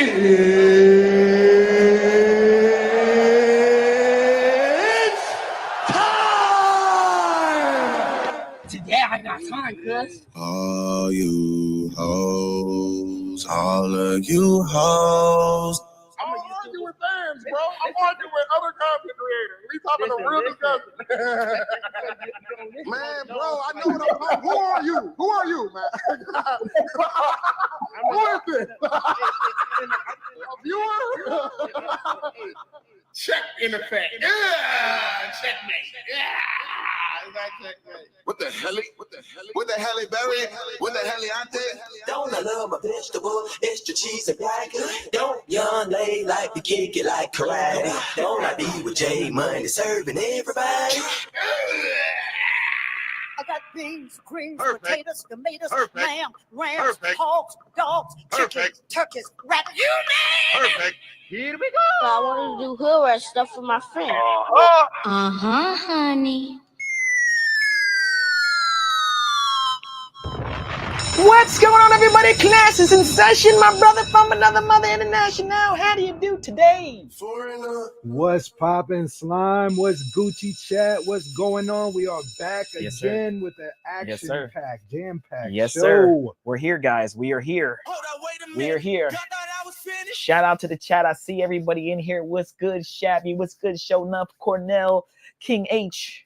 It's time! Today I got time, cuz. All you hoes, all of you hoes. I'm arguing with fans, bro. I'm arguing with other content creators. We talking a real discussion. Man, bro, I know what I'm talking. Who are you? Who are you, man? Who is this? A viewer? Check in effect. Yeah, checkmate. Yeah. What the hell? What the hell? What the hell, Barry? What the hell, Ante? Don't I love my vegetable, extra cheese and bacon? Don't young lay like the kick it like karate? Don't I be with J Money serving everybody? I got beans, greens, Perfect. potatoes, tomatoes, Perfect. lamb, rams, Perfect. hogs, dogs, chickens, Perfect. turkeys, rabbits. You name it! Perfect. Here we So I want to do hood rat stuff for my friend. go. Honey. What's going on, everybody? Class is in session. My brother from another mother international. How do you do today? Foreigner. What's poppin', slime? What's Gucci chat? What's going on? We are back Yes, sir. again with the Yes, sir. action-packed, jam-packed Yes, show. sir. We're here, guys. We are here. Hold on, wait a minute. We are here. Y'all thought I was finished? Shout out to the chat. I see everybody in here. What's good, Shabby? What's good, Showing Up? Cornell, King H.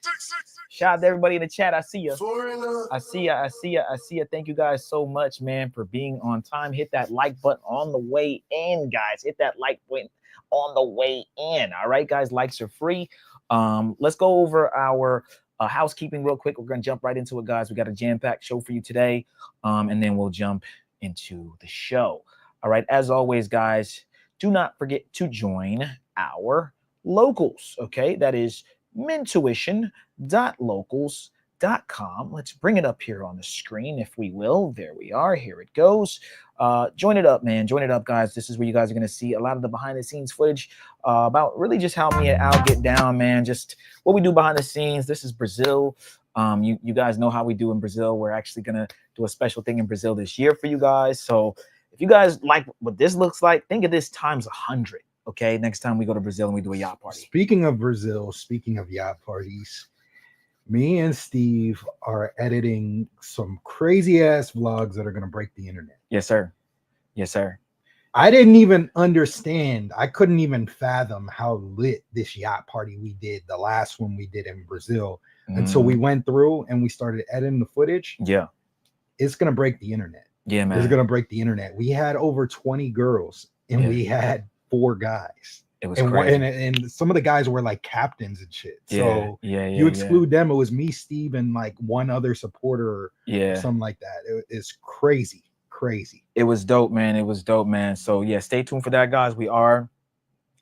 Shout out to everybody in the chat. I see you. Foreigner. I see ya. I see ya. I see ya. Thank you guys so much, man, for being on time. Hit that like button on the way in, guys. Hit that like button on the way in. All right, guys. Likes are free. Let's go over our housekeeping real quick. We're gonna jump right into it, guys. We got a jam-packed show for you today, and then we'll jump into the show. All right. As always, guys, do not forget to join our locals. Okay, that is mentuition.locals.com. Let's bring it up here on the screen, if we will. There we are. Here it goes. Join it up, man. Join it up, guys. This is where you guys are going to see a lot of the behind-the-scenes footage about really just how me and Al get down, man. Just what we do behind the scenes. This is Brazil. You guys know how we do in Brazil. We're actually going to do a special thing in Brazil this year for you guys. So if you guys like what this looks like, think of this times 100. Okay, next time we go to Brazil and we do a yacht party. Speaking of Brazil, speaking of yacht parties, me and Steve are editing some crazy ass vlogs that are going to break the internet. Yes, sir. Yes, sir. I didn't even understand. I couldn't even fathom how lit this yacht party we did, the last one we did in Brazil, until we went through and we started editing the footage. Yeah. It's going to break the internet. Yeah, man. It's going to break the internet. We had over 20 girls and we had 4 guys. It was and, crazy. and some of the guys were like captains and shit. Yeah, So you exclude them, it was me, Steve, and like one other supporter or something like that. It's crazy. It was dope, man. It was dope, man. So yeah, stay tuned for that, guys. We are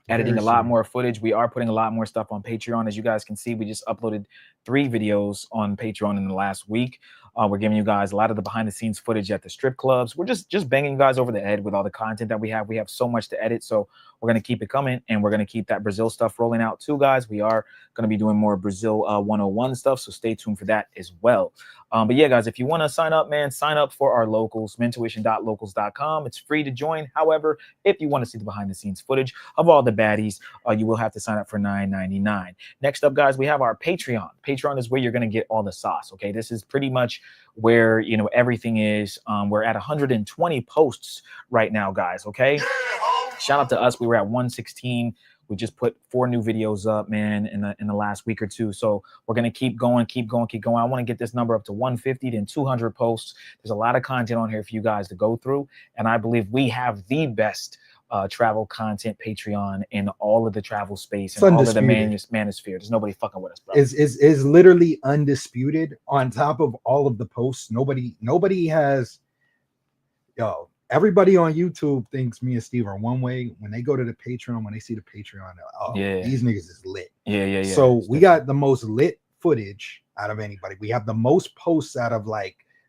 editing a lot more footage. We are putting a lot more stuff on Patreon. As you guys can see, we just uploaded 3 videos on Patreon in the last week. We're giving you guys a lot of the behind the scenes footage at the strip clubs. We're just banging you guys over the head with all the content that we have. We have so much to edit, so we're going to keep it coming, and we're going to keep that Brazil stuff rolling out too, guys. We are going to be doing more Brazil 101 stuff, so stay tuned for that as well. But yeah, guys, if you want to sign up, man, sign up for our locals, mentuition.locals.com. It's free to join. However, if you want to see the behind the scenes footage of all the baddies, you will have to sign up for $9.99. Next up, guys, we have our Patreon. Patreon is where you're going to get all the sauce. Okay, this is pretty much where everything is. We're at 120 posts right now, guys. Okay, shout out to us. We were at 116. We just put 4 new videos up, man, in the last week or two. So we're gonna keep going. I want to get this number up to 150, then 200 posts. There's a lot of content on here for you guys to go through, and I believe we have the best travel content Patreon in all of the travel space and all of the manosphere. There's nobody fucking with us, bro. Is literally undisputed. On top of all of the posts, nobody has. Everybody on YouTube thinks me and Steve are one way. When they go to the Patreon, when they see the Patreon, these niggas is lit. Yeah. So we got the most lit footage out of anybody. We have the most posts out of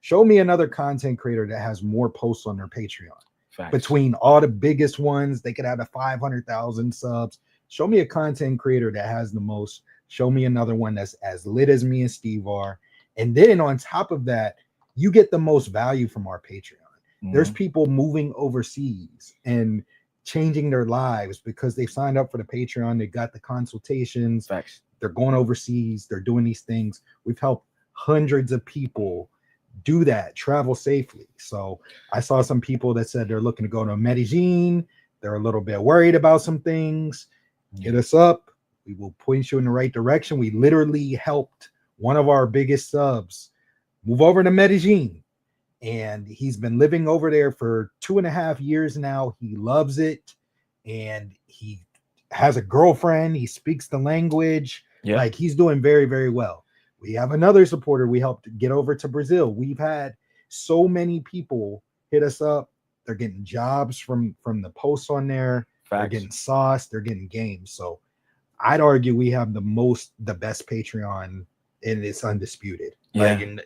show me another content creator that has more posts on their Patreon. Facts. Between all the biggest ones, they could have the 500,000 subs. Show me a content creator that has the most. Show me another one that's as lit as me and Steve are. And then on top of that, you get the most value from our Patreon. There's people moving overseas and changing their lives because they signed up for the Patreon. They got the consultations. Facts. They're going overseas. They're doing these things. We've helped hundreds of people do that, travel safely. So I saw some people that said they're looking to go to Medellin. They're a little bit worried about some things. Hit us up. We will point you in the right direction. We literally helped one of our biggest subs move over to Medellin. And he's been living over there for 2.5 years now. He loves it. And he has a girlfriend. He speaks the language. Yeah. Like he's doing very, very well. We have another supporter we helped get over to Brazil. We've had so many people hit us up. They're getting jobs from the posts on there. Facts. They're getting sauce. They're getting games. So I'd argue we have the best Patreon, and it's undisputed. Yeah, Like,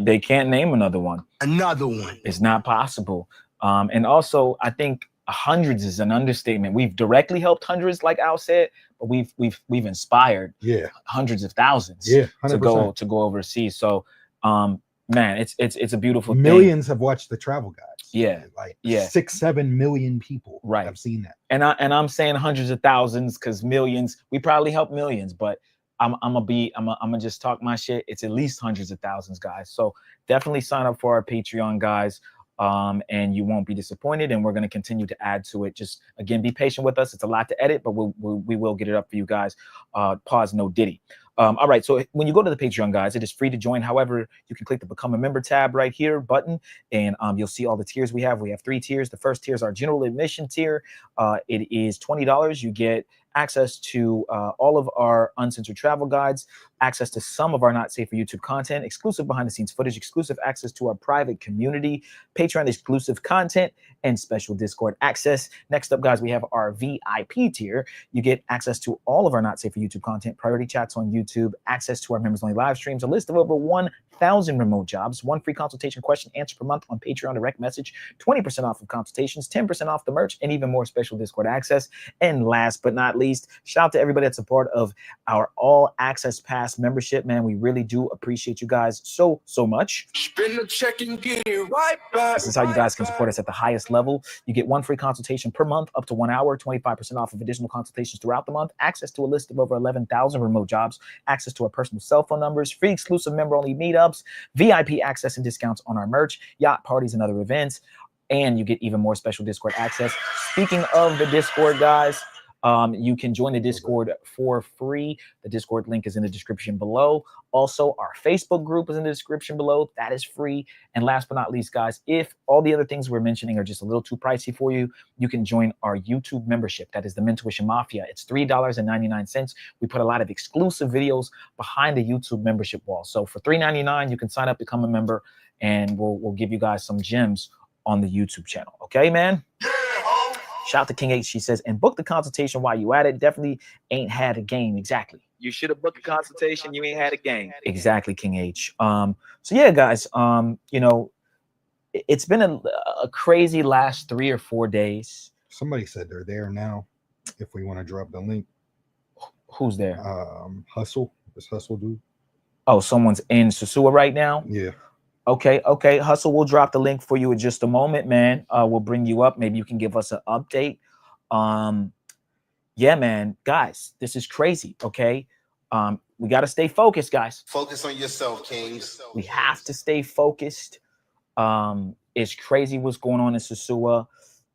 they can't name another one. Another one. It's not possible. And also, I think hundreds is an understatement. We've directly helped hundreds, like Al said, but we've inspired hundreds of thousands to go overseas. So man, it's a beautiful millions thing. Have watched the travel guides. Yeah, like 6-7 million people have seen that. And I'm saying hundreds of thousands because millions, we probably help millions, but I'm gonna just talk my shit. It's at least hundreds of thousands, guys. So definitely sign up for our Patreon, guys. And you won't be disappointed, and we're going to continue to add to it. Just again, be patient with us. It's a lot to edit, but we will get it up for you guys. Pause, no diddy. All right, so when you go to the Patreon, guys, it is free to join. However, you can click the Become a Member tab right here button, and you'll see all the tiers we have. We have 3 tiers. The first tier is our general admission tier. It is $20. You get access to all of our uncensored travel guides, access to some of our not safe for YouTube content, exclusive behind the scenes footage, exclusive access to our private community, Patreon exclusive content, and special Discord access. Next up, guys, we have our VIP tier. You get access to all of our not safe for YouTube content, priority chats on YouTube, access to our members only live streams, a list of over 1,000 remote jobs, 1 free consultation question answer per month on Patreon direct message, 20% off of consultations, 10% off the merch, and even more special Discord access. And last but not least, shout out to everybody that's a part of our all access pass membership. Man, we really do appreciate you guys so much. Spin the check and get it right back. This is how you guys can support us at the highest level. You get 1 free consultation per month, up to 1 hour, 25% off of additional consultations throughout the month, access to a list of over 11,000 remote jobs, access to our personal cell phone numbers, free exclusive member only meetups, VIP access and discounts on our merch, yacht parties and other events, and you get even more special Discord access. Speaking of the Discord, guys, you can join the Discord for free. The Discord link is in the description below. Also, our Facebook group is in the description below. That is free. And last but not least, guys, if all the other things we're mentioning are just a little too pricey for you, you can join our YouTube membership. That is the Mentuition Mafia. It's $3.99. We put a lot of exclusive videos behind the YouTube membership wall. So for $3.99, you can sign up, become a member, and we'll give you guys some gems on the YouTube channel. Okay, man? Shout out to King H. She says, and book the consultation while you at it. Definitely ain't had a game. Exactly. You should have booked a consultation. You ain't had a game. Exactly, King H. So yeah, guys, you know, it's been a crazy last 3 or 4 days. Somebody said they're there now. If we want to drop the link. Who's there? Hustle. This Hustle dude. Oh, someone's in Sosua right now? Yeah. Okay. Hustle, we'll drop the link for you in just a moment, man. We'll bring you up. Maybe you can give us an update. Yeah, man. Guys, this is crazy, okay? We got to stay focused, guys. Focus on yourself, Kings. We have to stay focused. It's crazy what's going on in Sosua.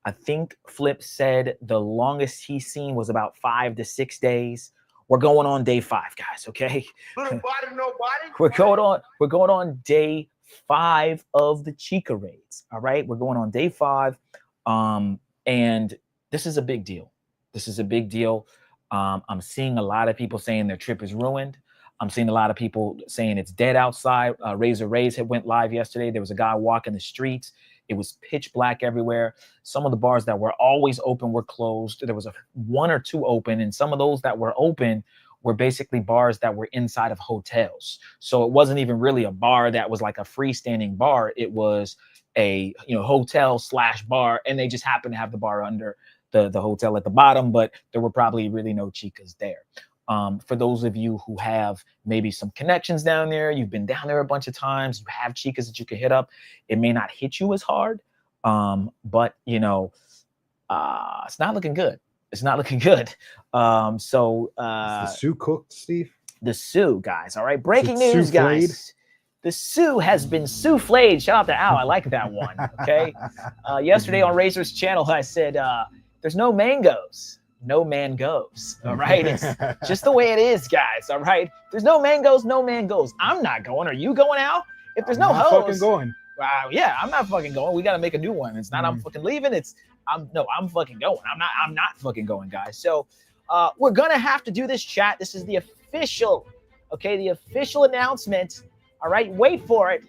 I think Flip said the longest he's seen was about 5 to 6 days. We're going on day 5, guys, okay? Nobody. We're going on day 5 of the Chica raids. All right, we're going on day 5, and this is a big deal. I'm seeing a lot of people saying their trip is ruined. I'm seeing a lot of people saying it's dead outside. Razor Rays had went live yesterday. There was a guy walking the streets. It was pitch black everywhere. Some of the bars that were always open were closed. There was 1 or 2 open, and some of those that were open were basically bars that were inside of hotels. So it wasn't even really a bar that was like a freestanding bar. It was a hotel / bar, and they just happened to have the bar under the hotel at the bottom, but there were probably really no chicas there. For those of you who have maybe some connections down there, you've been down there a bunch of times, you have chicas that you can hit up, it may not hit you as hard, but It's not looking good. It's not looking good. Is the Sue cooked, Steve? The Sue, guys. All right. Breaking it news, souffled? guys. The Sue has been souffled. Shout out to Al. I like that one. Okay. Yesterday on Razor's channel, I said, there's no mangoes. No man goes. All right. It's just the way it is, guys. All right. There's no mangoes, no man goes. I'm not going. Are you going out? If there's no hoes, fucking going. Yeah, I'm not fucking going. We got to make a new one. It's not I'm fucking leaving. I'm fucking going. I'm not fucking going, guys. So we're gonna have to do this, chat. This is the official, okay, the official announcement. All right, wait for it.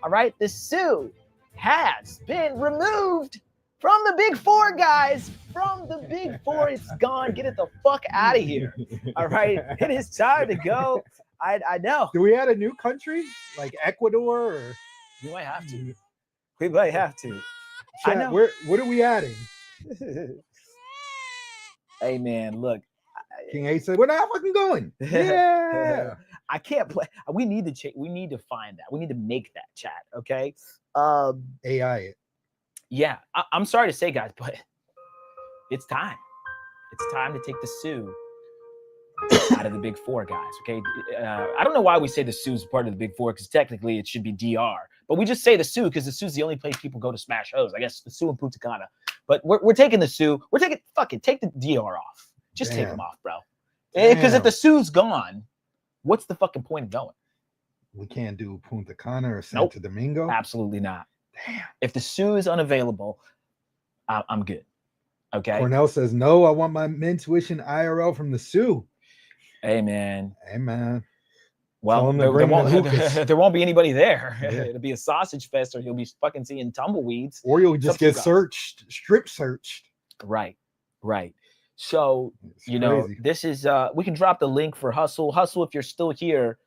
All right, the Sue has been removed from the Big Four, guys. From the Big Four, it's gone. Get it the fuck out of here. All right, it is time to go. I know. Do we add a new country like Ecuador? Or? We might have to. We might have to. Chat, I know. What are we adding? Hey man, look. King A said, "We're not fucking going." Yeah. I can't play. We need to change. We need to find that. We need to make that, chat. Okay. AI. Yeah. I'm sorry to say, guys, but it's time. It's time to take the Sue out of the Big Four, guys. Okay. I don't know why we say the Sue's part of the Big Four, because technically it should be DR. But we just say the Sue because the Sue's the only place people go to smash hoes. I guess the Sue and Punta Cana. But we're taking the Sue. We're taking, fuck it, take the DR off. Just take them off, bro. Because if the Sue's gone, what's the fucking point of going? We can't do Punta Cana or Santo Domingo? Absolutely not. Damn. If the Sue is unavailable, I'm good. Okay. Cornell says, no, I want my mint tuition IRL from the Sue. Hey, man. Hey, man. Well, there won't be anybody there. Yeah. It'll be a sausage fest, or you'll be fucking seeing tumbleweeds. Or you'll just get strip searched. Right. So, you know, this is, we can drop the link for Hustle. Hustle, if you're still here,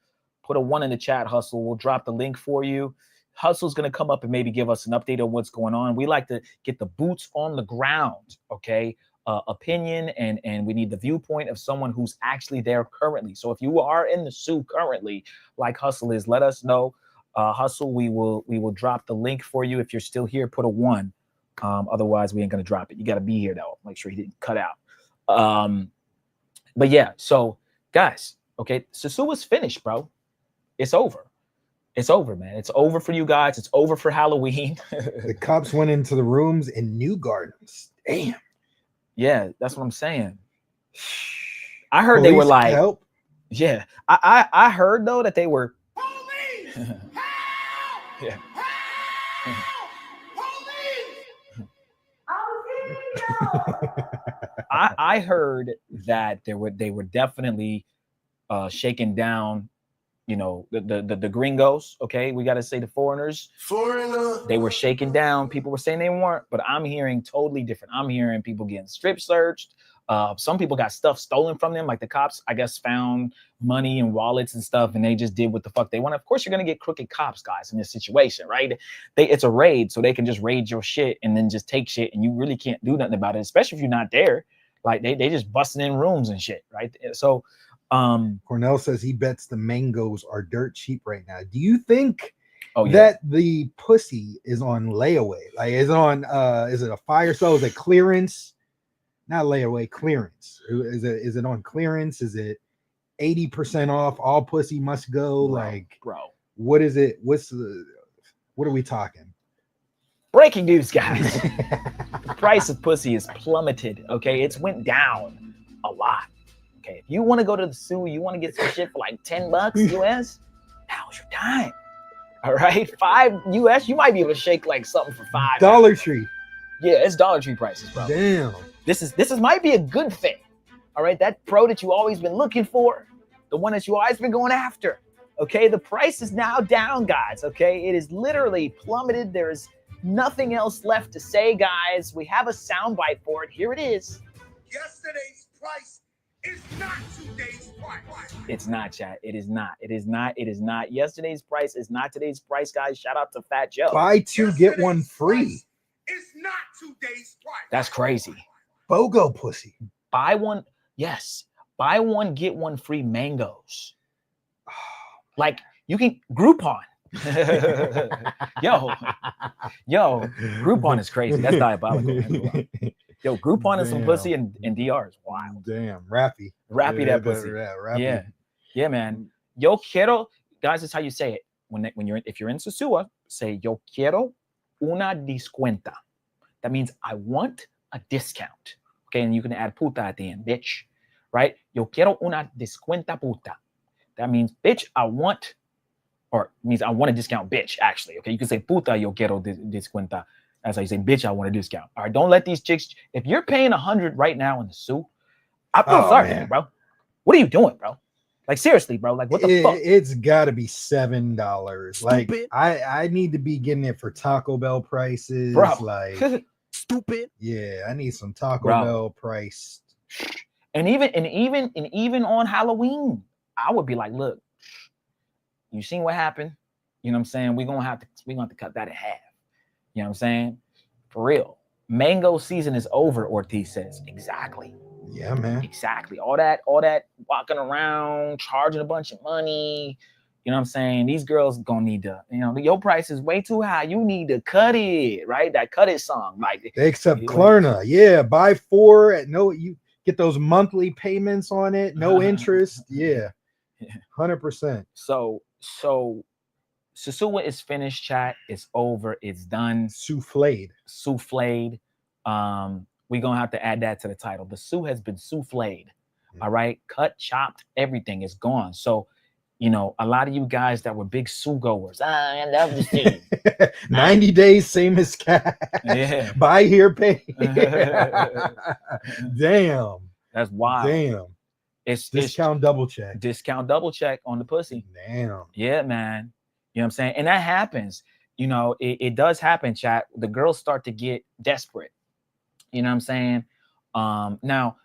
put a 1 in the chat, Hustle. We'll drop the link for you. Hustle's going to come up and maybe give us an update on what's going on. We like to get the boots on the ground, okay? Opinion, and we need the viewpoint of someone who's actually there currently. So if you are in the Sue currently, like Hustle is, let us know. Hustle, we will drop the link for you. If you're still here, put a 1. Otherwise, we ain't going to drop it. You got to be here, though. Make sure he didn't cut out. But yeah, so guys, okay, Sosua's finished, bro. It's over. It's over, man. It's over for you guys. It's over for Halloween. The cops went into the rooms in New Gardens. Damn. Yeah, that's what I'm saying. I heard they were like, help. Yeah, I heard though that they were. Police! Help! Yeah. I heard that they were definitely shaking down, you know, the gringos. Okay, we got to say the foreigners. They were shaken down. People were saying they weren't, but I'm hearing totally different. I'm hearing people getting strip searched. Some people got stuff stolen from them. Like the cops, I guess, found money and wallets and stuff, and they just did what the fuck they want. Of course, you're gonna get crooked cops, guys, in this situation, right? It's a raid, so they can just raid your shit and then just take shit, and you really can't do nothing about it, especially if you're not there. Like they just busting in rooms and shit, right? So Cornell says he bets the mangoes are dirt cheap right now. Do you think that the pussy is on layaway? Like, is it a fire sale? Is it clearance? Not layaway, clearance. Is it on clearance? Is it 80% off? All pussy must go. Bro, what is it? What are we talking? Breaking news, guys. The price of pussy is plummeted. Okay, it's went down a lot. Okay, if you want to go to the Sue, you want to get some shit for like $10 US, now's your time. All right, $5 US, you might be able to shake like something for $5. Dollar Tree. Yeah, it's Dollar Tree prices, bro. Damn. This might be a good thing. All right, that pro that you always been looking for, the one that you always been going after. Okay, the price is now down, guys. Okay, it is literally plummeted. There is nothing else left to say, guys. We have a soundbite for it. Here it is. Yesterday's price is not today's price. It's not, chat. It is not. It is not. It is not. Yesterday's price is not today's price, guys. Shout out to Fat Joe. Buy 2, get 1 free. It's not today's price. That's crazy. BOGO pussy. Buy 1. Yes. Buy 1, get 1 free mangoes. Like you can Groupon. yo, Groupon is crazy. That's diabolical. Yo, Groupon and some Damn. pussy and DR is wild. Damn, Rappy. Rappy that pussy. Rappy. Yeah, man. Yo quiero, guys, that's how you say it. If you're in Sosua, say yo quiero una descuenta. That means I want a discount. Okay, and you can add puta at the end, bitch. Right? Yo quiero una descuenta puta. That means bitch, I want, or means I want a discount, bitch, actually. Okay, you can say puta yo quiero descuenta. That's how you say, bitch, I want a discount. All right, don't let these chicks, if you're paying 100 right now in the suit, I feel sorry for you, bro. What are you doing, bro? Like, seriously, bro. Like, what the fuck? It's got to be $7. Like, I need to be getting it for Taco Bell prices. Bro. Like, Stupid. yeah, I need some Taco Bro. Bell price. And even on Halloween, I would be like, look, you seen what happened? You know what I'm saying? We're gonna have to cut that in half. You know what I'm saying? For real. Mango season is over, Ortiz says. Exactly. Yeah, man. Exactly. All that walking around, charging a bunch of money. You know what I'm saying? These girls gonna need to, your price is way too high. You need to cut it, right? That cut it song. Like they accept Klarna. Yeah, buy 4 at you get those monthly payments on it, no interest. Yeah. 100%. So Sosua is finished, chat. It's over. It's done. Souffled. We're gonna have to add that to the title. The sou has been souffled. All right, cut, chopped, everything is gone. So, a lot of you guys that were big sou goers, I love the sou. 90 days, same as cat. Yeah. Buy here, pay. Damn. That's wild. Damn. It's discount double check. Discount double check on the pussy. Damn. Yeah, man. You know what I'm saying? And that happens. It does happen, chat. The girls start to get desperate. You know what I'm saying? Now,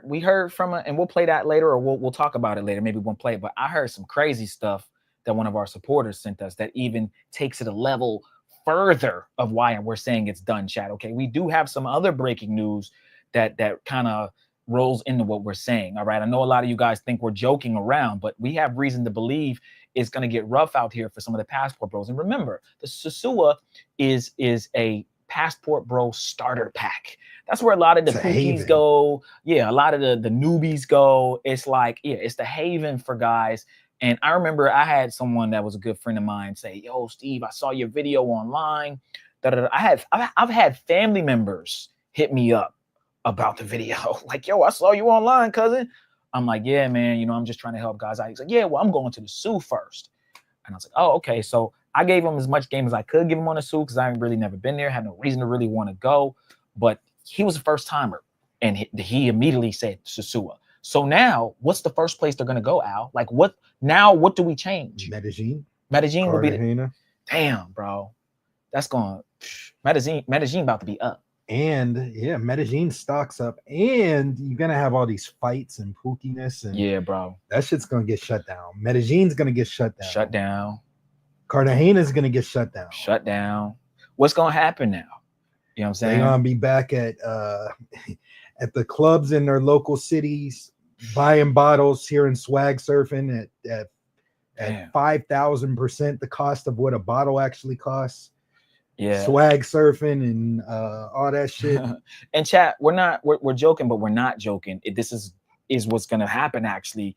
we heard from and we'll play that later, or we'll talk about it later. Maybe we won't play it, but I heard some crazy stuff that one of our supporters sent us that even takes it a level further of why we're saying it's done, chat. Okay, we do have some other breaking news that kind of rolls into what we're saying. All right, I know a lot of you guys think we're joking around, but we have reason to believe it's going to get rough out here for some of the passport bros. And remember, the Sosua is a passport bro starter pack. That's where a lot of the Pookies go. Yeah, a lot of the newbies go. It's like, yeah, it's the haven for guys. And I remember I had someone that was a good friend of mine say, yo, Steve, I saw your video online. I've had family members hit me up about the video. Like, yo, I saw you online, cousin. I'm like, yeah, man, I'm just trying to help guys out. He's like, yeah, well, I'm going to the sou first. And I was like, oh, okay. So I gave him as much game as I could give him on the sou because I ain't really never been there, had no reason to really want to go. But he was a first timer, and he immediately said Sosua. So now, what's the first place they're gonna go, Al? Like, what do we change? Medellin. Medellin will be Cartagena. Damn, bro, that's going. Medellin about to be up. And yeah, Medellin stocks up, and you're gonna have all these fights and pookiness, and yeah, bro, that shit's gonna get shut down. Medellin's gonna get shut down. Shut down. Cartagena's gonna get shut down. Shut down. What's gonna happen now? You know what I'm saying? They're gonna be back at the clubs in their local cities, buying bottles here and swag surfing at 5,000% the cost of what a bottle actually costs. Yeah, swag surfing and all that shit. And chat, we're joking, but we're not joking. This is what's gonna happen actually.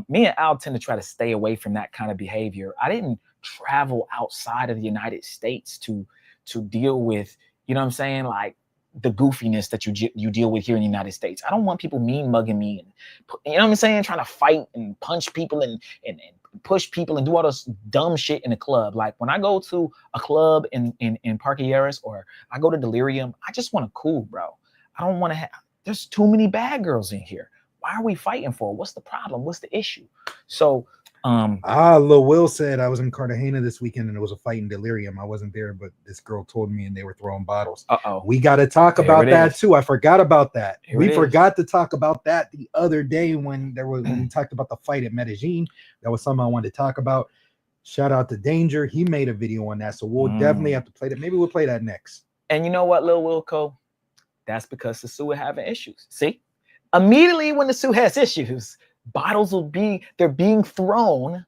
Me and Al tend to try to stay away from that kind of behavior. I didn't travel outside of the United States to deal with, you know what I'm saying, like the goofiness that you deal with here in the United States. I don't want people mean mugging me and, you know what I'm saying, trying to fight and punch people and push people and do all this dumb shit in the club. Like when I go to a club in Parquilleras or I go to Delerium, I just want to cool, bro. I don't want to have, there's too many bad girls in here. Why are we fighting for? What's the problem? What's the issue? So Lil Will said I was in Cartagena this weekend and there was a fight in Delerium. I wasn't there, but this girl told me and they were throwing bottles. We got to talk about that too. I forgot about that. We forgot to talk about that the other day when we talked about the fight at Medellin. That was something I wanted to talk about. Shout out to Danger. He made a video on that. So we'll definitely have to play that. Maybe we'll play that next. And you know what, Lil Wilco? That's because the Sosua having issues. See? Immediately when the Sosua has issues, bottles they're being thrown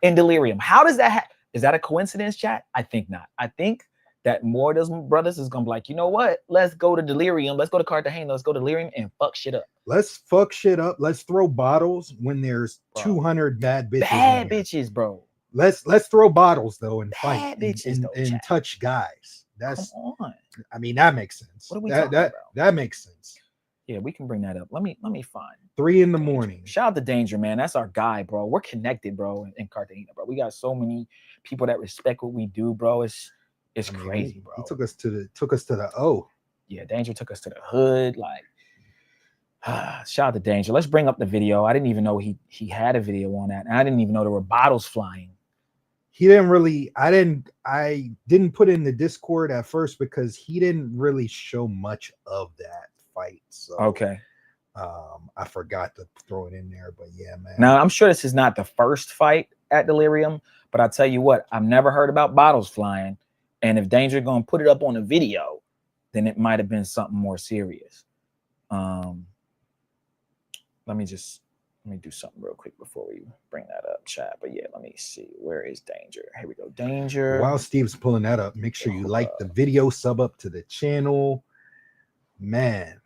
in Delerium. How does that is that a coincidence, chat? I think not. I think that more of those brothers is gonna be like, you know what? Let's go to Delerium. Let's go to Cartagena. Let's go to Delerium and fuck shit up. Let's fuck shit up. Let's throw bottles when there's 200 bad bitches. Bad bitches, bro. Let's throw bottles though and fight Bad bitches and touch guys. That's come on. I mean that makes sense. What are we talking about? That makes sense. Yeah, we can bring that up. Let me find 3 in the morning. Shout out to Danger, man. That's our guy, bro. We're connected, bro, in Cartagena, bro. We got so many people that respect what we do, bro. It's crazy, bro. He took us to the O. Yeah, Danger took us to the hood. Like, shout out to Danger. Let's bring up the video. I didn't even know he had a video on that, and I didn't even know there were bottles flying. He didn't really. I didn't put it in the Discord at first because he didn't really show much of that fight. So okay. I forgot to throw it in there, but yeah, man. Now I'm sure this is not the first fight at Delerium, but I tell you what, I've never heard about bottles flying. And if Danger gonna put it up on a video, then it might have been something more serious. Let me do something real quick before we bring that up, chat. But yeah, let me see. Where is Danger? Here we go. Danger. While Steve's pulling that up, make sure you like the video, sub up to the channel. Man,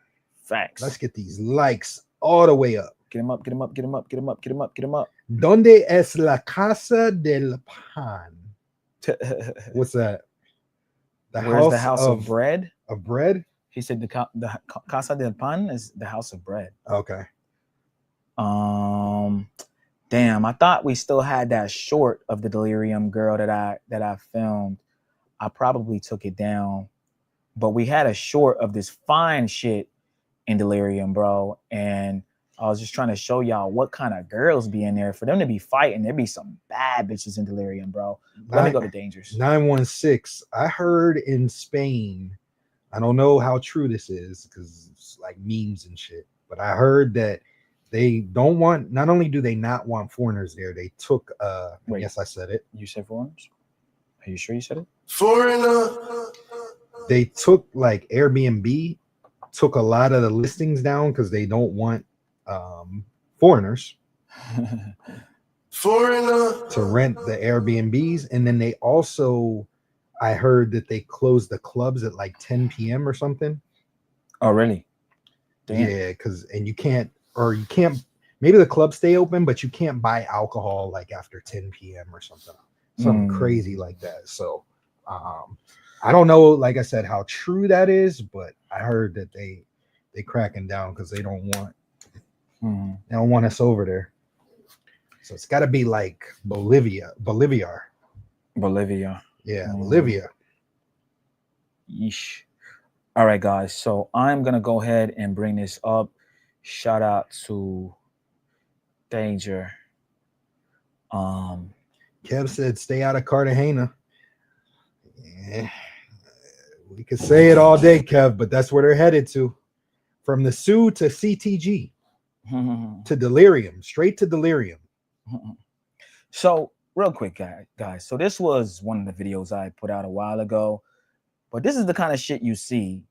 facts. Let's get these likes all the way up. Get him up, get him up, get him up, get him up, get him up, get him up. ¿Dónde es la casa del pan? What's that? Where's the house of bread? Of bread? He said the casa del pan is the house of bread. Okay. Damn, I thought we still had that short of the Delerium girl that I filmed. I probably took it down, but we had a short of this fine shit in Delerium, bro. And I was just trying to show y'all what kind of girls be in there. For them to be fighting, there'd be some bad bitches in Delerium, bro. Let me go to Dangers. 916. I heard in Spain, I don't know how true this is because it's like memes and shit, but I heard that they don't want, not only do they not want foreigners there, they took, Wait, yes, I said it. You said foreigners? Are you sure you said it? Foreigner. They took like Airbnb, took a lot of the listings down because they don't want foreigners to rent the Airbnbs. And then they also, I heard that they closed the clubs at like 10 p.m. or something. Oh, really? Damn. Yeah, because you can't, maybe the clubs stay open, but you can't buy alcohol like after 10 p.m. or something crazy like that. So I don't know, like I said, how true that is, but I heard that they cracking down because they don't want they don't want us over there. So it's got to be like Bolivia. Bolivia. Yeah, Bolivia. Yeesh. All right, guys. So I'm gonna go ahead and bring this up. Shout out to Danger. Kev said, "Stay out of Cartagena." Yeah, we could say it all day, Kev, but that's where they're headed to. From the Sioux to CTG to Delerium, straight to Delerium. So real quick, guys. So this was one of the videos I put out a while ago, but this is the kind of shit you see.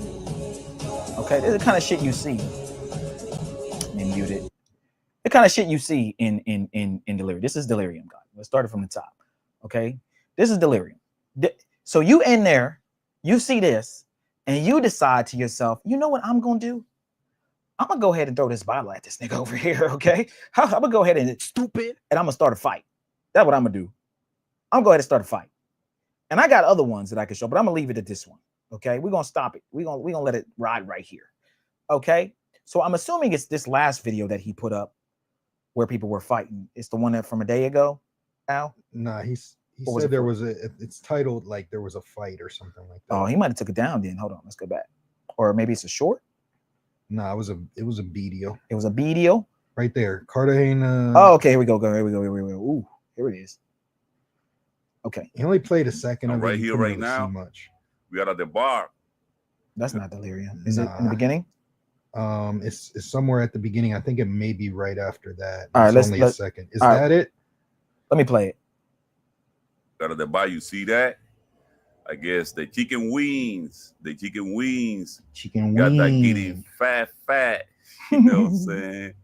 Okay, this is the kind of shit you see. Let me mute it. The kind of shit you see in Delirium. This is Delerium, guys. Let's start it from the top. Okay, this is Delerium. So you in there, you see this, and you decide to yourself, you know what I'm gonna do? I'm gonna go ahead and throw this bottle at this nigga over here. Okay, I'm gonna go ahead and stupid, and I'm gonna start a fight. That's what I'm gonna do. I'm gonna go ahead and start a fight. And I got other ones that I can show, but I'm gonna leave it at this one. Okay, we're gonna stop it. We're gonna let it ride right here. Okay, so I'm assuming it's this last video that he put up where people were fighting. It's the one that from a day ago, Al? Nah, he said there was it's titled like there was a fight or something like that. Oh, he might have took it down then. Hold on, let's go back. Or maybe it's a short. No, it was a video. It was a video right there. Cartagena. Oh, okay, here we go. Here we go. Ooh, here it is. Okay. He only played a second of right it. Here, right now. Much. We are at the bar. That's not Delirium. Is it in the beginning? It's somewhere at the beginning. I think it may be right after that. All right, let's a second. Is that it? Let me play it. Out of the bar, you see that? I guess the chicken wings. The chicken wings. Got that getting fat. You know what I'm saying?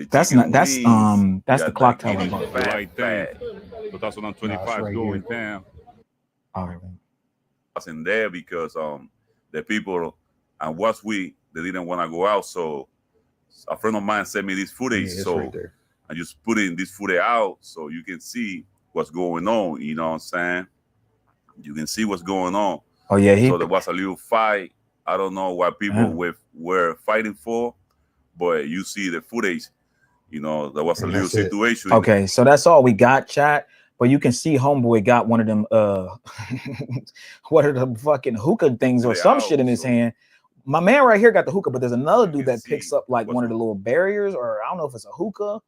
That's the clock tower. Right there. 2025 going down. All right. wasn't there because the people and West Week they didn't want to go out. So a friend of mine sent me this footage. Yeah, it's so right there. I just put in this footage out so you can see what's going on. You know what I'm saying? You can see what's going on. Oh yeah, so there was a little fight. I don't know what people were fighting for, but you see the footage. You know, there was a little situation. Okay, so that's all we got, chat. But you can see homeboy got one of them what are the fucking hookah things or some shit in his hand. My man right here got the hookah, but there's another dude that picks up like one of the little barriers, or I don't know if it's a hookah,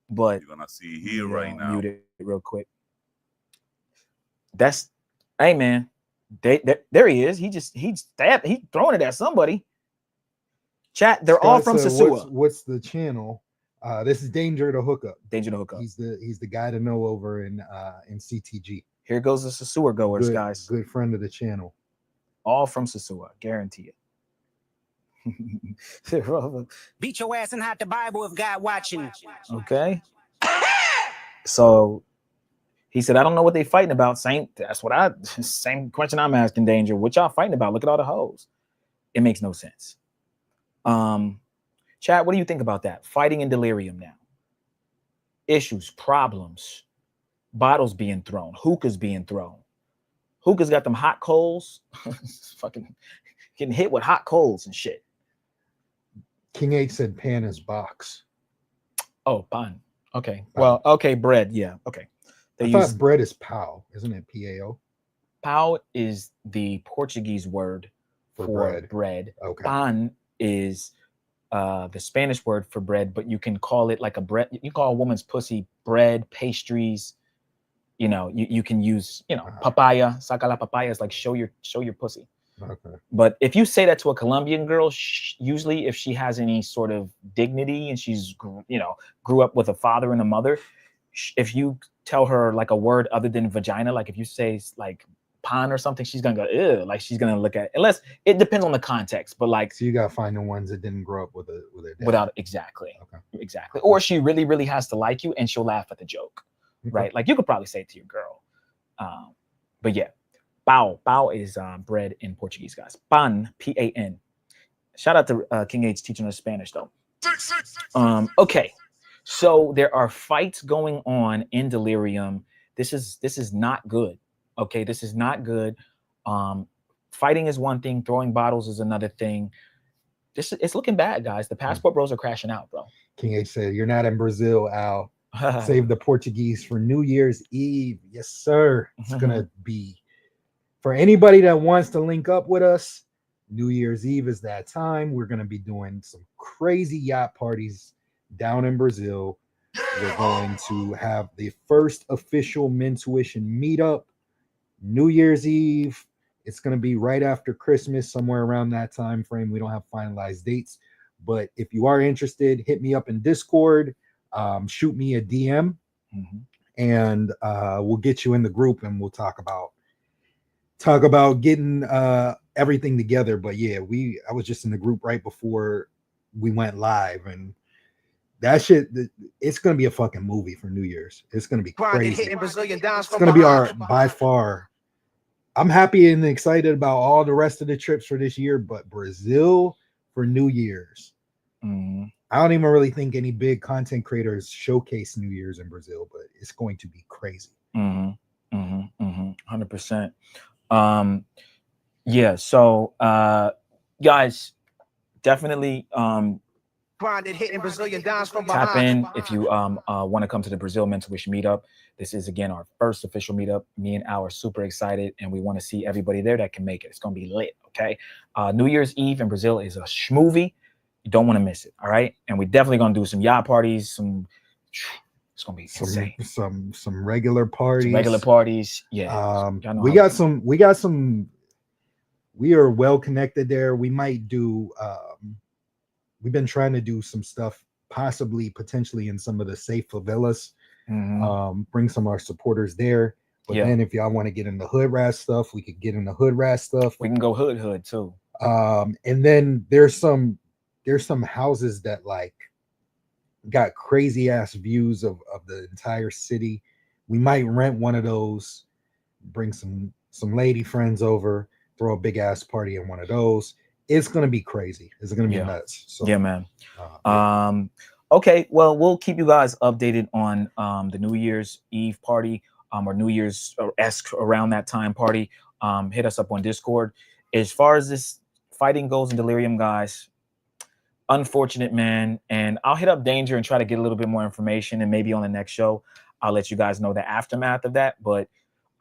but you're gonna see here right now. Mute it real quick. That's hey man, there he is. He's throwing it at somebody. Chat, they're all from Sosua. What's the channel? This is Danger to Hookup. Danger to Hookup. He's the guy to know over in CTG. Here goes the Sosua goers, guys. Good friend of the channel. All from Sosua, guarantee it. Beat your ass and hide the Bible if God watching. Okay. So he said, I don't know what they fighting about, Saint. That's what same question I'm asking, Danger. What y'all fighting about? Look at all the hoes. It makes no sense. Chat, what do you think about that? Fighting in Delerium now. Issues, problems, bottles being thrown, hookahs being thrown. Hookahs got them hot coals. Fucking getting hit with hot coals and shit. King 8 said pan is box. Oh, pan. Okay. Well, okay, bread. Yeah. Okay. I thought bread is pau, isn't it? P-A-O? Pau is the Portuguese word for bread. Okay. Pan is the Spanish word for bread, but you can call it like a bread. You call a woman's pussy bread, pastries. You know, you can use, you know, papaya. Saca la papaya is like show your pussy. Okay. But if you say that to a Colombian girl, usually if she has any sort of dignity and she's, you know, grew up with a father and a mother, if you tell her like a word other than vagina, like if you say like pan or something, she's gonna go, ew, like she's gonna look at it. Unless it depends on the context, but like, so you gotta find the ones that didn't grow up with a dad. Without exactly. Or she really, really has to like you and she'll laugh at the joke. Right? Like you could probably say it to your girl. But yeah. Pau. Pau is bread in Portuguese, guys. Pan, P-A-N. Shout out to King H teaching us Spanish, though. Okay, so there are fights going on in Delerium. This is not good. Okay, this is not good. Fighting is one thing. Throwing bottles is another thing. It's looking bad, guys. The passport bros are crashing out, bro. King H said, "You're not in Brazil, Al. Save the Portuguese for New Year's Eve." Yes, sir. It's gonna be. For anybody that wants to link up with us, New Year's Eve is that time. We're going to be doing some crazy yacht parties down in Brazil. We're going to have the first official Mentuition meetup. New Year's Eve. It's going to be right after Christmas, somewhere around that time frame. We don't have finalized dates. But if you are interested, hit me up in Discord. Shoot me a DM. And we'll get you in the group and we'll talk about getting everything together. But yeah, I was just in the group right before we went live, and that shit, it's gonna be a fucking movie for New Year's. It's gonna be crazy. It's gonna be our by far. I'm happy and excited about all the rest of the trips for this year, but Brazil for New Year's. I don't even really think any big content creators showcase New Year's in Brazil, but it's going to be crazy. 100%. Yeah, so guys, definitely tap in if you want to come to the Brazil Mentuition meetup. This is again our first official meetup. Me and Al are super excited and we want to see everybody there that can make it. It's gonna be lit. Okay, New Year's Eve in Brazil is a schmovie. You don't want to miss it. All right, and we're definitely gonna do some yacht parties, it's gonna be insane. Some regular parties. Yeah. We are well connected there. We might do we've been trying to do some stuff, potentially in some of the safe favelas. Bring some of our supporters there. But then if y'all want to get into hood rat stuff, we could get into hood rat stuff. We can go hood too. And then there's some houses that like got crazy ass views of the entire city. We might rent one of those, bring some some lady friends over, throw a big ass party in one of those. It's gonna be crazy. It's gonna be nuts. So, yeah, man. Okay, well, we'll keep you guys updated on the New Year's Eve party or New Year's esque around that time party. Hit us up on Discord. As far as this fighting goes in Delirium, guys, unfortunate, man. And I'll hit up Danger and try to get a little bit more information, and maybe on the next show I'll let you guys know the aftermath of that. But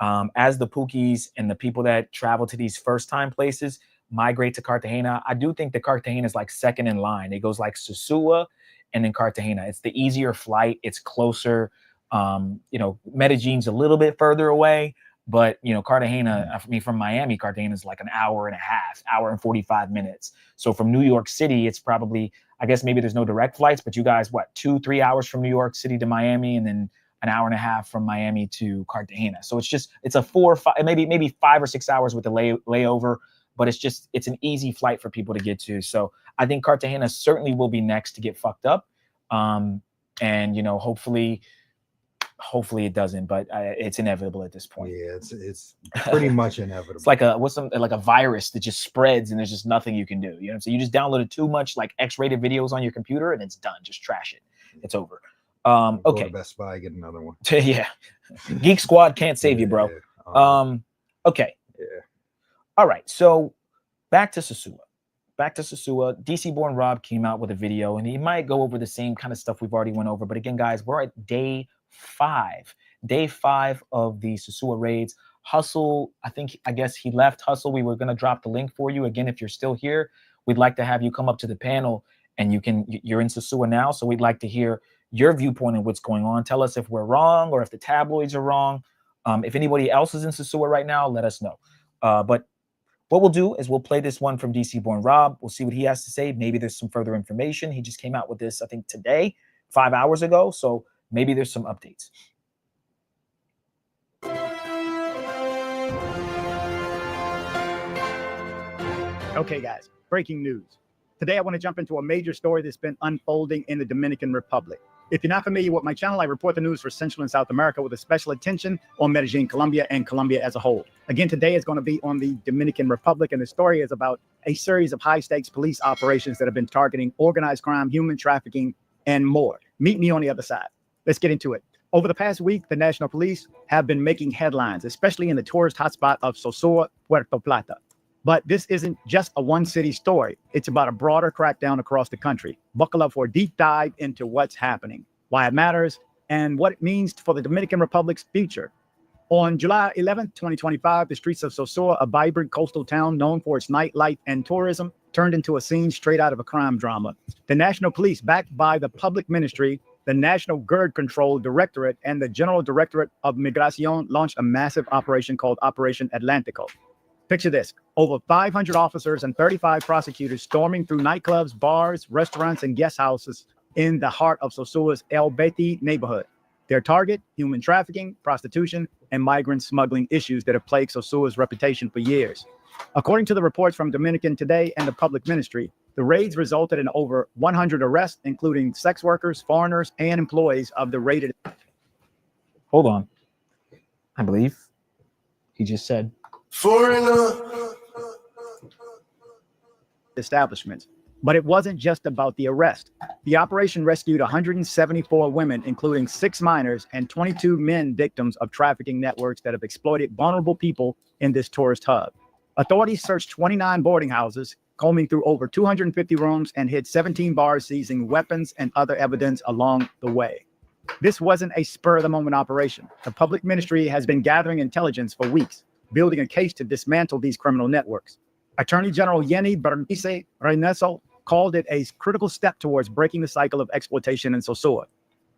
as the Pookies and the people that travel to these first time places migrate to Cartagena, I do think that Cartagena is like second in line. It goes like Sosua and then Cartagena. It's the easier flight. It's closer. You know, Medellin's a little bit further away, but you know, Cartagena, I mean, from Miami, Cartagena is like an hour and a half, hour and 45 minutes. So from New York City, it's probably, I guess maybe there's no direct flights, but you guys, what, 2-3 hours from New York City to Miami, and then an hour and a half from Miami to Cartagena. So it's a 4 or 5, maybe 5 or 6 hours with the layover, but it's an easy flight for people to get to. So I think Cartagena certainly will be next to get fucked up. And you know, hopefully it doesn't, but it's inevitable at this point. Yeah, it's pretty much inevitable. It's like a virus that just spreads and there's just nothing you can do. You know what I'm saying? You just downloaded too much like X-rated videos on your computer and it's done. Just trash it. It's over. Okay. Go to Best Buy, get another one. Yeah. Geek Squad can't save you, bro. Okay. Yeah. All right. So back to Sosua. DC Born Rob came out with a video, and he might go over the same kind of stuff we've already went over. But again, guys, we're at day 5 of the Sosua raids. Hustle, I guess he left. Hustle, we were going to drop the link for you. Again, if you're still here, we'd like to have you come up to the panel, and you're in Sosua now. So we'd like to hear your viewpoint on what's going on. Tell us if we're wrong or if the tabloids are wrong. If anybody else is in Sosua right now, let us know. But what we'll do is we'll play this one from DC Born Rob. We'll see what he has to say. Maybe there's some further information. He just came out with this, I think, today, 5 hours ago. So maybe there's some updates. Okay, guys, breaking news. Today, I want to jump into a major story that's been unfolding in the Dominican Republic. If you're not familiar with my channel, I report the news for Central and South America with a special attention on Medellin, Colombia, and Colombia as a whole. Again, today is going to be on the Dominican Republic, and the story is about a series of high-stakes police operations that have been targeting organized crime, human trafficking, and more. Meet me on the other side. Let's get into it. Over the past week, the national police have been making headlines, especially in the tourist hotspot of Sosua, Puerto Plata. But this isn't just a one-city story. It's about a broader crackdown across the country. Buckle up for a deep dive into what's happening, why it matters, and what it means for the Dominican Republic's future. On July 11th, 2025, the streets of Sosua, a vibrant coastal town known for its nightlife and tourism, turned into a scene straight out of a crime drama. The National Police, backed by the Public Ministry, the National Gird Control Directorate, and the General Directorate of Migración, launched a massive operation called Operation Atlantico. Picture this: over 500 officers and 35 prosecutors storming through nightclubs, bars, restaurants, and guest houses in the heart of Sosua's El Beti neighborhood. Their target: human trafficking, prostitution, and migrant smuggling issues that have plagued Sosua's reputation for years. According to the reports from Dominican Today and the Public Ministry, the raids resulted in over 100 arrests, including sex workers, foreigners, and employees of the raided. Hold on. I believe he just said establishments. But it wasn't just about the arrest. The operation rescued 174 women, including 6 minors and 22 men, victims of trafficking networks that have exploited vulnerable people in this tourist hub. Authorities searched 29 boarding houses, combing through over 250 rooms, and hit 17 bars, seizing weapons and other evidence along the way. This wasn't a spur-of-the-moment operation. The Public Ministry has been gathering intelligence for weeks, building a case to dismantle these criminal networks. Attorney General Yenny Bernice Reynoso called it a critical step towards breaking the cycle of exploitation in Sosua.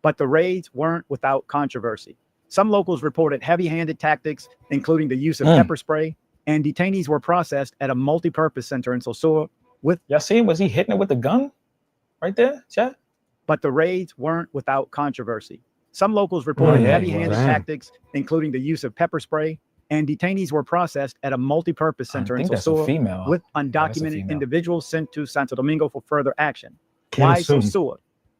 But the raids weren't without controversy. Some locals reported heavy-handed tactics, including the use of pepper spray, and detainees were processed at a multi-purpose center in Sosua with... Y'all see him? Was he hitting it with a gun right there, chat? But the raids weren't without controversy. Some locals reported heavy-handed tactics, including the use of pepper spray, and detainees were processed at a multi-purpose center in Sosua with undocumented individuals sent to Santo Domingo for further action. Why Sosua?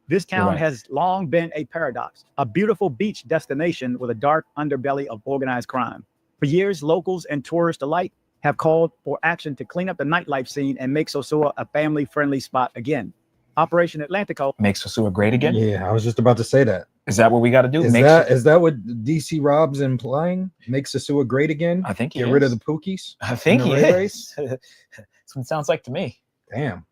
This town has long been a paradox, a beautiful beach destination with a dark underbelly of organized crime. For years, locals and tourists alike have called for action to clean up the nightlife scene and make Sosua a family-friendly spot again. Operation Atlantico makes Sosua great again. Yeah, I was just about to say that. Is that what we got to do? Is that what DC Rob's implying? Make Sosua great again? I think get rid of the Pookies. I think he is. That's what it sounds like to me. Damn.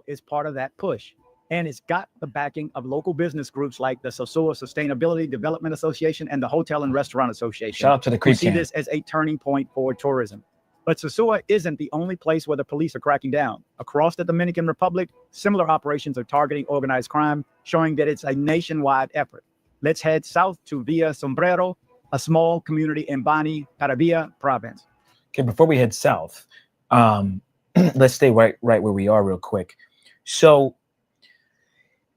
Is part of that push, and it's got the backing of local business groups like the Sosua Sustainability Development Association and the Hotel and Restaurant Association. Shout out to the Creek. See this as a turning point for tourism. But Sosua isn't the only place where the police are cracking down. Across the Dominican Republic, similar operations are targeting organized crime, showing that it's a nationwide effort. Let's head south to Villa Sombrero, a small community in Bani, Paravia province. Okay, before we head south, let's stay right where we are real quick. So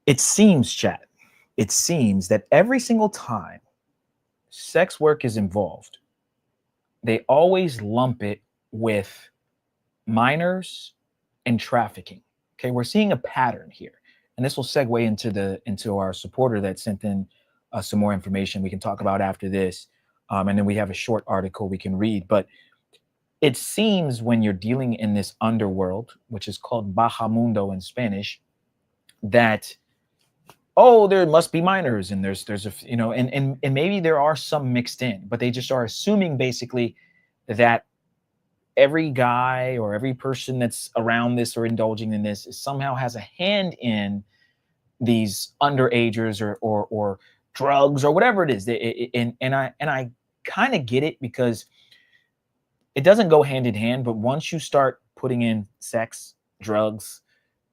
it seems, chat, it seems that every single time sex work is involved, they always lump it with minors and trafficking. Okay, we're seeing a pattern here, and this will segue into our supporter that sent in some more information we can talk about after this, and then we have a short article we can read. But it seems when you're dealing in this underworld, which is called Bajamundo in Spanish, that there must be minors, and there's a and maybe there are some mixed in, but they just are assuming basically that every guy or every person that's around this or indulging in this somehow has a hand in these underagers or drugs or whatever it is. And I kind of get it, because it doesn't go hand in hand, but once you start putting in sex, drugs,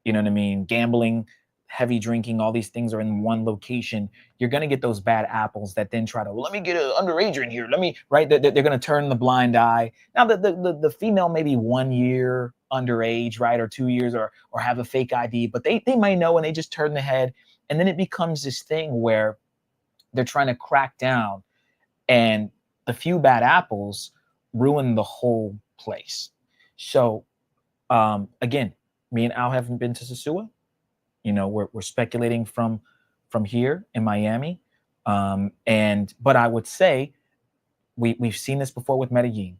you know what I mean, gambling, heavy drinking, all these things are in one location, you're going to get those bad apples that then try to, well, let me get an underager in here. Let me, right? They're going to turn the blind eye. Now, the female may be 1 year underage, right? Or 2 years, or have a fake ID, but they might know, and they just turn the head. And then it becomes this thing where they're trying to crack down, and the few bad apples ruin the whole place. So, again, me and Al haven't been to Sosua. You know, we're speculating from here in Miami, but I would say we've seen this before with Medellin.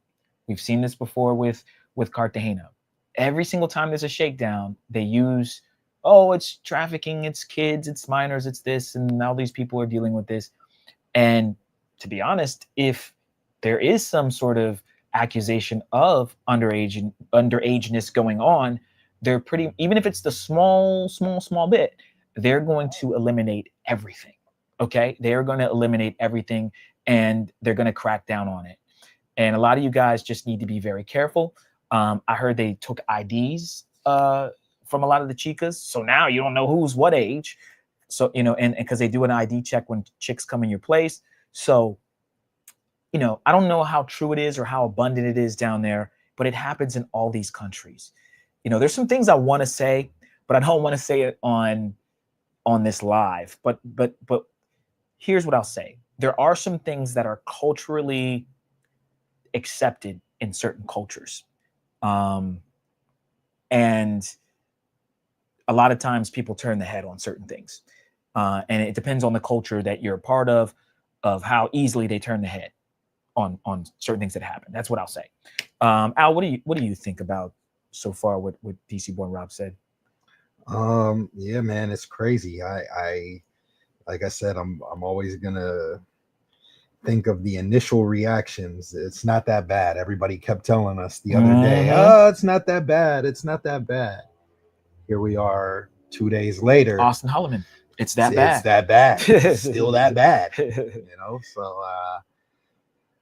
We've seen this before with Cartagena. Every single time there's a shakedown, they use, it's trafficking, it's kids, it's minors, it's this, and now these people are dealing with this. And to be honest, if there is some sort of accusation of underageness going on, they're pretty, even if it's the small bit, they're going to eliminate everything. Okay, they're going to eliminate everything, and they're going to crack down on it. And a lot of you guys just need to be very careful. I heard they took IDs from a lot of the chicas, so now you don't know who's what age. So, you know, and because they do an ID check when chicks come in your place. So, you know, I don't know how true it is or how abundant it is down there, but it happens in all these countries. You know, there's some things I want to say, but I don't want to say it on this live. But here's what I'll say. There are some things that are culturally accepted in certain cultures. And a lot of times people turn the head on certain things. And it depends on the culture that you're a part of how easily they turn the head on certain things that happen. That's what I'll say. Al, what do you think about so far what DC Born Rob said? Yeah, man, it's crazy. I like I said, I'm always gonna think of the initial reactions. It's not that bad. Everybody kept telling us the other day, it's not that bad. It's not that bad. Here we are 2 days later. Austin Holloman. It's that bad. It's that bad. It's still that bad. You know, so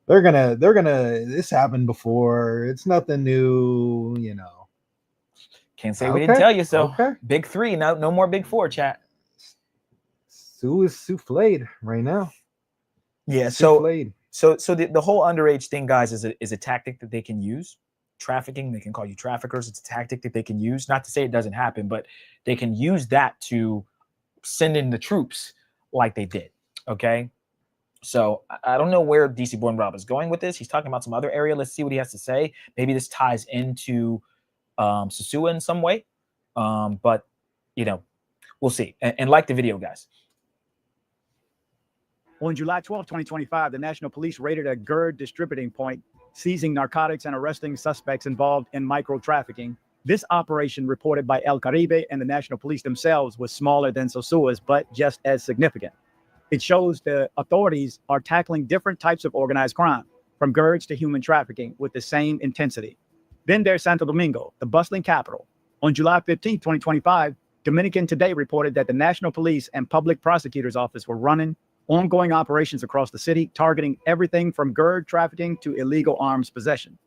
they're gonna this happened before. It's nothing new, you know. Can't say we didn't tell you so. Okay. Big three, no more big four, chat. Sue is souffled right now. Yeah, so the whole underage thing, guys, is a tactic that they can use. Trafficking, they can call you traffickers. It's a tactic that they can use. Not to say it doesn't happen, but they can use that to send in the troops like they did. Okay. So I don't know where DC Born Rob is going with this. He's talking about some other area. Let's see what he has to say. Maybe this ties into Sosua in some way. But you know, we'll see. And like the video, guys. On July 12, 2025, the National Police raided a GERD distributing point, seizing narcotics and arresting suspects involved in micro trafficking. This operation, reported by El Caribe and the National Police themselves, was smaller than Sosua's, but just as significant. It shows the authorities are tackling different types of organized crime, from GERDs to human trafficking, with the same intensity. Then there's Santo Domingo, the bustling capital. On July 15, 2025, Dominican Today reported that the National Police and Public Prosecutor's Office were running ongoing operations across the city, targeting everything from GERD trafficking to illegal arms possession.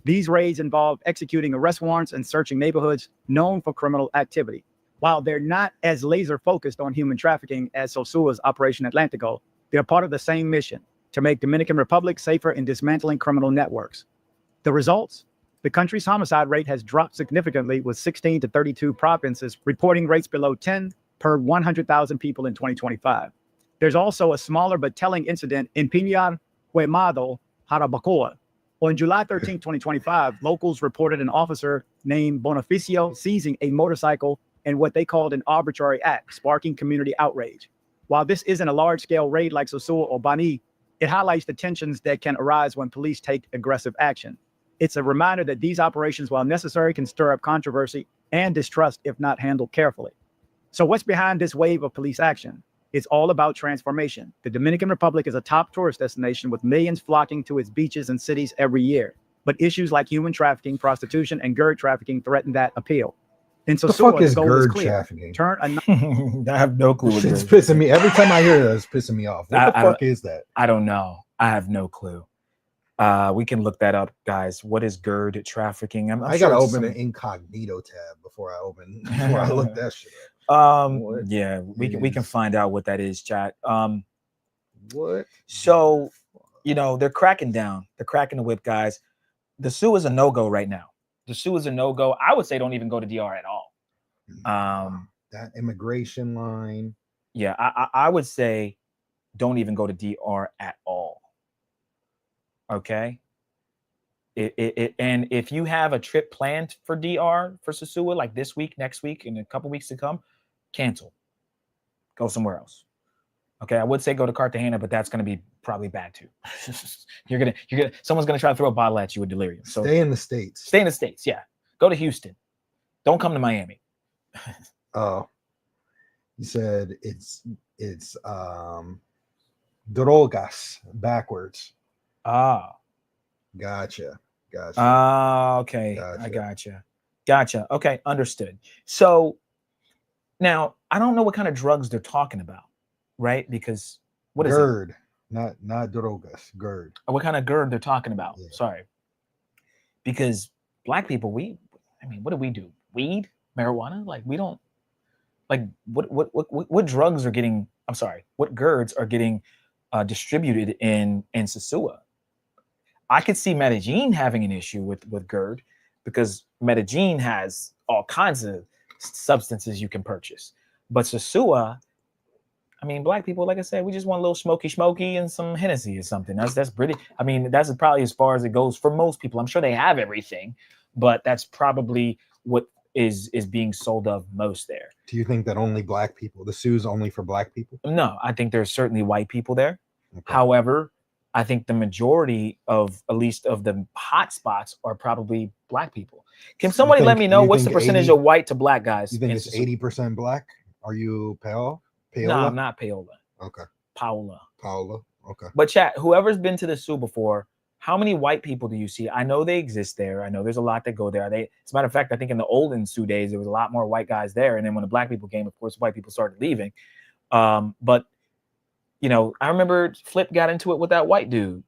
These raids involved executing arrest warrants and searching neighborhoods known for criminal activity. While they're not as laser focused on human trafficking as Sosua's Operation Atlantico, they're part of the same mission: to make Dominican Republic safer in dismantling criminal networks. The results? The country's homicide rate has dropped significantly, with 16 to 32 provinces reporting rates below 10 per 100,000 people in 2025. There's also a smaller but telling incident in Pinar Quemado, Jarabacoa. On July 13, 2025, locals reported an officer named Bonificio seizing a motorcycle in what they called an arbitrary act, sparking community outrage. While this isn't a large-scale raid like Sosua or Bani, it highlights the tensions that can arise when police take aggressive action. It's a reminder that these operations, while necessary, can stir up controversy and distrust if not handled carefully. So what's behind this wave of police action? It's all about transformation. The Dominican Republic is a top tourist destination with millions flocking to its beaches and cities every year. But issues like human trafficking, prostitution, and GERD trafficking threaten that appeal. In Sosua, the goal is clear. Trafficking? I have no clue. It's pissing me every time I hear that. It's pissing me off. What the fuck is that? I don't know. I have no clue. We can look that up, guys. What is GERD trafficking? I gotta open an incognito tab before I look that shit up. Yeah, we can find out what that is, chat. What? So, they're cracking down. They're cracking the whip, guys. The sue is a no-go right now. The sue is a no-go. I would say don't even go to DR at all. That immigration line. Yeah, I would say don't even go to DR at all. Okay. And if you have a trip planned for DR for Sosua, like this week, next week, in a couple weeks to come, cancel. Go somewhere else. Okay, I would say go to Cartagena, but that's going to be probably bad too. Someone's going to try to throw a bottle at you with Delerium. So stay in the States. Stay in the States. Yeah. Go to Houston. Don't come to Miami. Oh, you said it's drogas backwards. Ah, gotcha. Okay, gotcha. I gotcha. Okay, understood. So now I don't know what kind of drugs they're talking about, right? Because what is GERD, not drogas, GERD. What kind of GERD they're talking about? Yeah. Sorry, because black people, what do we do? Weed, marijuana? Like we don't. Like what drugs are getting? I'm sorry, what GERDs are getting distributed in Sosua? I could see Medellin having an issue with GERD because Medellin has all kinds of substances you can purchase. But Sosua, black people, like I said, we just want a little smoky and some Hennessy or something. That's pretty. That's probably as far as it goes for most people. I'm sure they have everything, but that's probably what is being sold of most there. Do you think that only black people, the sue's only for black people? No, I think there's certainly white people there. Okay. However, I think the majority of, at least of the hot spots, are probably black people. Can somebody let me know what's the percentage of white to black guys? You think it's 80% black? Are you Paola? No, I'm not Paola. Okay. Paola. Okay. But chat, whoever's been to the zoo before, how many white people do you see? I know they exist there. I know there's a lot that go there. As a matter of fact, I think in the olden Sioux days, there was a lot more white guys there. And then when the black people came, of course, white people started leaving. But I remember Flip got into it with that white dude,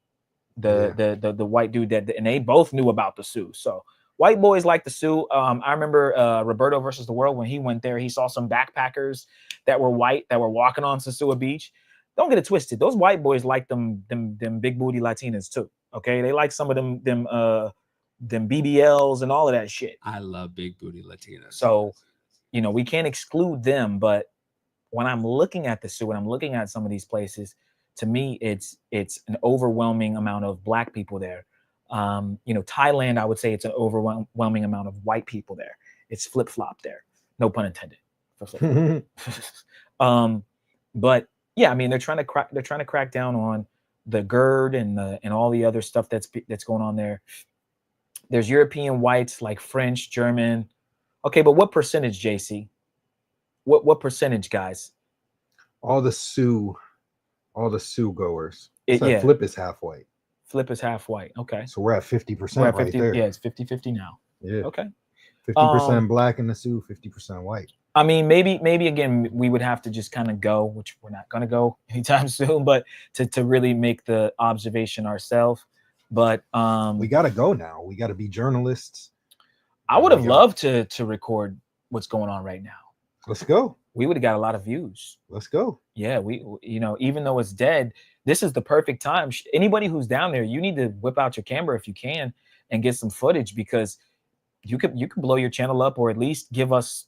the white dude and they both knew about the Sioux. So white boys like the Sioux. I remember Roberto versus the World, when he went there, he saw some backpackers that were white that were walking on Sosua Beach. Don't get it twisted. Those white boys like them big booty Latinas too. Okay, they like some of them BBLs and all of that shit. I love big booty Latinas. So, we can't exclude them. But when I'm looking at the Sioux and I'm looking at some of these places, to me, it's an overwhelming amount of black people there. Thailand, I would say it's an overwhelming amount of white people there. It's flip flop there. No pun intended. For flip. But Yeah, I mean they're trying to crack down on the GERD and all the other stuff that's going on there. There's European whites like French, German. Okay, but what percentage, JC? What percentage, guys? All the Sioux goers. Yeah. Flip is half white. Flip is half white. Okay. So we're at 50% We're at right 50, there. yeah, it's 50-50 now. Yeah. Okay. 50% black in the Sioux, 50% white. I mean, maybe again, we would have to just kind of go, which we're not going to go anytime soon, but to really make the observation ourselves. But we got to go now. We got to be journalists. I would have loved to record what's going on right now. Let's go. We would have got a lot of views. Let's go. Yeah, even though it's dead, this is the perfect time. Anybody who's down there, you need to whip out your camera if you can and get some footage, because you could blow your channel up, or at least give us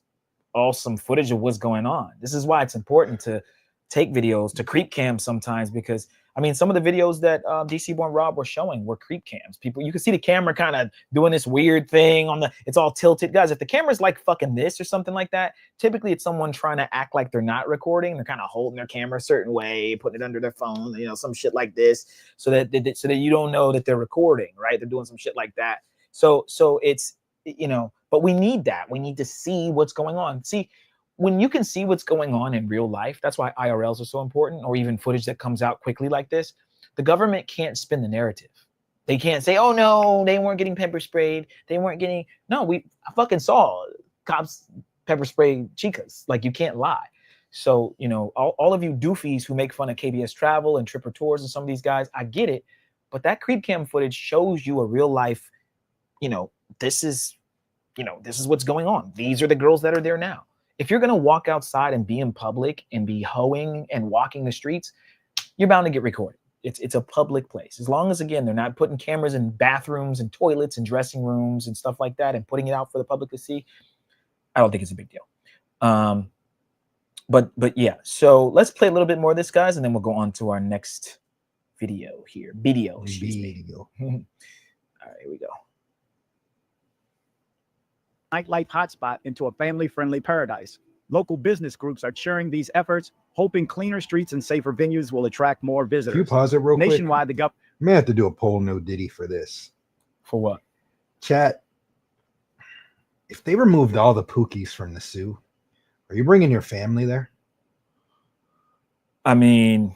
all some footage of what's going on. This is why it's important to take videos, to creep cam sometimes, because I mean, some of the videos that DC Born Rob were showing were creep cams. People, you can see the camera kind of doing this weird thing on it's all tilted. Guys, if the camera's like fucking this or something like that, typically it's someone trying to act like they're not recording. They're kind of holding their camera a certain way, putting it under their phone, some shit like this, so that you don't know that they're recording, right? They're doing some shit like that. So it's, but we need that. We need to see what's going on. See, when you can see what's going on in real life, that's why IRLs are so important, or even footage that comes out quickly like this. The government can't spin the narrative. They can't say, oh no, they weren't getting pepper sprayed. They weren't getting, no, I fucking saw cops pepper spray chicas. Like, you can't lie. So, all of you doofies who make fun of KBS Travel and Tripper Tours and some of these guys, I get it. But that creep cam footage shows you a real life, this is what's going on. These are the girls that are there now. If you're going to walk outside and be in public and be hoeing and walking the streets, you're bound to get recorded. It's a public place. As long as, again, they're not putting cameras in bathrooms and toilets and dressing rooms and stuff like that and putting it out for the public to see, I don't think it's a big deal. But yeah, so let's play a little bit more of this, guys, and then we'll go on to our next video here. Video. All right, here we go. Nightlife hotspot into a family-friendly paradise. Local business groups are cheering these efforts, hoping cleaner streets and safer venues will attract more visitors. Can you pause it real quick? Nationwide, the government may have to do a poll no Diddy for this. For what? Chat. If they removed all the Pookies from the Sioux, are you bringing your family there? I mean,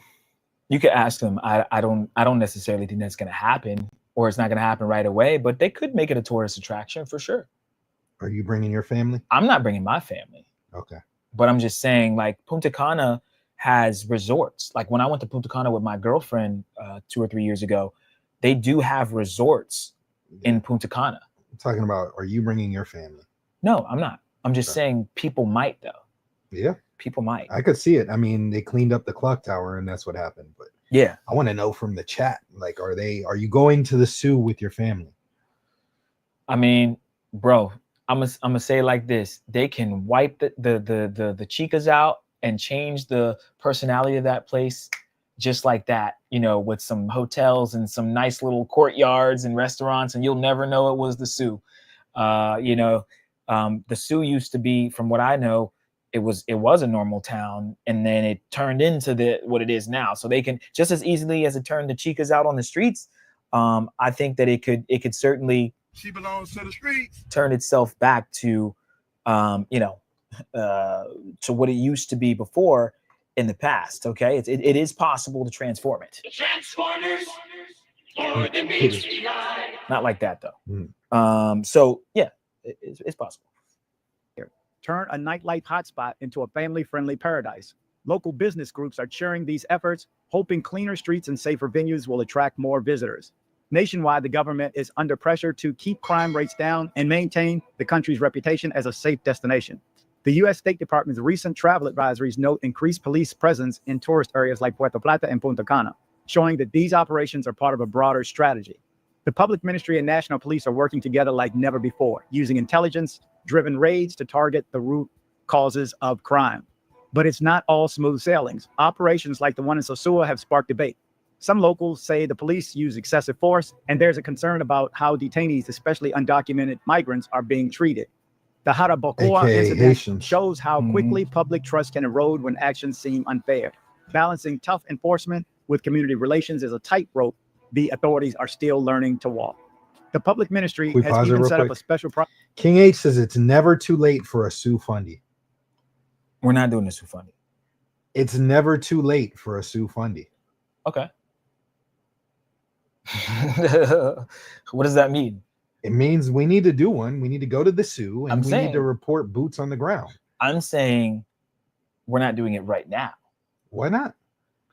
you could ask them. I don't necessarily think that's going to happen, or it's not going to happen right away, but they could make it a tourist attraction for sure. Are you bringing your family? I'm not bringing my family. Okay. But I'm just saying, like, Punta Cana has resorts. Like, when I went to Punta Cana with my girlfriend 2 or 3 years ago, they do have resorts in Punta Cana. I'm talking about, are you bringing your family? No, I'm not. I'm just saying people might, though. Yeah. People might. I could see it. I mean, they cleaned up the clock tower and that's what happened. But yeah, I want to know from the chat, like, are you going to the Sioux with your family? I mean, bro, I'm gonna say it like this: they can wipe the chicas out and change the personality of that place just like that, with some hotels and some nice little courtyards and restaurants, and you'll never know it was the Sioux. The Sioux used to be, from what I know, it was a normal town, and then it turned into what it is now. So they can, just as easily as it turned the chicas out on the streets, I think that it could certainly, she belongs to the streets, turn itself back to to what it used to be before in the past. Okay, it is possible to transform it. The Transformers or the mystery line. Not like that though. So yeah, it's possible. turn a nightlife hotspot into a family-friendly paradise. Local business groups are cheering these efforts, hoping cleaner streets and safer venues will attract more visitors. Nationwide, the government is under pressure to keep crime rates down and maintain the country's reputation as a safe destination. The U.S. State Department's recent travel advisories note increased police presence in tourist areas like Puerto Plata and Punta Cana, showing that these operations are part of a broader strategy. The public ministry and national police are working together like never before, using intelligence-driven raids to target the root causes of crime. But it's not all smooth sailings. Operations like the one in Sosua have sparked debate. Some locals say the police use excessive force, and there's a concern about how detainees, especially undocumented migrants, are being treated. The Harabacoa incident shows how quickly public trust can erode when actions seem unfair. Balancing tough enforcement with community relations is a tightrope the authorities are still learning to walk. The public ministry has even set up a special King H says it's never too late for a Sosua Fundy. We're not doing a Sosua Fundy. It's never too late for a Sosua Fundy. Okay. What does that mean? It means we need to do one. We need to go to the Sioux and we need to report boots on the ground. I'm saying we're not doing it right now. Why not?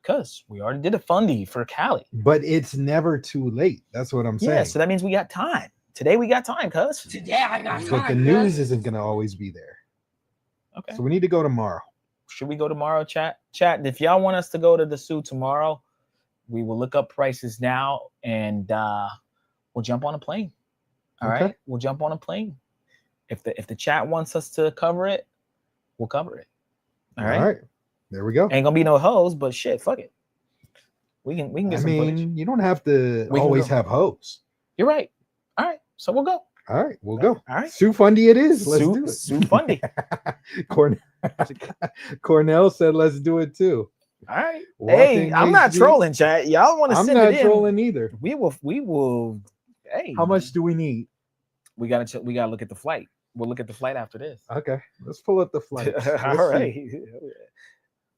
Because we already did a fundy for Cali. But it's never too late. That's what I'm saying. Yeah, so that means we got time. Today we got time, cuz. Today I got time. But the news isn't going to always be there. Okay. So we need to go tomorrow. Should we go tomorrow, chat? Chat, if y'all want us to go to the Sioux tomorrow, we will look up prices now and we'll jump on a plane. All right? We'll jump on a plane. If the chat wants us to cover it, we'll cover it. All right. There we go. Ain't gonna be no hoes, but shit, fuck it. We can get some footage. You don't have to always have hoes. You're right. All right. So we'll go. All right, we'll go. All right. Sosua Fundy it is. Let's do it. Sosua Fundy. Cornell said let's do it too. All right. Hey, I'm not trolling, chat. Y'all want to send it in? I'm not trolling either. We will. Hey. How much do we need? We gotta look at the flight. We'll look at the flight after this. Okay. Let's pull up the flight. All right.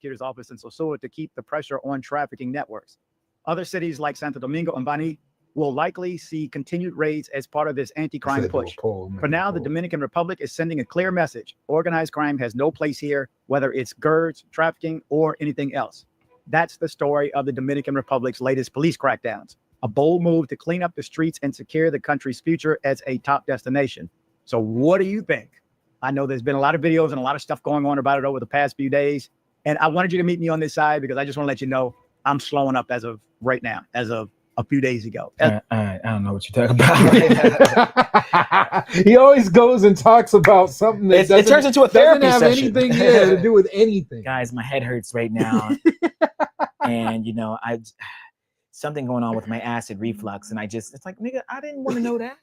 Prosecutor's office in Sosua to keep the pressure on trafficking networks. Other cities like Santo Domingo and Bani will likely see continued raids as part of this anti-crime push. For now, the Dominican Republic is sending a clear message. Organized crime has no place here, whether it's GERDs, trafficking, or anything else. That's the story of the Dominican Republic's latest police crackdowns, a bold move to clean up the streets and secure the country's future as a top destination. So what do you think? I know there's been a lot of videos and a lot of stuff going on about it over the past few days. And I wanted you to meet me on this side because I just want to let you know I'm slowing up as of right now, as of a few days ago. I don't know what you're talking about. He always goes and talks about something that it turns into a therapy doesn't have session. anything to do with anything. Guys, my head hurts right now. And I something going on with my acid reflux. And it's like, nigga, I didn't want to know that.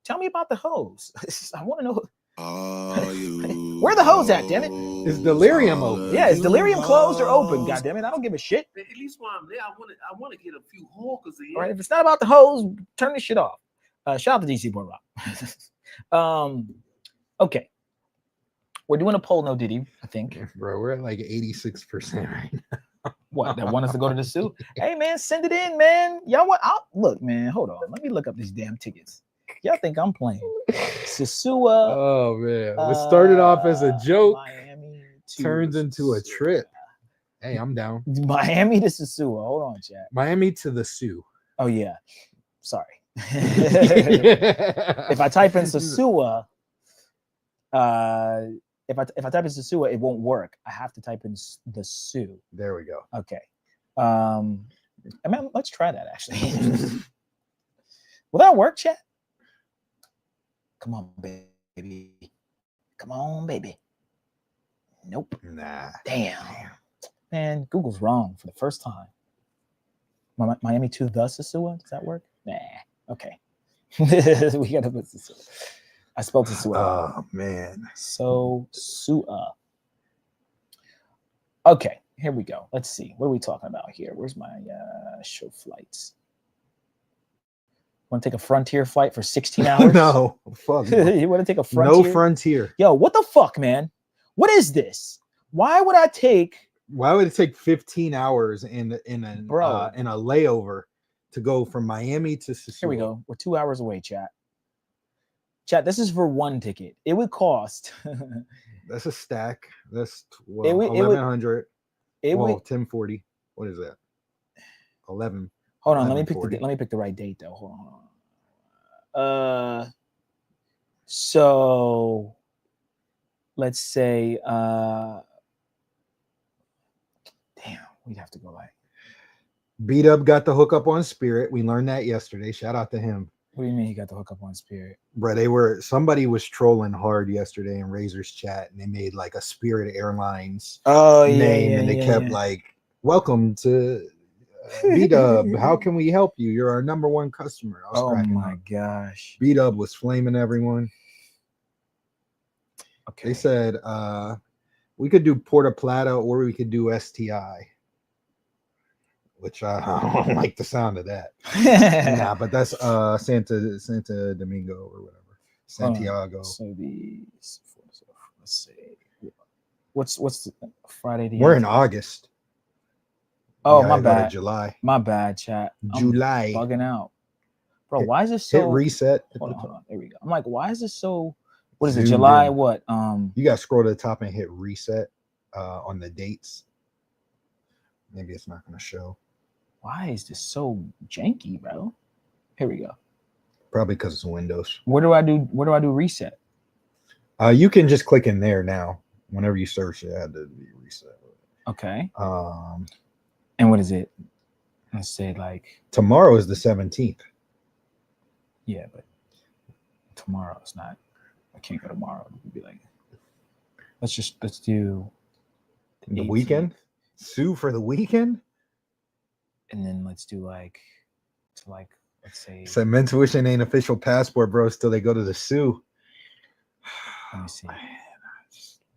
Tell me about the hose. I want to know. Where the hose at, damn it? Is Delerium open? Yeah, is Delerium closed or open? God damn it, I don't give a shit. At least while I'm there, I want to get a few hawkers in. All right, if it's not about the hose, turn this shit off. Shout out to DC Boy Rock. Okay. We're doing a poll, no Diddy, I think. Bro, we're at like 86% right now. What? That want us to go to the Sioux? Hey man, send it in, man. Y'all want look, man, hold on. Let me look up these damn tickets. Y'all think I'm playing? Sosua. Oh man, it started off as a joke, Miami turns into a trip. Hey, I'm down. Miami to Sosua. Hold on, chat. Miami to the Sioux. Oh yeah, sorry. If I type in Sosua, if I type in Sosua, it won't work. I have to type in the Sioux. There we go. Okay. Let's try that actually. Will that work, chat? Come on, baby. Come on, baby. Nope. Nah. Damn. Man, Google's wrong for the first time. Miami to the Sosua? Does that work? Nah. Okay. We gotta put Sosua. I spelled Sosua. Oh man. Sosua. Okay, here we go. Let's see. What are we talking about here? Where's my show flights? Want to take a Frontier flight for 16 hours? No, fuck. You want to take a Frontier? No Frontier. Yo, what the fuck, man? What is this? Why would it take 15 hours in a layover to go from Miami to Sosua? Here we go. We're 2 hours away, chat. Chat, this is for one ticket. It would cost. That's a stack. That's 1,100. It would 1040. What is that? 11. Hold on, let me pick the right date though. Hold on. So let's say damn, we'd have to go like Beat Up got the hookup on Spirit. We learned that yesterday. Shout out to him. What do you mean he got the hookup on Spirit? Bro, somebody was trolling hard yesterday in Razor's chat and they made like a Spirit Airlines name and they kept like, welcome to B-Dub, how can we help you? You're our number one customer. Oh my gosh. B-Dub was flaming everyone. Okay. They said we could do Puerto Plata or we could do STI. which I don't like the sound of that. Nah, but that's Santa Domingo or whatever. Santiago. So let's see. What's the Friday? We're in August. Oh, my bad. July. My bad, chat. July. I'm bugging out. Bro, why is this so hit reset? Hold on. There we go. I'm like, why is this so what is it? July in. What? You gotta scroll to the top and hit reset on the dates. Maybe it's not gonna show. Why is this so janky, bro? Here we go. Probably because it's Windows. Where do I do reset? You can just click in there now. Whenever you search it, it had to be reset. Okay. And what is it? Let's say like tomorrow is the 17th. Yeah, but tomorrow is not. I can't go tomorrow. It would be like let's do the weekend. Sue for the weekend. And then let's do like let's say. So Mentuition ain't official passport, bro. Still they go to the Sue. Let me see.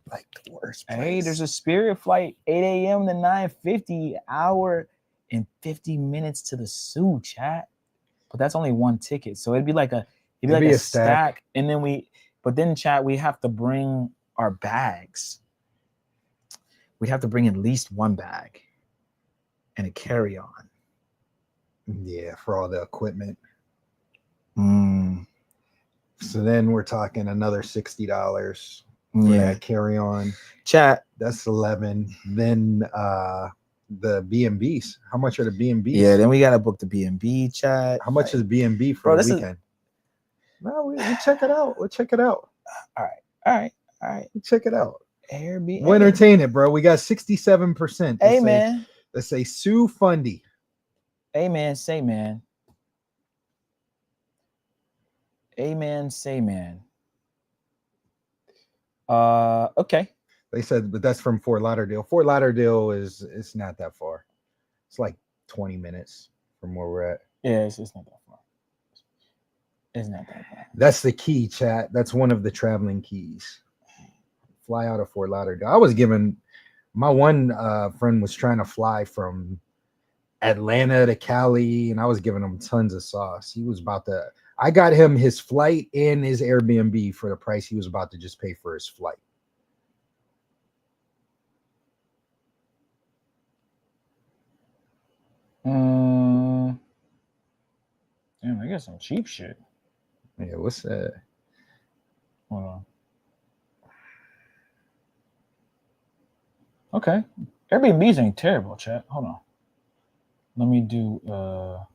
Like the worst place. Hey, there's a Spirit flight 8 a.m. to 9:50, hour and 50 minutes to the Sue, chat. But that's only one ticket, so it'd be like a stack. And then chat, we have to bring our bags. We have to bring at least one bag and a carry-on. Yeah, for all the equipment. So then we're talking another $60. Yeah, carry on. Chat. That's 11. Then the B&Bs. How much are the B&Bs? Yeah, then we gotta book the B&B, chat. How much is B&B for the weekend? No, we check it out. We'll check it out. All right. Check it out. Airbnb. We'll entertain it, bro. We got 67%. Hey, man. Let's say Sosua Fundy. Amen. Say man. Amen. Say man. Okay. They said, but that's from Fort Lauderdale. Fort Lauderdale it's not that far. It's like 20 minutes from where we're at. Yeah, it's not that far. It's not that far. That's the key, chat. That's one of the traveling keys. Fly out of Fort Lauderdale. I was given my one friend was trying to fly from Atlanta to Cali, and I was giving him tons of sauce. He was about to. I got him his flight and his Airbnb for the price he was about to just pay for his flight. Damn, I got some cheap shit. Yeah, what's that? Hold on. Okay. Airbnbs ain't terrible, chat. Hold on. Let me do hold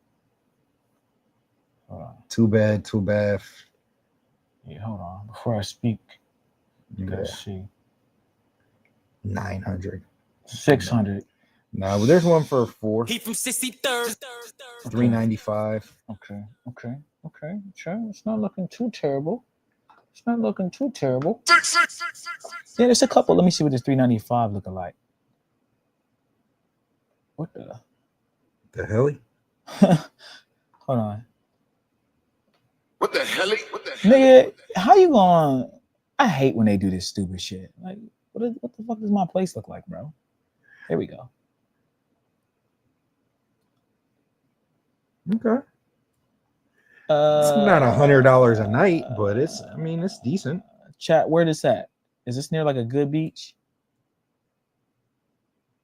on. 2 bed, 2 bath. Yeah, hold on. Before I speak, you gotta see. 900. 600. No, but there's one for 4. He from 63rd. 395. Okay. Sure. It's not looking too terrible. Yeah, there's a couple. Let me see what this 395 looking like. What the hell? Hold on. What the hell? Nigga, how you going? I hate when they do this stupid shit. Like, what the fuck does my place look like, bro? Here we go. Okay. It's not $100 a night, but it's decent. Chat, where this at? Is this near like a good beach?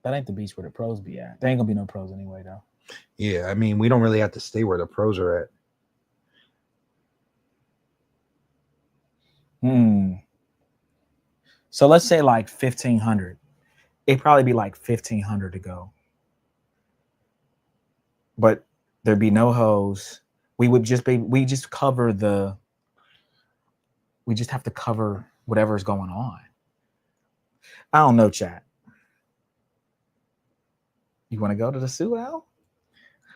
That ain't the beach where the pros be at. There ain't gonna be no pros anyway, though. Yeah, I mean, we don't really have to stay where the pros are at. So let's say like 1,500. It'd probably be like 1,500 to go. But there'd be no hoes. We just have to cover whatever's going on. I don't know, chat. You want to go to the Sue, Al?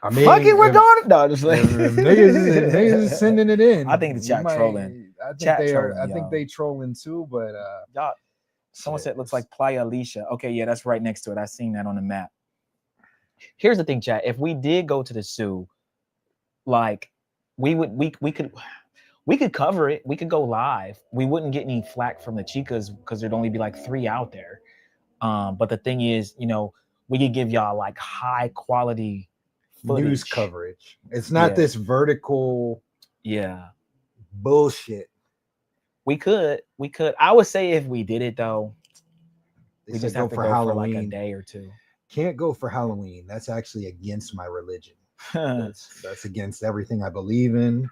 I mean, fuck it, we're going. No, just like niggas is sending it in. I think the chat trolling. I think they trolling too, but y'all. Someone said it looks like Playa Alicia. Okay, yeah, that's right next to it. I seen that on the map. Here's the thing, chat. If we did go to the Sue, like we could cover it. We could go live. We wouldn't get any flack from the chicas because there'd only be like 3 out there. But the thing is, we could give y'all like high quality footage. News coverage. It's not this vertical bullshit. We could. I would say if we did it though, They we said just have to go Halloween. for like a day or two. Can't go for Halloween. That's actually against my religion. that's against everything I believe in.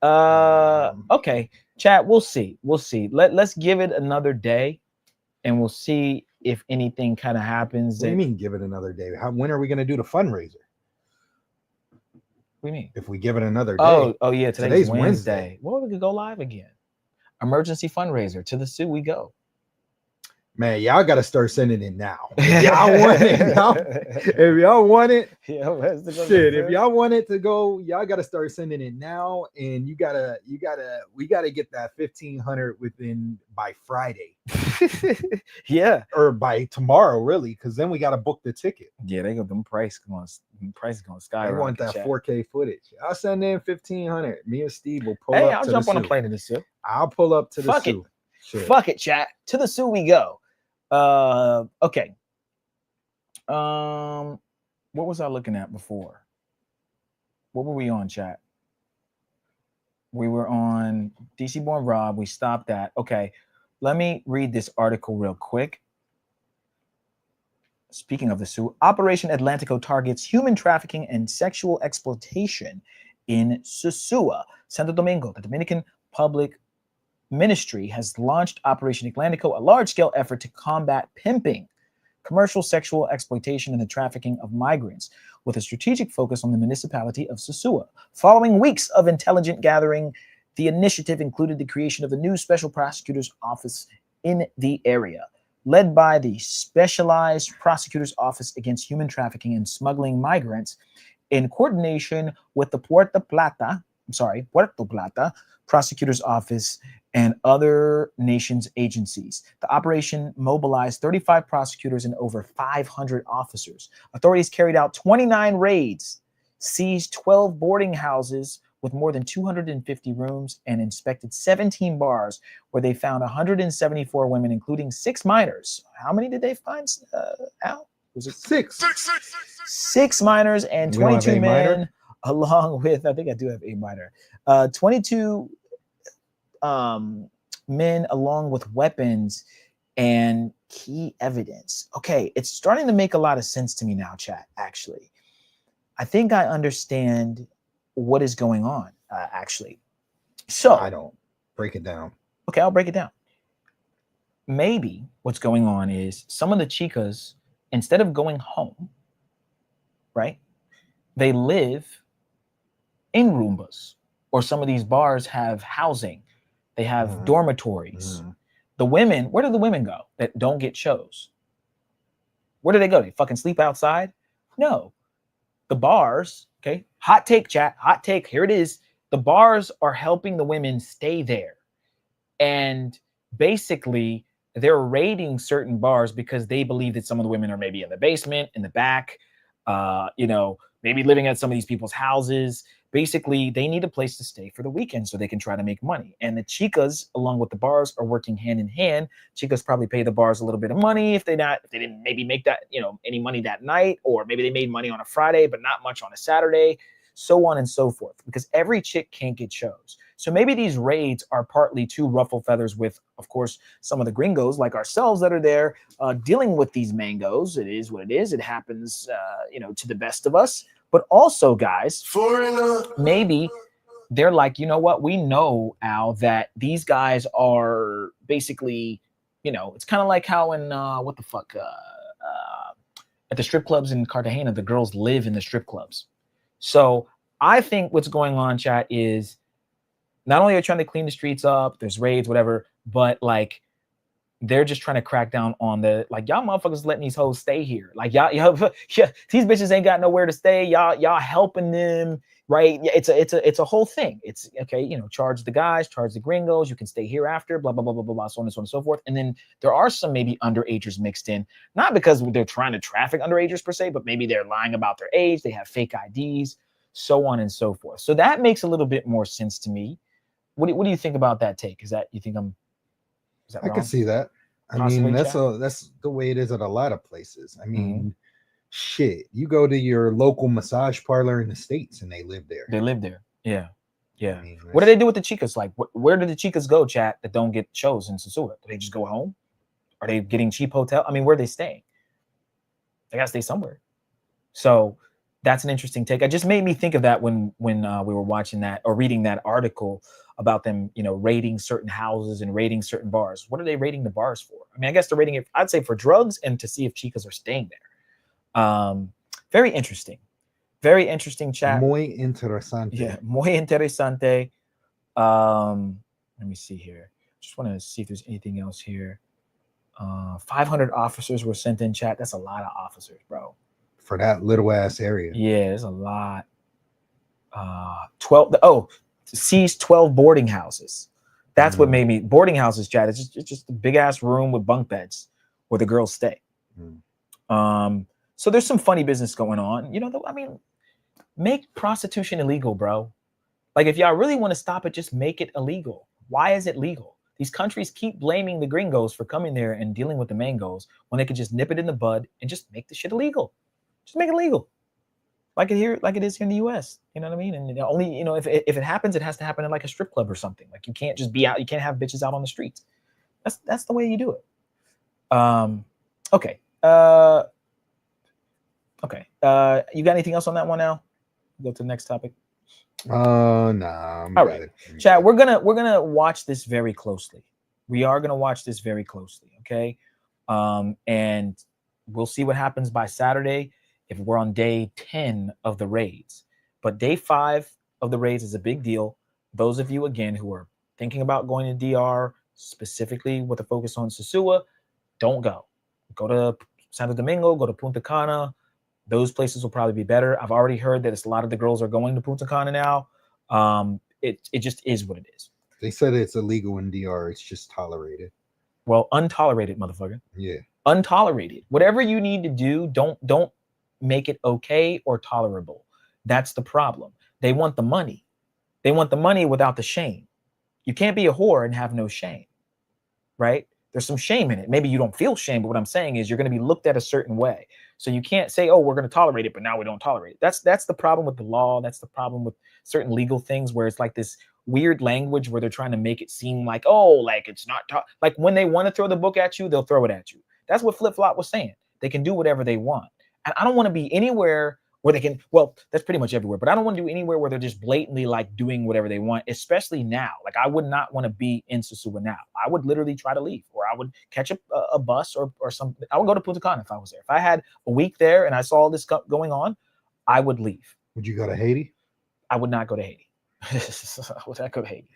Okay, chat. We'll see. Let's give it another day, and we'll see if anything kind of happens. What do you mean, give it another day? When are we going to do the fundraiser? What do you mean? If we give it another day. Oh yeah, today's Wednesday. Well, we could go live again. Emergency fundraiser. To the Sioux we go. Man, y'all got to start sending it now. If y'all want it, if y'all want it, shit. If y'all want it to go, y'all got to start sending it now, and we gotta get that 1,500 by Friday. Yeah, or by tomorrow, really, because then we got to book the ticket. Yeah, they got them price going skyrocket. I want that 4K footage. I'll send in 1,500. Me and Steve will pull up. Hey, I'll jump on a plane to the Sioux. I'll pull up to the Fuck Sioux. It. Fuck it, chat. To the Sioux we go. Okay. What was I looking at before? What were we on, chat? We were on DC Born Rob. We stopped that. Okay. Let me read this article real quick. Speaking of the Sioux, Operation Atlantico targets human trafficking and sexual exploitation in Sosua, Santo Domingo. The Dominican Public Ministry has launched Operation Atlantico, a large-scale effort to combat pimping, commercial sexual exploitation, and the trafficking of migrants, with a strategic focus on the municipality of Sosua. Following weeks of intelligence gathering, the initiative included the creation of a new special prosecutor's office in the area, led by the Specialized Prosecutor's Office Against Human Trafficking and Smuggling Migrants, in coordination with the Puerto Plata Prosecutor's Office and other nations' agencies. The operation mobilized 35 prosecutors and over 500 officers. Authorities carried out 29 raids, seized 12 boarding houses with more than 250 rooms, and inspected 17 bars where they found 174 women, including 6 minors. How many did they find, Al? Was it 6? 6 minors and 22 men, along with, I think I do have a minor, 22 men, along with weapons and key evidence. Okay, it's starting to make a lot of sense to me now, chat, actually. I think I understand what is going on, actually. So I don't. Break it down. Okay, I'll break it down. Maybe what's going on is some of the chicas, instead of going home, right, they live in Roombas, or some of these bars have housing. They have dormitories. The women, where do the women go that don't get shows? Where do they go? They fucking sleep outside? No. The bars, okay, hot take, chat, hot take, here it is. The bars are helping the women stay there. And basically, they're raiding certain bars because they believe that some of the women are maybe in the basement, in the back, maybe living at some of these people's houses. Basically, they need a place to stay for the weekend so they can try to make money. And the chicas, along with the bars, are working hand in hand. Chicas probably pay the bars a little bit of money if they didn't maybe make that, any money that night, or maybe they made money on a Friday, but not much on a Saturday, so on and so forth, because every chick can't get shows. So maybe these raids are partly to ruffle feathers with, of course, some of the gringos like ourselves that are there dealing with these mangoes. It is what it is. It happens, to the best of us. But also, guys, maybe they're like, you know what? We know, Al, that these guys are basically, it's kind of like how in, at the strip clubs in Cartagena, the girls live in the strip clubs. So I think what's going on, chat, is not only are they trying to clean the streets up, there's raids, whatever, but like, they're just trying to crack down on y'all motherfuckers letting these hoes stay here. Like y'all, these bitches ain't got nowhere to stay. Y'all helping them, right? Yeah, it's a whole thing. It's okay, charge the guys, charge the gringos. You can stay here after, blah blah blah blah blah blah, so on and so on and so forth. And then there are some maybe underagers mixed in, not because they're trying to traffic underagers per se, but maybe they're lying about their age. They have fake IDs, so on and so forth. So that makes a little bit more sense to me. What do you think about that take? Is that you think I'm? Is that I wrong? can see that. I mean, that's the way it is at a lot of places. I mean, shit, you go to your local massage parlor in the States and they live there. They live there. Yeah. Yeah. I mean, what do they do with the chicas? Like, where do the chicas go, chat, that don't get shows in Sosua? Do they just go home? Are they getting cheap hotel? I mean, where are they staying? They gotta stay somewhere. So that's an interesting take. It just made me think of that when we were watching that or reading that article about them, you know, raiding certain houses and raiding certain bars. What are they raiding the bars for? I mean, I guess they're raiding it, I'd say, for drugs and to see if chicas are staying there. Very interesting. Very interesting, chat. Muy interesante. Yeah, muy interesante. Let me see here. Just want to see if there's anything else here. 500 officers were sent in, chat. That's a lot of officers, bro. For that little ass area. Yeah, there's a lot. 12. Seized 12 boarding houses. That's what made me boarding houses, chat. It's just a big ass room with bunk beds where the girls stay. So there's some funny business going on. You know, I mean, make prostitution illegal, bro. Like, if y'all really want to stop it, just make it illegal. Why is it legal? These countries keep blaming the gringos for coming there and dealing with the mangoes when they could just nip it in the bud and just make the shit illegal. Just make it legal. Like it is here in the US. You know what I mean? And only, you know, if it happens, it has to happen in like a strip club or something. Like, you can't just be out, you can't have bitches out on the streets. That's the way you do it. Okay. You got anything else on that one now? Go to the next topic. Nah. All right, chat. We're gonna watch this very closely. We are gonna watch this very closely. Okay, and we'll see what happens by Saturday if we're on day 10 of the raids. But day 5 of the raids is a big deal. Those of you again who are thinking about going to DR, specifically with a focus on Sosua, don't go. Go to Santo Domingo. Go to Punta Cana. Those places will probably be better. I've already heard that a lot of the girls are going to Punta Cana now. It just is what it is. They said it's illegal in DR. It's just tolerated. Well, untolerated, motherfucker. Yeah. Untolerated. Whatever you need to do, don't make it okay or tolerable. That's the problem. They want the money. They want the money without the shame. You can't be a whore and have no shame, right? There's some shame in it. Maybe you don't feel shame, but what I'm saying is you're going to be looked at a certain way. So you can't say, oh, we're going to tolerate it, but now we don't tolerate it. That's the problem with the law. That's the problem with certain legal things where it's like this weird language where they're trying to make it seem like, oh, like it's not like when they want to throw the book at you, they'll throw it at you. That's what Flip Flop was saying. They can do whatever they want. And I don't want to be anywhere where they can, well, that's pretty much everywhere, but I don't want to do anywhere where they're just blatantly like doing whatever they want, especially now. Like, I would not want to be in Sosua now. I would literally try to leave, or I would catch a bus or something. I would go to Punta Cana if I was there. If I had a week there and I saw all this going on, I would leave. Would you go to Haiti? I would not go to Haiti. I would not go to Haiti.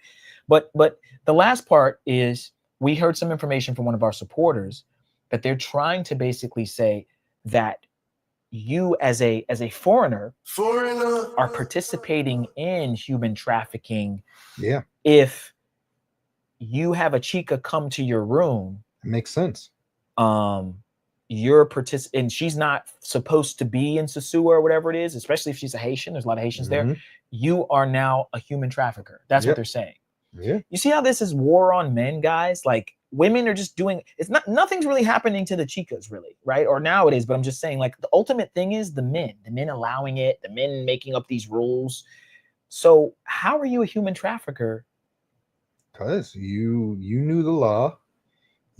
But the last part is we heard some information from one of our supporters that they're trying to basically say that you as a foreigner are participating in human trafficking. Yeah. If you have a chica come to your room, it makes sense. You're and she's not supposed to be in Sosua or whatever it is, especially if she's a Haitian. There's a lot of Haitians there. You are now a human trafficker. That's what they're saying. Yeah. You see how this is war on men, guys? Like, women are just doing, nothing's really happening to the chicas, really, right? Or now it is, but I'm just saying, like, the ultimate thing is the men allowing it, the men making up these rules. So how are you a human trafficker? Because you knew the law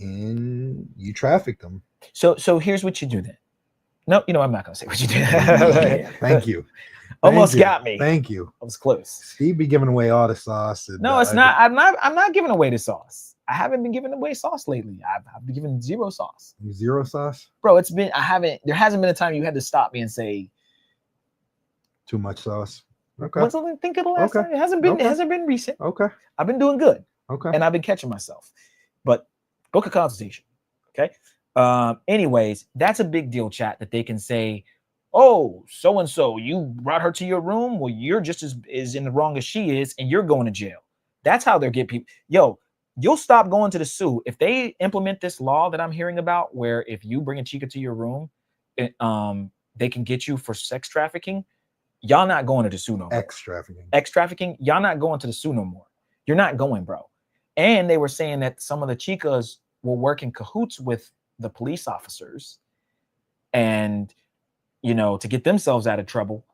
and you trafficked them. So here's what you do then. No, I'm not gonna say what you do. Thank you. Almost got me. Thank you. I was close. Steve be giving away all the sauce. And, no, it's not. I'm not giving away the sauce. I haven't been giving away sauce lately. I've been giving zero sauce. Zero sauce? Bro, there hasn't been a time you had to stop me and say too much sauce. Okay. Think of the last time. It hasn't been recent. Okay. I've been doing good. Okay. And I've been catching myself. But book a consultation. Okay. Anyways, that's a big deal, chat, that they can say, oh, so-and-so, you brought her to your room. Well, you're just as in the wrong as she is, and you're going to jail. That's how they're getting people. Yo, you'll stop going to the SU. If they implement this law that I'm hearing about, where if you bring a chica to your room, they can get you for sex trafficking, y'all not going to the SU no more. Ex-trafficking, y'all not going to the SU no more. You're not going, bro. And they were saying that some of the chicas will work in cahoots with the police officers, and to get themselves out of trouble,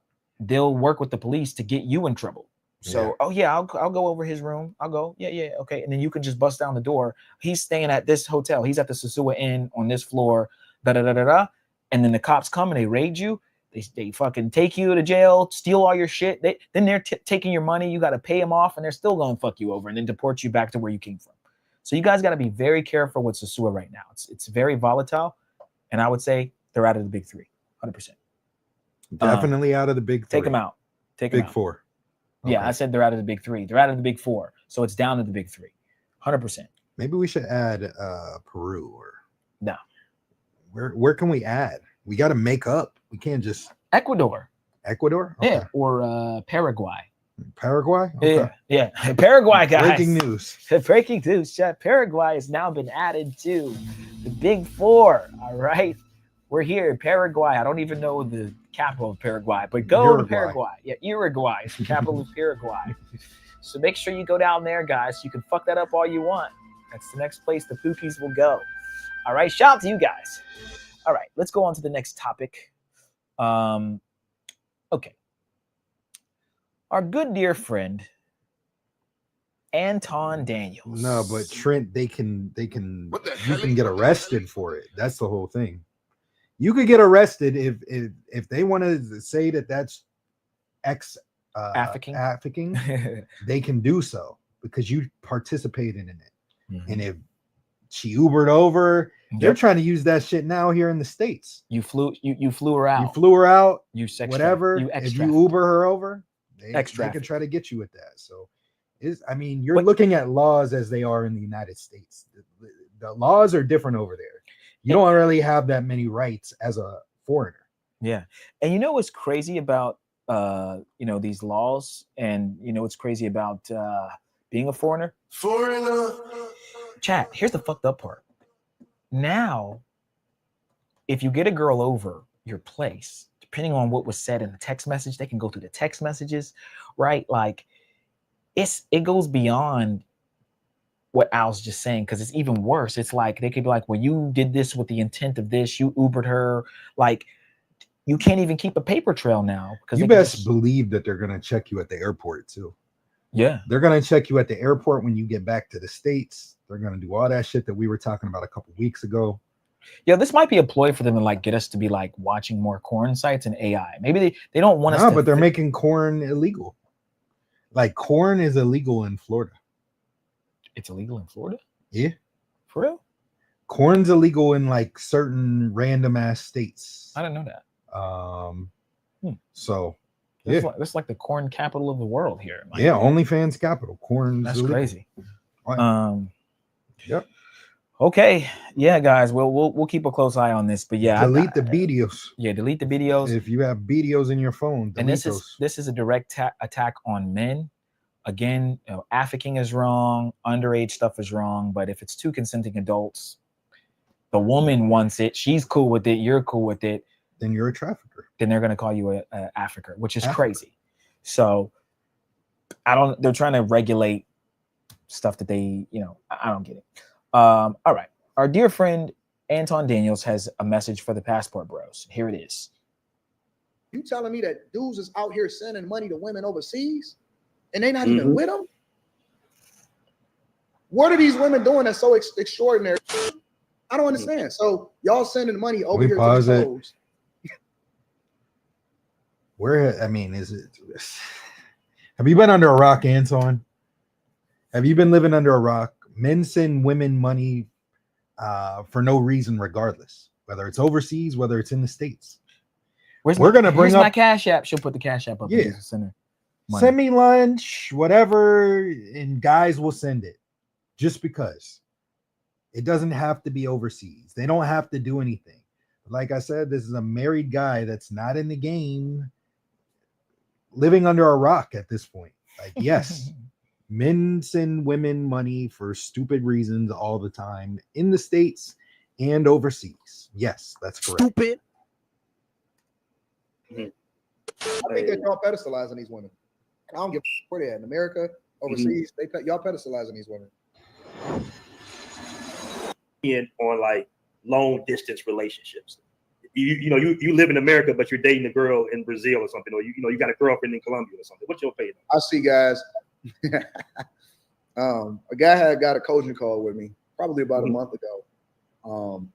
they'll work with the police to get you in trouble. So, oh yeah, I'll go over his room. I'll go, yeah, okay, and then you can just bust down the door. He's staying at this hotel. He's at the Sosua Inn on this floor. Da da da da da. And then the cops come and they raid you. They fucking take you to jail, steal all your shit. Then they're taking your money. You got to pay them off, and they're still gonna fuck you over and then deport you back to where you came from. So you guys got to be very careful with Sosua right now. It's very volatile, and I would say they're out of the big three, 100%. Definitely out of the big three. Take them out. Take them out. Big four. Okay. Yeah, I said they're out of the big three. They're out of the big four. So it's down to the big three. 100%. Maybe we should add Peru or no. Where can we add? We got to make up. We can't just Ecuador. Ecuador? Okay. Yeah, or Paraguay. Paraguay? Okay. Yeah. Paraguay, guys. Breaking news. Breaking news. Chat. Paraguay has now been added to the big four. All right. We're here in Paraguay. I don't even know the capital of Paraguay, but go to Paraguay. Yeah, Uruguay is the capital of Paraguay. So make sure you go down there, guys. You can fuck that up all you want. That's the next place the Pookies will go. All right, shout out to you guys. All right, let's go on to the next topic. Okay. Our good dear friend, Anton Daniels. No, but Trent, you can get arrested for it. That's the whole thing. You could get arrested if they want to say that that's trafficking. They can do so because you participated in it. Mm-hmm. And if she Ubered over, they're trying to use that shit now here in the States. You flew her out. You flew her out. You sex whatever. If you Uber her over, they can try to get you with that. So, you're looking at laws as they are in the United States. The laws are different over there. You don't really have that many rights as a foreigner. Yeah. And you know what's crazy about these laws, and what's crazy about being a foreigner? Chat, here's the fucked up part. Now, if you get a girl over your place, depending on what was said in the text message, they can go through the text messages, right? Like it goes beyond what Al's just saying, because it's even worse. It's like they could be like, well, you did this with the intent of this, you Ubered her. Like, you can't even keep a paper trail now. Because you best believe that they're gonna check you at the airport too. Yeah, they're gonna check you at the airport when you get back to the States. They're gonna do all that shit that we were talking about a couple weeks ago. Yeah, this might be a ploy for them to like get us to be like watching more corn sites and AI. Maybe they don't want us to. But they're making corn illegal. Like corn is illegal in Florida. It's illegal in Florida? Yeah. For real? Corn's illegal in like certain random ass states. I didn't know that. So that's like the corn capital of the world here. Yeah, OnlyFans capital. Corn's that's illegal. Crazy. Yep. Okay. Yeah, guys. We'll keep a close eye on this. But yeah, delete the videos. Yeah, delete the videos. If you have videos in your phone, and this is a direct attack on men. Again, trafficking is wrong, underage stuff is wrong, but if it's two consenting adults, the woman wants it, she's cool with it, you're cool with it, then you're a trafficker. Then they're going to call you a African, which is crazy. So they're trying to regulate stuff that they, I don't get it. All right. Our dear friend Anton Daniels has a message for the Passport Bros. Here it is. You telling me that dudes is out here sending money to women overseas? And they not even with them? What are these women doing that's so extraordinary? I don't understand. So y'all sending money over here to the hoes. Is it? Have you been under a rock, Anton? Have you been living under a rock? Men send women money for no reason, regardless, whether it's overseas, whether it's in the States. We're gonna bring up my Cash App. She'll put the Cash App up. Yeah. Send me lunch, whatever, and guys will send it just because. It doesn't have to be overseas. They don't have to do anything. Like I said, this is a married guy that's not in the game, living under a rock at this point. Like, yes, men send women money for stupid reasons all the time in the States and overseas. Yes, that's correct. Stupid. I think that y'all pedestalizing these women. I don't give a where they at in America, overseas. Y'all pedestalizing these women. on like long distance relationships. You live in America, but you're dating a girl in Brazil or something, or you got a girlfriend in Colombia or something. What's your opinion? I see, guys. A guy had got a coaching call with me probably about a month ago,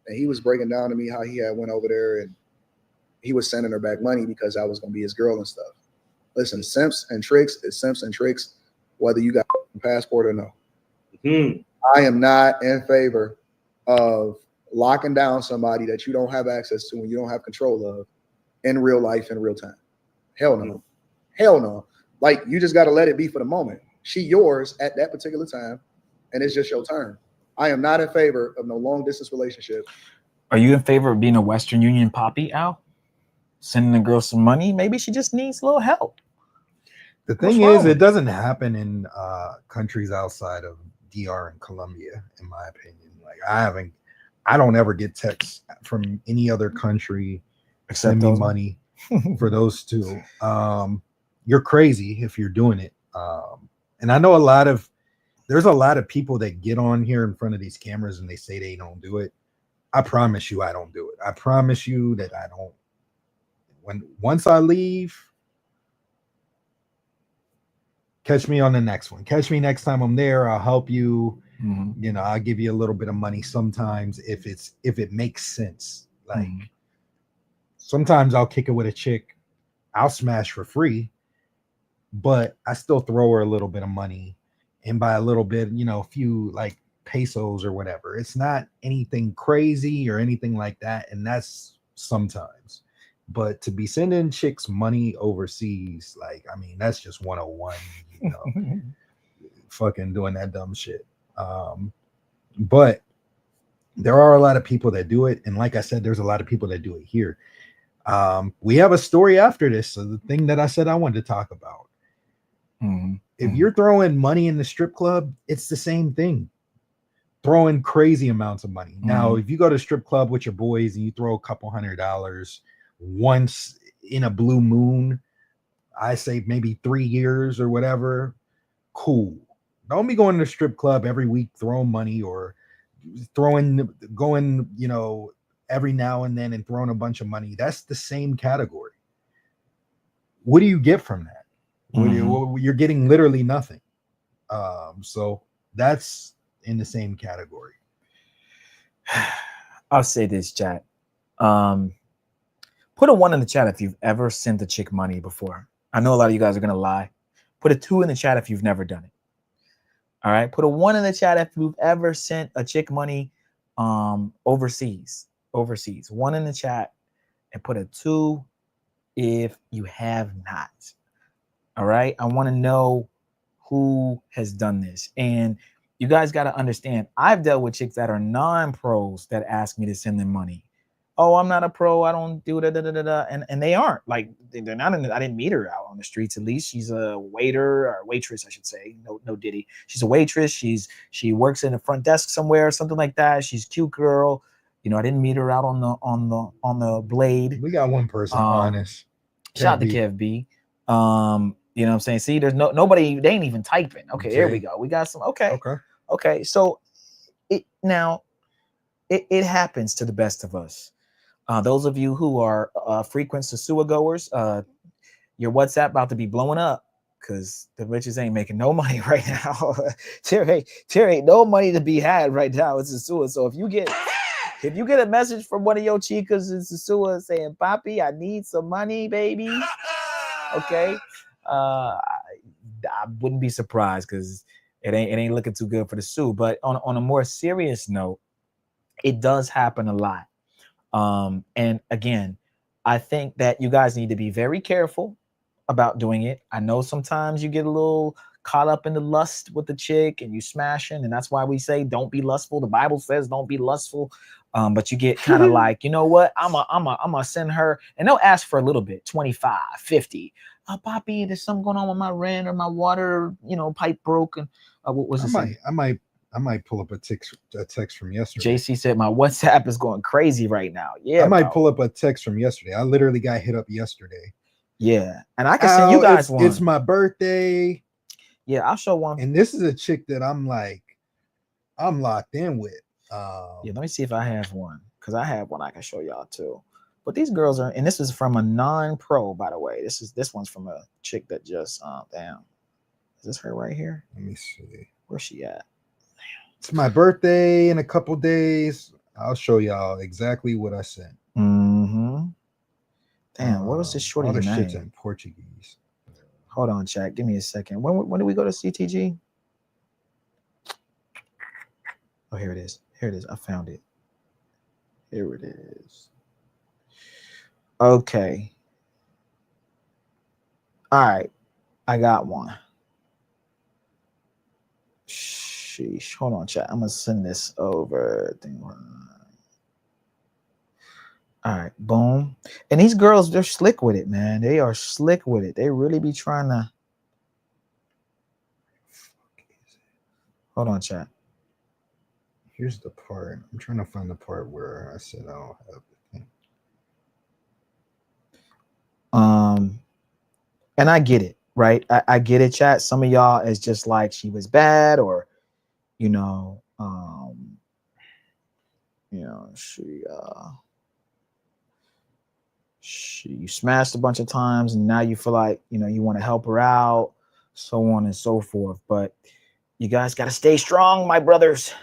and he was breaking down to me how he had went over there and he was sending her back money because I was going to be his girl and stuff. Listen, simps and tricks is simps and tricks, whether you got a passport or no. I am not in favor of locking down somebody that you don't have access to and you don't have control of in real life in real time. Hell no. Hell no. Like, you just got to let it be for the moment. She yours at that particular time, and it's just your turn. I am not in favor of no long distance relationship. Are you in favor of being a Western Union poppy, Al? Sending the girl some money? Maybe she just needs a little help. The thing is, it doesn't happen in countries outside of DR and Colombia, in my opinion. Like, I don't ever get texts from any other country except send me money for those two. You're crazy if you're doing it. And I know there's a lot of people that get on here in front of these cameras and they say they don't do it. I promise you I don't do it. I promise you that I don't. Once I leave, catch me on the next one. Catch me next time I'm there. I'll help you. I'll give you a little bit of money sometimes if it makes sense. Like sometimes I'll kick it with a chick. I'll smash for free, but I still throw her a little bit of money, and by a little bit, a few like pesos or whatever. It's not anything crazy or anything like that, and that's sometimes. But to be sending chicks money overseas, like, I mean, that's just 101, fucking doing that dumb shit. But there are a lot of people that do it, and like I said, there's a lot of people that do it here. We have a story after this, so the thing that I said I wanted to talk about. If you're throwing money in the strip club, it's the same thing. Throwing crazy amounts of money. Now, if you go to strip club with your boys and you throw a couple $100 once in a blue moon, I say maybe 3 years or whatever, cool. Don't be going to the strip club every week throwing money or going, every now and then and throwing a bunch of money. That's the same category. What do you get from that? You're getting literally nothing. So that's in the same category. I'll say this, chat. Put a 1 in the chat if you've ever sent a chick money before. I know a lot of you guys are going to lie. Put a 2 in the chat if you've never done it. All right. Put a 1 in the chat if you've ever sent a chick money overseas. 1 in the chat, and put a 2 if you have not. All right. I want to know who has done this. And you guys got to understand, I've dealt with chicks that are non-pros that ask me to send them money. Oh, I'm not a pro. I don't do da. And they aren't. Like, they're not I didn't meet her out on the streets. At least she's a waiter or waitress, I should say. No diddy. She's a waitress. She works in the front desk somewhere, something like that. She's a cute girl. I didn't meet her out on the blade. We got one person honest. Shout out to Kev B. You know what I'm saying? See, there's nobody, they ain't even typing. Okay, here we go. We got some. Okay. So it happens to the best of us. Those of you who are frequent Sosua goers, your WhatsApp about to be blowing up because the riches ain't making no money right now. there ain't no money to be had right now. It's Sosua. So if you get a message from one of your chicas in Sosua saying, "Papi, I need some money, baby," okay, I wouldn't be surprised because it ain't looking too good for the Sue. But on a more serious note, it does happen a lot. And again, I think that you guys need to be very careful about doing it. I know sometimes you get a little caught up in the lust with the chick and you smashing, and that's why we say don't be lustful. The Bible says don't be lustful. But you get kind of like, you know what? I'm gonna send her, and they'll ask for a little bit, 25, 50. Papi, there's something going on with my rent or my water, pipe broke. And what was it? I might pull up a text from yesterday. JC said my WhatsApp is going crazy right now. Yeah, I might pull up a text from yesterday. I literally got hit up yesterday. Yeah, and I can send you guys one. It's my birthday. Yeah, I'll show one. And this is a chick that I'm locked in with. Yeah, let me see if I have one, because I have one I can show y'all too. But these girls are, and this is from a non-pro, by the way. This one's from a chick that just damn. Is this her right here? Let me see. Where's she at? It's my birthday in a couple days. I'll show y'all exactly what I sent. Mm-hmm. Damn, what was this shorty all the name? shit's in Portuguese. Hold on, chat. Give me a second. When do we go to CTG? Oh, here it is. Here it is. I found it. Here it is. Okay. All right. I got one. Sheesh. Hold on, chat. I'm going to send this over. All right. Boom. And these girls, they're slick with it, man. They are slick with it. They really be trying to. Hold on, chat. Here's the part. I'm trying to find the part where I said I'll have the thing. And I get it, right? I get it, chat. Some of y'all is just like she was bad, or you know, she you smashed a bunch of times, and now you feel like you want to help her out, so on and so forth. But you guys got to stay strong, my brothers.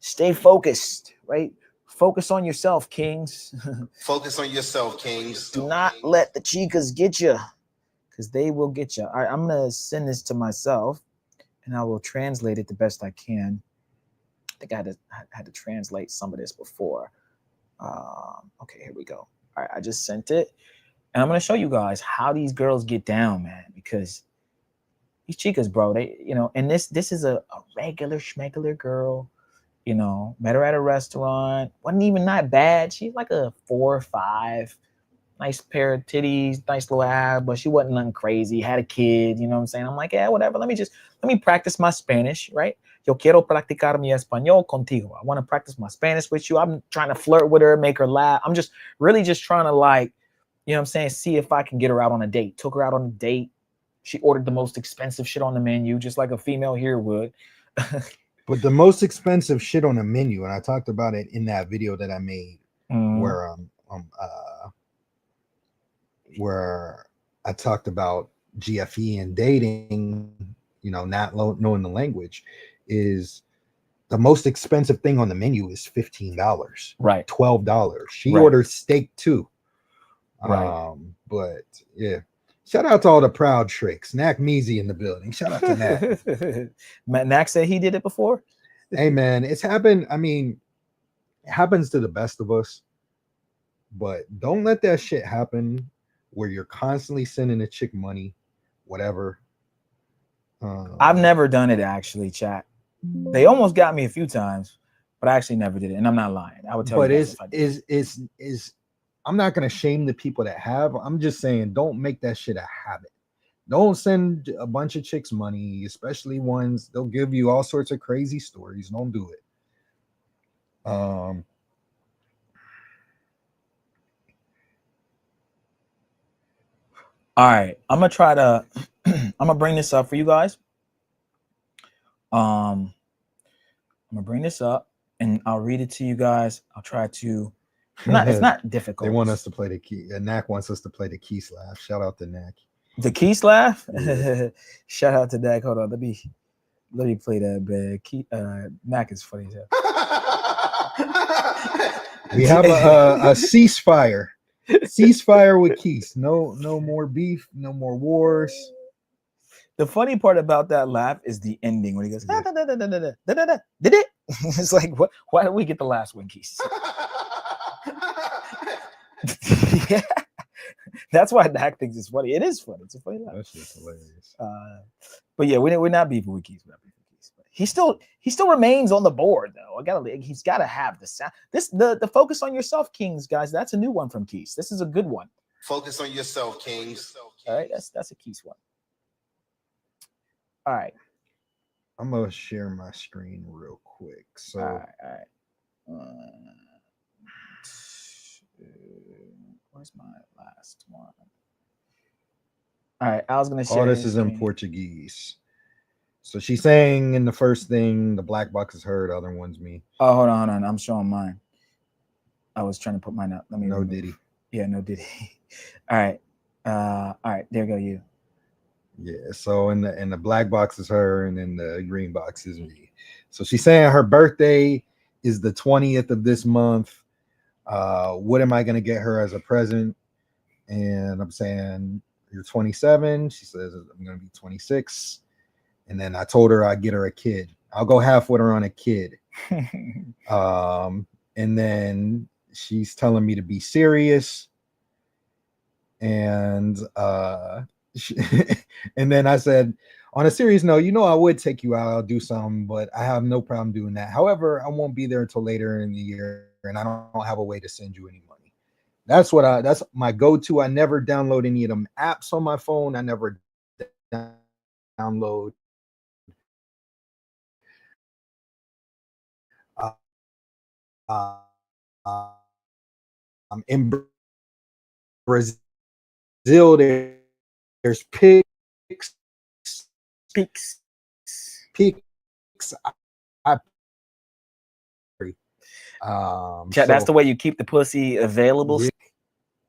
Stay focused, right? Focus on yourself, kings. Focus on yourself, kings. Do not let the chicas get you, because they will get you. All right, I'm gonna send this to myself, and I will translate it the best I can. I think I had to translate some of this before. Okay, here we go. All right, I just sent it, and I'm gonna show you guys how these girls get down, man. Because these chicas, bro, they and this is a regular schmegular girl. Met her at a restaurant. Wasn't even that bad. She's like a 4 or 5. Nice pair of titties, nice little ab, but she wasn't nothing crazy. Had a kid, you know what I'm saying? I'm like, yeah, whatever. Let me practice my Spanish, right? Yo quiero practicar mi español contigo. I want to practice my Spanish with you. I'm trying to flirt with her, make her laugh. I'm just really trying to, like, you know what I'm saying, see if I can get her out on a date. Took her out on a date. She ordered the most expensive shit on the menu, just like a female here would. But the most expensive shit on the menu, and I talked about it in that video that I made, where I talked about GFE and dating, not knowing the language, is the most expensive thing on the menu is $15, right? $12. She ordered steak too, right? But yeah. Shout out to all the proud tricks. Knack Meezy in the building. Shout out to Knack. Knack said he did it before. Hey man, it's happened. I mean, it happens to the best of us, but don't let that shit happen where you're constantly sending a chick money, whatever. I've never done it, actually, chat. They almost got me a few times, but I actually never did it, and I'm not lying. I would tell you. But is I'm not gonna shame the people that have. I'm just saying, don't make that shit a habit. Don't send a bunch of chicks money, especially ones they'll give you all sorts of crazy stories. Don't do it. All right, I'm gonna try to. I'm gonna bring this up for you guys. I'm gonna bring this up, and I'll read it to you guys. I'll try to. It's not difficult. They want us to play the key. Knack wants us to play the key slash. Shout out to Knack. The key slash? Yeah. Shout out to Knack. Hold on, let me play that bad. Knack is funny as hell. We have a ceasefire. Ceasefire with Keith. No more beef, no more wars. The funny part about that laugh is the ending when he goes, did it? It's like, what? Why did we get the last one, Keith? Yeah, that's why Dak thinks it's funny. It is funny. It's a funny laugh. That's just hilarious. But yeah, we're not beefing with Keith. He still remains on the board though. He's got to have the sound. The focus on yourself, Kings, guys. That's a new one from Keith. This is a good one. Focus on yourself, Kings. All right, that's a Keith one. All right, I'm gonna share my screen real quick. So, all right. Where's my last one? All right, I was gonna share. All this is in Portuguese. So she's saying in the first thing, the black box is her, the other one's me. Oh, hold on. I'm showing mine. I was trying to put mine up. Let me no remove. Diddy. Yeah, no Diddy. All right. There go you. Yeah. So in the black box is her, and then the green box is me. So she's saying her birthday is the 20th of this month. What am I gonna get her as a present? And I'm saying you're 27. She says I'm gonna be 26. And then I told her I'd get her a kid. I'll go half with her on a kid. And then she's telling me to be serious. And and then I said, on a serious note, I would take you out, I'll do something, but I have no problem doing that. However, I won't be there until later in the year, and I don't have a way to send you any money. That's my go-to. I never download any of them apps on my phone. I never download I'm in Brazil. There's pics. That's the way you keep the pussy available. Yeah.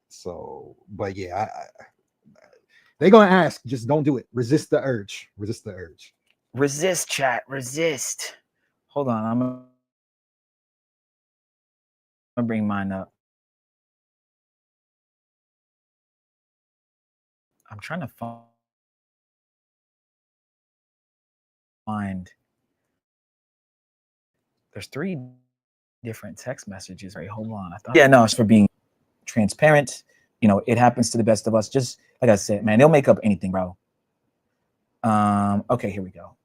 So, but yeah, they're gonna ask. Just don't do it. Resist the urge. Resist the urge. Resist, chat. Resist. Hold on. I'm gonna bring mine up. I'm trying to find. There's 3 different text messages. Right, hold on. It's for being transparent. It happens to the best of us. Just like I said, man, they'll make up anything, bro. Okay, here we go.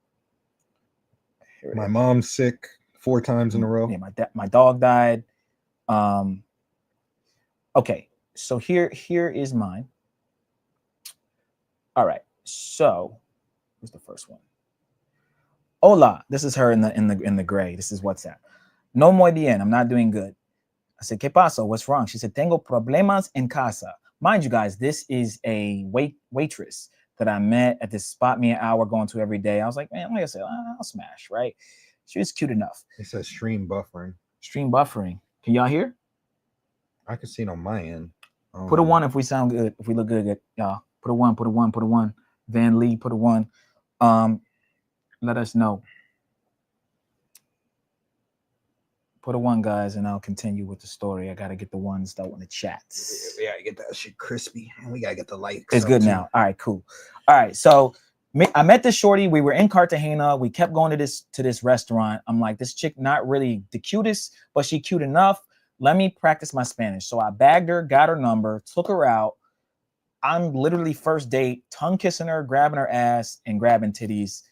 My mom's sick 4 times in a row. Yeah, my dog died. Okay, so here is mine. All right, so where's the first one? Hola, this is her in the gray. This is WhatsApp. No muy bien. I'm not doing good. I said, ¿Qué pasó? What's wrong? She said, Tengo problemas en casa. Mind you guys, this is a waitress that I met at this spot me an hour going to every day. I was like, man, like I said, I'll smash, right? She was cute enough. It says stream buffering. Stream buffering. Can y'all hear? I can see it on my end. Put a 1 if we sound good. If we look good, y'all. Put a 1. Put a 1. Put a 1. Van Lee, put a 1. Let us know. Put a 1, guys, and I'll continue with the story. I gotta get the ones though in the chats. We gotta get that shit crispy, and we gotta get the likes. It's good now. All right, cool. All right, so I met this shorty. We were in Cartagena. We kept going to this restaurant. I'm like, this chick not really the cutest, but she cute enough. Let me practice my Spanish. So I bagged her, got her number, took her out. I'm literally first date, tongue kissing her, grabbing her ass, and grabbing titties.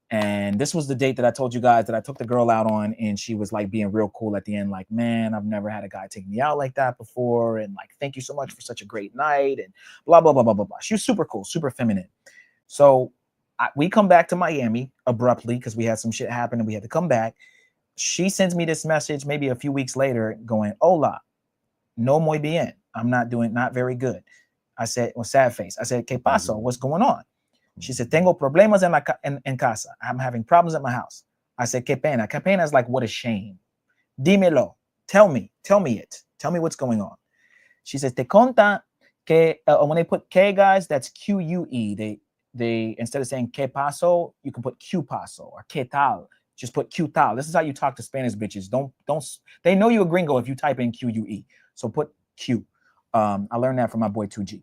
And this was the date that I told you guys that I took the girl out on, and she was like being real cool at the end, like, man, I've never had a guy take me out like that before, and like, thank you so much for such a great night, and blah, blah, blah, blah, blah, blah. She was super cool, super feminine. So we come back to Miami abruptly because we had some shit happen and we had to come back. She sends me this message maybe a few weeks later going, hola, no muy bien. I'm not very good. I said, well, sad face. I said, ¿Qué pasó? What's going on? She said, Tengo problemas en casa. I'm having problems at my house. I said, Qué pena. Qué pena is like, what a shame. Dímelo. Tell me it. Tell me what's going on. She says, Te conta que, when they put K, guys, that's Q-U-E. They instead of saying Que paso, you can put Q paso or Que tal. Just put Q tal. This is how you talk to Spanish bitches. Don't. They know you a gringo if you type in Q-U-E. So put Q. I learned that from my boy 2G.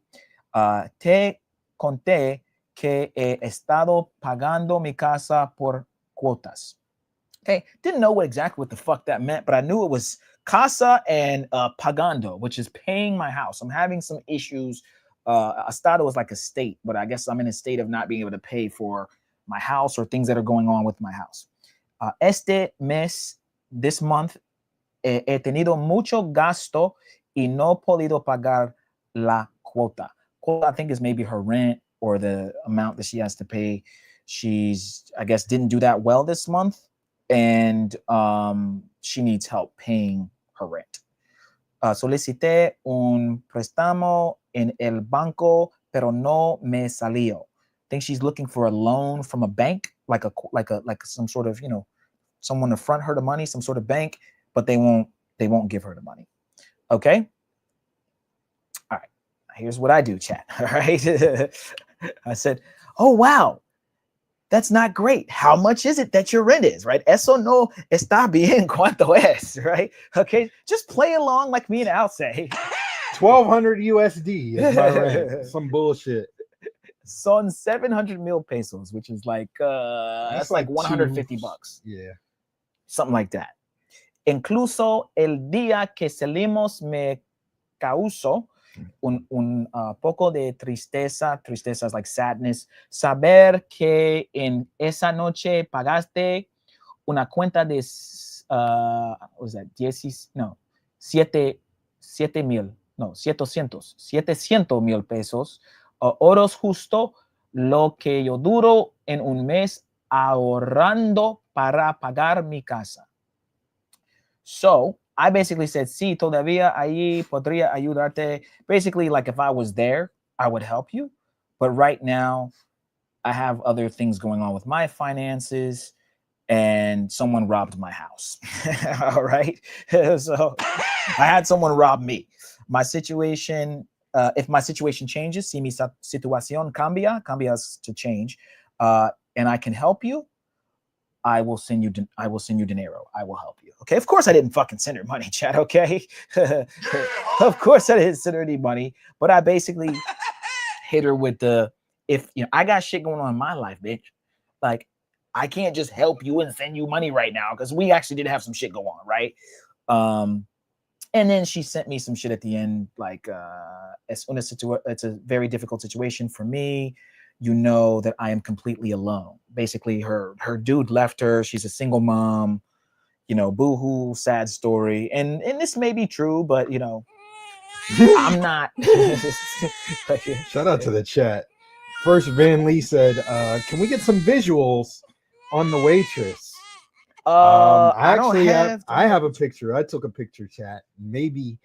Te conté que he estado pagando mi casa por cuotas. Okay, didn't know exactly what the fuck that meant, but I knew it was casa and pagando, which is paying my house. I'm having some issues. Estado is like a state, but I guess I'm in a state of not being able to pay for my house or things that are going on with my house. Este mes, this month, he tenido mucho gasto y no podido pagar la cuota. Quota, I think, is maybe her rent or the amount that she has to pay. She's, I guess, didn't do that well this month, and she needs help paying her rent. Solicité un préstamo en el banco, pero no me salió. think she's looking for a loan from a bank, like some sort of, someone to front her the money, some sort of bank, but they won't give her the money. Okay. All right. Here's what I do, chat. All right. I said, oh, wow. That's not great. How much is it that your rent is, right? Eso no está bien, cuánto es, right? Okay, just play along like me and Al say. 1,200 USD is my rent. Some bullshit. Son 700 mil pesos, which is like that's like 150 bucks. Yeah, something like that. Incluso el día que salimos me causó un poco de tristeza. Tristeza is like sadness. Saber que en esa noche pagaste una cuenta de what was that? 700 mil pesos. Oros justo lo que yo duro en un mes ahorrando para pagar mi casa. So I basically said, sí, todavía ahí podría ayudarte. Basically, like if I was there, I would help you. But right now, I have other things going on with my finances and someone robbed my house. All right. So I had someone rob me. My situation, if my situation changes, si mi situación cambias to change, and I can help you, I will send you dinero. I will help you. Okay. Of course I didn't fucking send her money, chat. Okay. Of course I didn't send her any money, but I basically hit her with if I got shit going on in my life, bitch. Like I can't just help you and send you money right now because we actually did have some shit go on, right? And then she sent me some shit at the end, like it's a very difficult situation for me. You know that I am completely alone. Basically, her dude left her. She's a single mom. Boo-hoo, sad story. And this may be true, but I'm not. Shout out to the chat. First, Van Lee said, "Can we get some visuals on the waitress?" I have a picture. I took a picture, chat. Maybe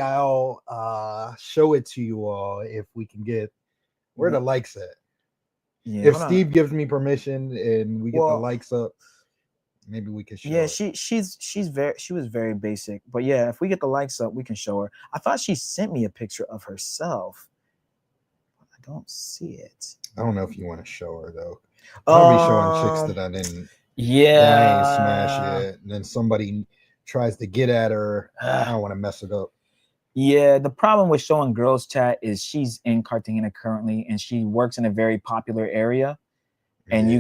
I'll show it to you all if we can get where the likes at. Yeah, if Steve gives me permission and we get the likes up, maybe we can show. Yeah, she was very basic, but yeah, if we get the likes up, we can show her. I thought she sent me a picture of herself. I don't see it. I don't know if you want to show her though. I'll be showing chicks that I didn't. Yeah, that I ain't smash it. And then somebody tries to get at her. I don't want to mess it up. Yeah, the problem with showing girls chat is she's in Cartagena currently, and she works in a very popular area. And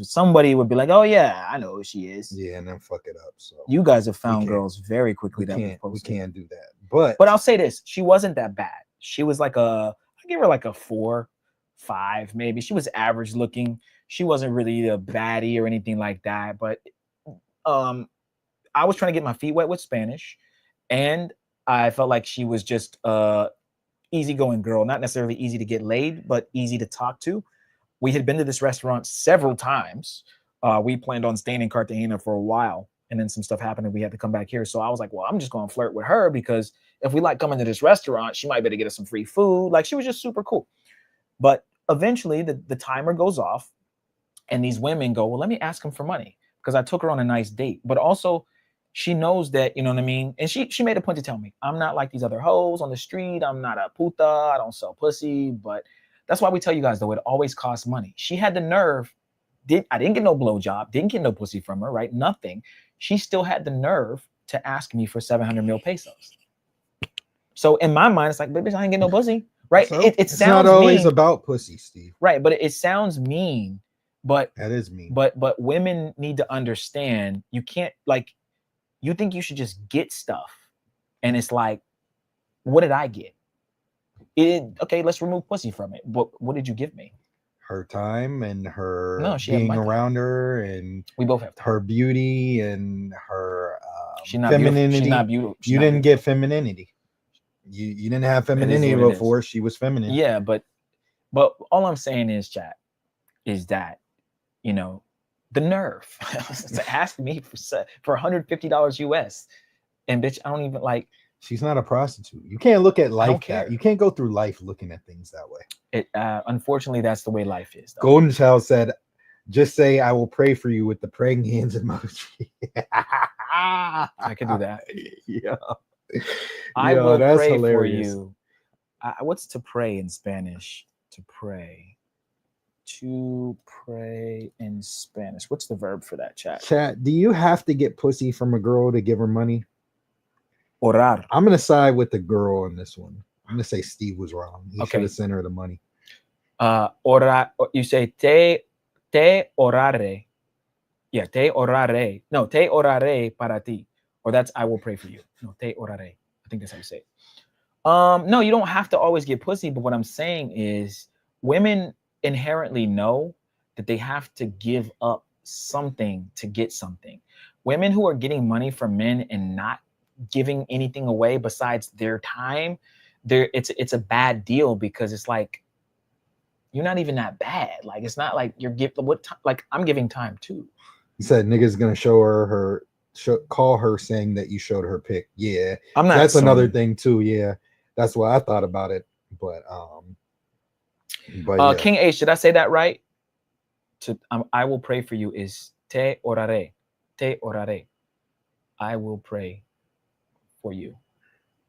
somebody would be like, "Oh yeah, I know who she is." Yeah, and then fuck it up. So you guys have found girls very quickly we can't do that. But I'll say this: she wasn't that bad. She was like I give her like a 4, 5 maybe. She was average looking. She wasn't really a baddie or anything like that. But I was trying to get my feet wet with Spanish, and I felt like she was just easygoing girl, not necessarily easy to get laid, but easy to talk to. We had been to this restaurant several times. We planned on staying in Cartagena for a while, and then some stuff happened and we had to come back here. So I was like, well, I'm just going to flirt with her because if we like coming to this restaurant, she might be able to get us some free food. Like she was just super cool. But eventually the timer goes off and these women go, well, let me ask him for money because I took her on a nice date. But also she knows that, you know what I mean? And she made a point to tell me, I'm not like these other hoes on the street. I'm not a puta. I don't sell pussy. But that's why we tell you guys, though, it always costs money. She had the nerve. I didn't get no blowjob. Didn't get no pussy from her, right? Nothing. She still had the nerve to ask me for 700 mil pesos. So in my mind, it's like, bitch, I ain't get no pussy, right? So, it sounds not always mean. About pussy, Steve. Right, but it sounds mean. But that is mean. But women need to understand. You can't you think you should just get stuff, and it's like, what did I get? Okay, let's remove pussy from it. But what did you give me? Her time and her being around her, and we both have time. Her beauty and her femininity. She's not beautiful. You didn't get femininity. You didn't have femininity before. She was feminine. Yeah, but all I'm saying is, chat, is that the nerve to ask me for $150 US, and bitch, I don't even She's not a prostitute. You can't look at life care. that. You can't go through life looking at things that way. It unfortunately that's the way life is. Though. Golden Child said, "Just say I will pray for you with the praying hands emoji." I can do that. Yeah. I Yo, will that's pray hilarious. for you. What's to pray in Spanish? To pray. To pray in Spanish. What's the verb for that, chat? Chat, do you have to get pussy from a girl to give her money? Orar. I'm gonna side with the girl on this one. I'm gonna say Steve was wrong. He Okay. should have sent her the money. Orar. You say te orare. Yeah, te orare. No, te orare para ti. Or that's I will pray for you. No, te orare. I think that's how you say it. No, you don't have to always get pussy, but what I'm saying is women inherently know that they have to give up something to get something. Women who are getting money from men and not giving anything away besides their time, it's a bad deal because it's like you're not even that bad. Like it's not like you're like I'm giving time too. He said nigga's gonna call her saying that you showed her pic. Yeah, I'm not. That's assuming. another thing too. Yeah, that's why I thought about it. But yeah. King H, did I say that right? I will pray for you is te orare. Te orare. I will pray for you.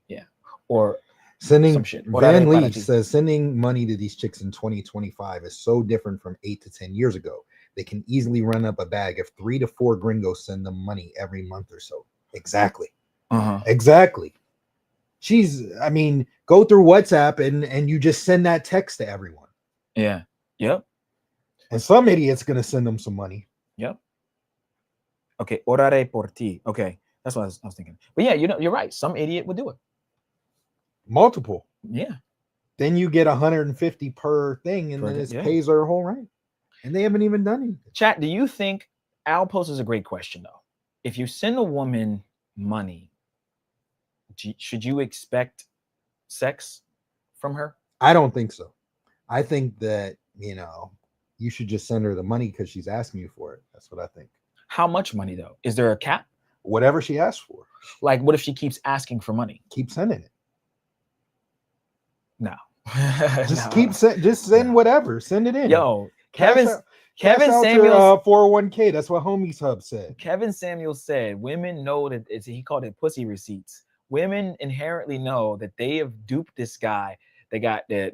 Yeah. Or sending some shit. Van Leach says sending money to these chicks in 2025 is so different from 8 to 10 years ago. They can easily run up a bag if 3 to 4 gringos send them money every month or so. Exactly. Exactly. I mean, go through WhatsApp and you just send that text to everyone. Yeah. Yep. And some idiot's gonna send them some money. Yep. Okay. Orare por ti. Okay. That's what I was thinking. But yeah, you're right. Some idiot would do it. Multiple. Yeah. Then you get 150 per thing, and then it pays her whole rent. And they haven't even done anything. Chat, do you think Al poses a great question though? If you send a woman money, should you expect sex from her? I don't think so. I think that, you should just send her the money because she's asking you for it. That's what I think. How much money though? Is there a cap? Whatever she asks for. Like, what if she keeps asking for money? Keep sending it. No. Just send whatever. Send it in. Yo, Kevin Samuels 401k. That's what Homies Hub said. Kevin Samuels said women know that he called it pussy receipts. Women inherently know that they have duped this guy. They got the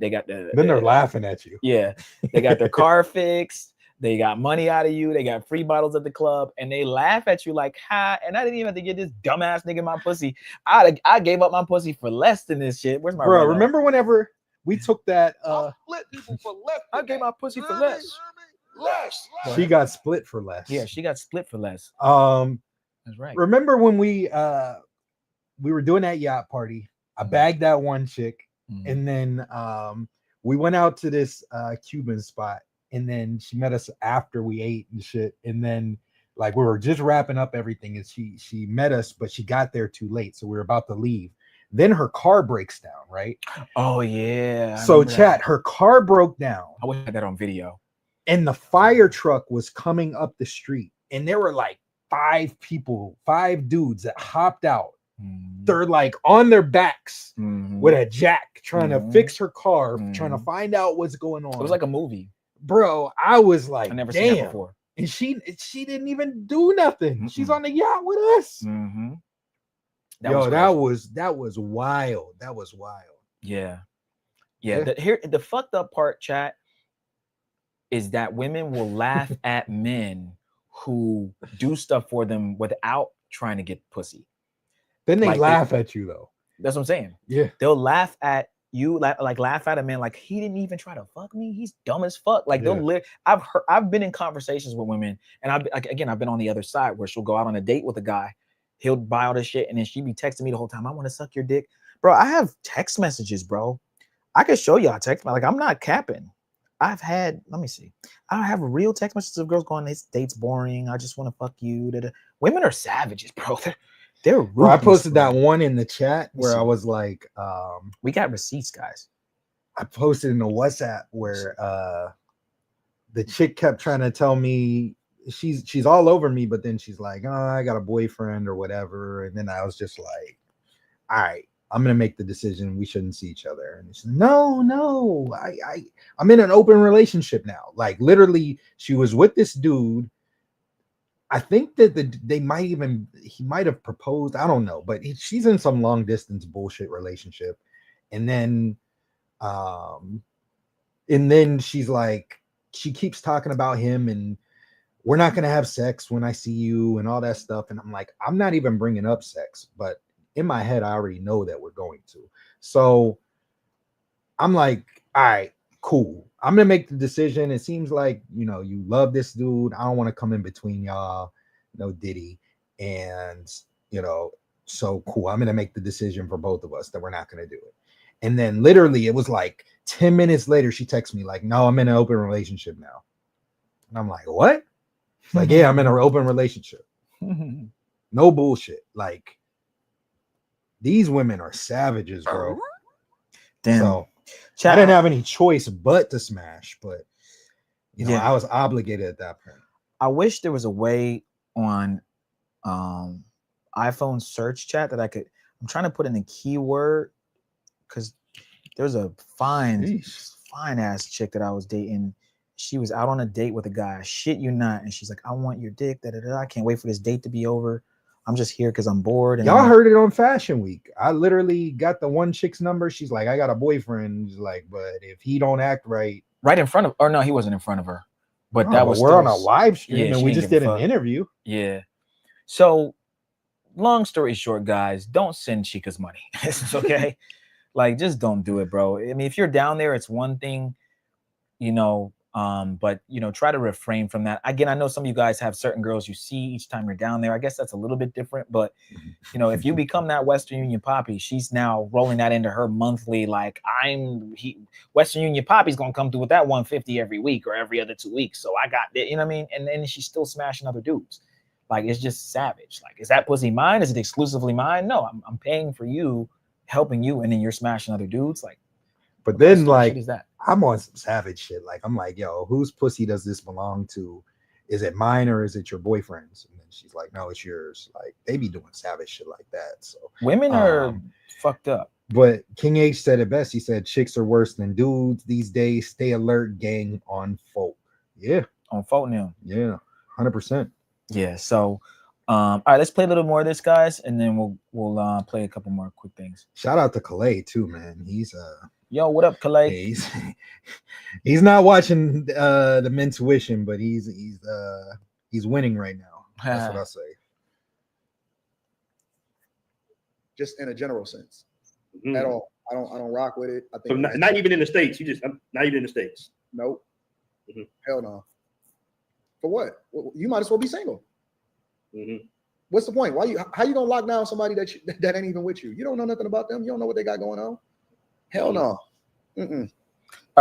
then they're laughing at you. Yeah. They got their car fixed. They got money out of you. They got free bottles at the club, and they laugh at you like, "Ha!" And I didn't even have to get this dumbass nigga my pussy. I gave up my pussy for less than this shit. Where's my bro? Remember whenever we took that? Split people for less. I gave my pussy for less. Less. She got split for less. Yeah, she got split for less. That's right. Remember when we were doing that yacht party? I bagged that one chick, and then we went out to this Cuban spot. And then she met us after we ate and shit. And then like we were just wrapping up everything, and she met us, but she got there too late. So we were about to leave. Then her car breaks down, right? Oh yeah. So chat, her car broke down. I wish I had that on video. And the fire truck was coming up the street. And there were like 5 dudes that hopped out. They're like on their backs with a jack trying to fix her car, trying to find out what's going on. It was like a movie. Bro, I was like, I never seen that damn. before. And she didn't even do nothing. She's on the yacht with us. That was wild. That was wild. Yeah. The fucked up part, chat, is that women will laugh at men who do stuff for them without trying to get pussy. Then they laugh at you though. That's what I'm saying. Yeah. They'll laugh at you, laugh at a man like he didn't even try to fuck me. He's dumb as fuck. Like I've been in conversations with women, and I've been on the other side where she'll go out on a date with a guy, he'll buy all this shit, and then she be texting me the whole time. I want to suck your dick, bro. I have text messages, bro. I can show y'all text. Like I'm not capping. Let me see. I have real text messages of girls going, "This date's boring. I just want to fuck you." Women are savages, bro. They're rude. Bro, I posted that one in the chat where I was like, we got receipts, guys. I posted in the WhatsApp where the chick kept trying to tell me she's all over me, but then she's like, "Oh, I got a boyfriend or whatever." And then I was just like, all right, I'm gonna make the decision. We shouldn't see each other. And she's no, I'm in an open relationship now. Like literally, she was with this dude. I think that he might have proposed. I don't know, but she's in some long distance bullshit relationship, and then she's like, she keeps talking about him and we're not gonna have sex when I see you and all that stuff. And I'm like, I'm not even bringing up sex, but in my head, I already know that we're going to. So I'm like, all right, cool. I'm gonna make the decision. It seems like you love this dude. I don't want to come in between y'all, no Diddy, and so cool. I'm gonna make the decision for both of us that we're not gonna do it. And then literally, it was like 10 minutes later, she texts me like, "No, I'm in an open relationship now." And I'm like, "What?" It's like, "Yeah, I'm in an open relationship." No bullshit. Like these women are savages, bro. Damn. So I didn't have any choice but to smash, but I was obligated at that point. I wish there was a way on iPhone search chat that I'm trying to put in a keyword because there's a fine ass chick that I was dating. She was out on a date with a guy. Shit you not. And she's like, I want your dick. I can't wait for this date to be over. I'm just here because I'm bored. And y'all heard it on Fashion Week. I literally got the one chick's number. She's like, I got a boyfriend. She's like, but if he don't act right in front of, or no, he wasn't in front of her. But that was we're on a live stream and we just did an interview. Yeah. So long story short, guys, don't send chicas money. It's okay. Like, just don't do it, bro. I mean, if you're down there, it's one thing, but try to refrain from that. Again, I know some of you guys have certain girls you see each time you're down there. I guess that's a little bit different, but if you become that Western Union poppy, she's now rolling that into her monthly. Like Western Union poppy's gonna come through with that 150 every week or every other 2 weeks. So I got it, you know what I mean? And then she's still smashing other dudes. Like, it's just savage. Like, is that pussy mine? Is it exclusively mine? No, I'm paying for you, helping you, and then you're smashing other dudes. Like, but then like is that? I'm on some savage shit. Like, I'm like, yo, whose pussy does this belong to? Is it mine or is it your boyfriend's? And then she's like, no, it's yours. Like, they be doing savage shit like that. So women are fucked up. But King H said it best. He said, chicks are worse than dudes these days. Stay alert, gang, on folk. Yeah. On folk now. Yeah, 100%. Yeah. So all right, let's play a little more of this, guys, and then we'll play a couple more quick things. Shout out to Calais too, man. He's yo, what up, Calais? He's not watching the men tuition, but he's winning right now. That's what I say. Just in a general sense, at all. I don't rock with it. I think so not even in the States. You just not even in the States. Nope. Hell no. For what? You might as well be single. What's the point? How you gonna lock down somebody that ain't even with you? You don't know nothing about them. You don't know what they got going on. Hell no. All